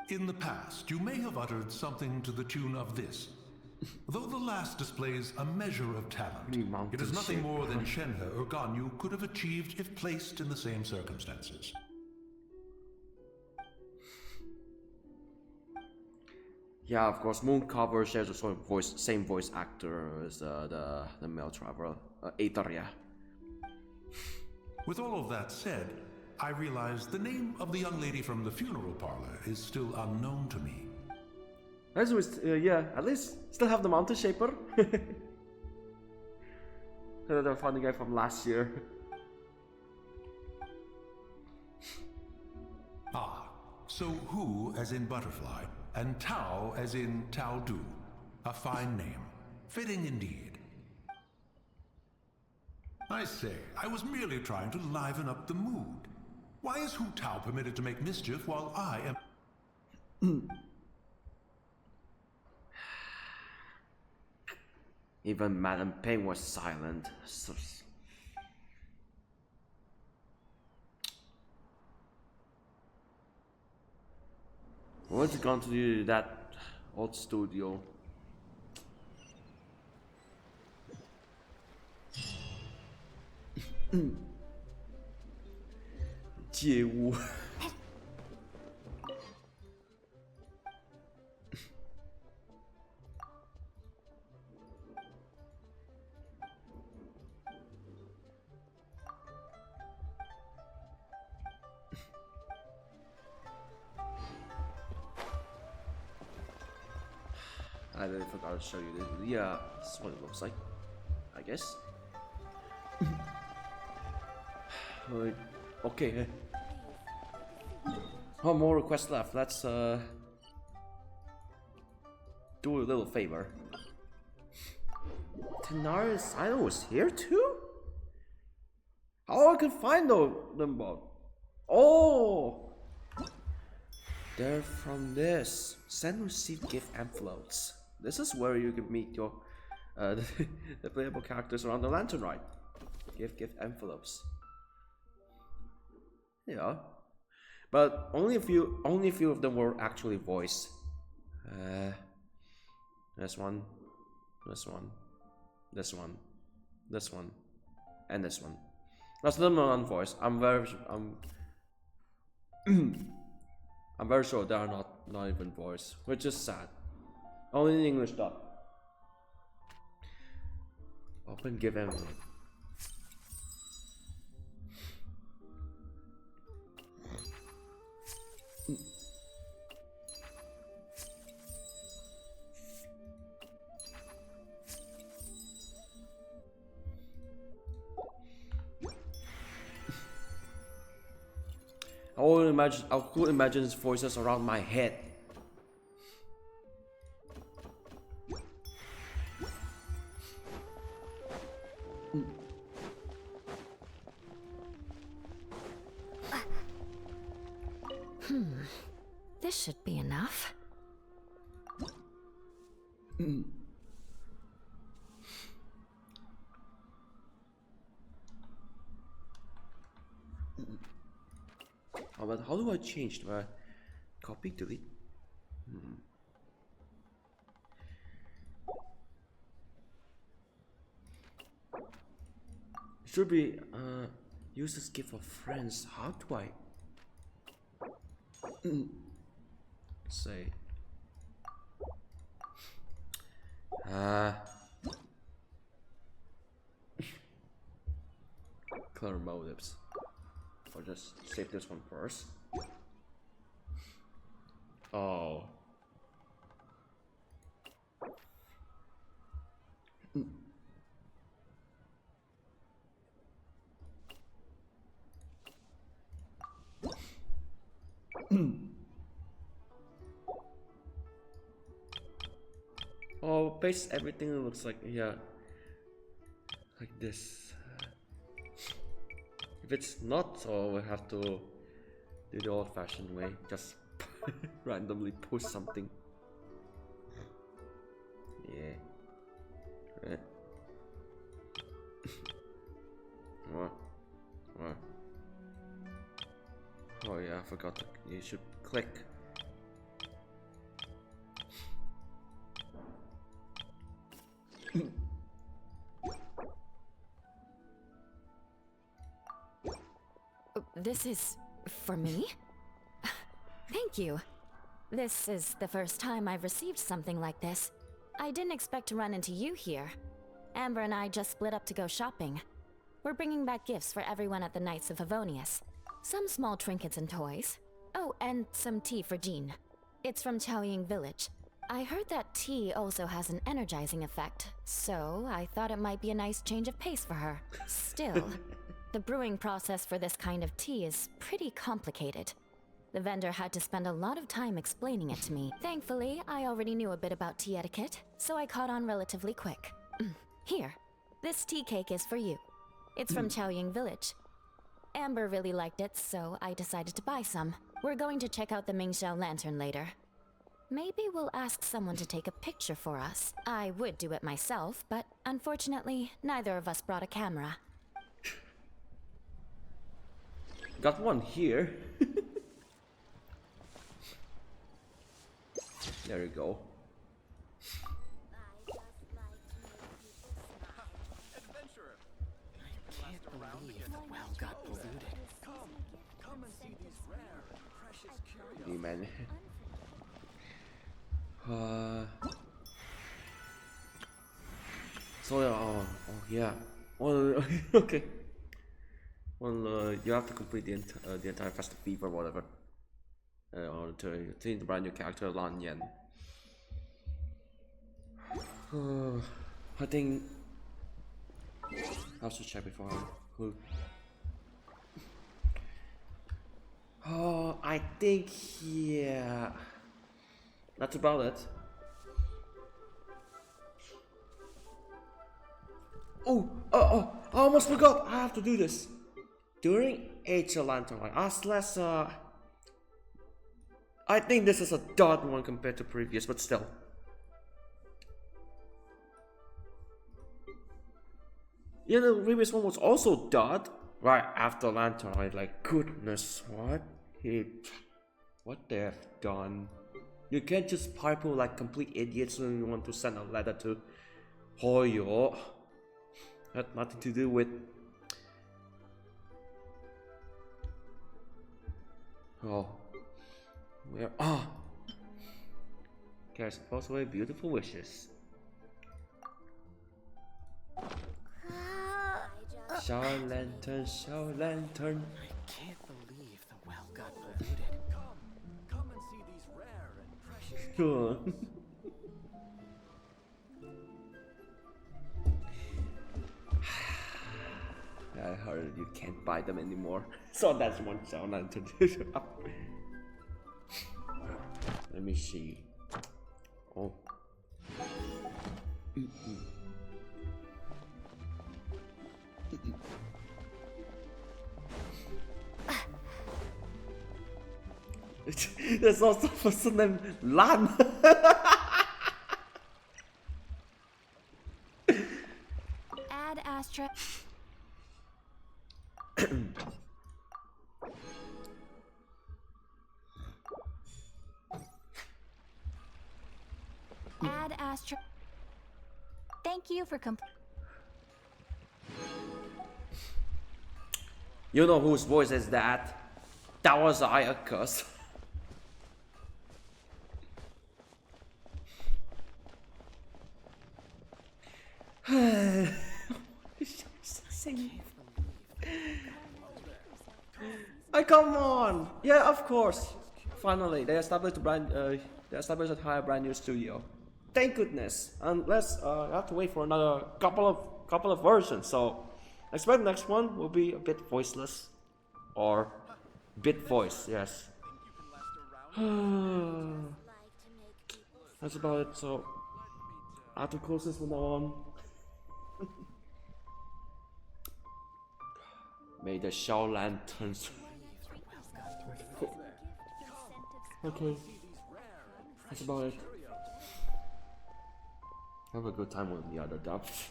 In the past, you may have uttered something to the tune of this. Though the last displays a measure of talent, it is nothing more than Shenhe or Ganyu could have achieved if placed in the same circumstances.
Yeah, of course, Mooncover shares the same voice actor as the male traveler, Aetaria.
With all of that said, I realize the name of the young lady from the funeral parlor is still unknown to me.
Yeah, at least still have the Mountain Shaper. The funny guy from last year.
Ah, so Hu as in butterfly, and Tao as in Tao Du. A fine name. Fitting indeed. I say, I was merely trying to liven up the mood. Why is Hu Tao permitted to make mischief while I am...
Even Madame Ping was silent. What's going to do that old studio? Jie Wu. I really forgot to show you this. Yeah, this is what it looks like, I guess. Right. Okay. One more request left. Let's do a little favor. Tenarius Idol was here too? How I could find them both? Oh, they're from this. Send and receive gift envelopes. This is where you can meet your the playable characters around the lantern ride. Gift envelopes. Yeah, but only a few of them were actually voiced. This one, this one, this one, this one, and this one. Most of them are unvoiced. I'm very sure they are not even voiced, which is sad. Only in English dub. Open give envelope. I could imagine his voices around my head.
This should be enough.
Oh, but how do I change? Do I copy, delete? Should be use this gift for friends. How do I say clear motives? Or just save this one first. Oh. Oh, paste everything looks like, yeah, like this. If it's not, so we have to do the old-fashioned way, just randomly push something. Yeah. Right. What? Oh yeah, I forgot to, you should click.
This is for me? Thank you. This is the first time I've received something like this. I didn't expect to run into you here. Amber and I just split up to go shopping. We're bringing back gifts for everyone at the Knights of Favonius. Some small trinkets and toys. Oh, and some tea for Jean. It's from Qiaoying Village. I heard that tea also has an energizing effect, so I thought it might be a nice change of pace for her. Still, the brewing process for this kind of tea is pretty complicated. The vendor had to spend a lot of time explaining it to me. Thankfully, I already knew a bit about tea etiquette, so I caught on relatively quick. Here, this tea cake is for you. It's from Qiaoying Village. Amber really liked it, so I decided to buy some. We're going to check out the Mingxiao lantern later. Maybe we'll ask someone to take a picture for us. I would do it myself, but unfortunately, neither of us brought a camera.
Got one here. There you go. Hey, man. So oh yeah. Well, okay. Well, you have to complete the entire Festive Fever or whatever. In order to change the brand new character, Lan Yan. I think I have to check before I I think yeah. That's about it. I almost forgot. I have to do this during HL Lantern. Let's I think this is a dot one compared to previous, but still. Yeah, the previous one was also dot right after Lantern. I'm like, goodness, what they have done? You can't just pipe like complete idiots when you want to send a letter to Hoyo. Had nothing to do with. Oh. Where? Ah! Cares post away beautiful wishes. Xiao lantern, Xiao lantern.
I can't believe the well got polluted. Come and see these rare and precious.
Cool. I heard you can't buy them anymore. So that's one Xiao lantern. Let me see. Oh. There's also a person named Lan.
Add Astra. Add Astra. Thank you for
You know whose voice is that? That was Iacus. Come on! Yeah, of course. Finally, they established a brand new studio. Thank goodness. And let's have to wait for another couple of versions. So expect the next one will be a bit voiceless, or bit voice. Yes. That's about it. So I have to close this from now on. May the Xiao lanterns. Okay, that's about it. Have a good time with the other dubs.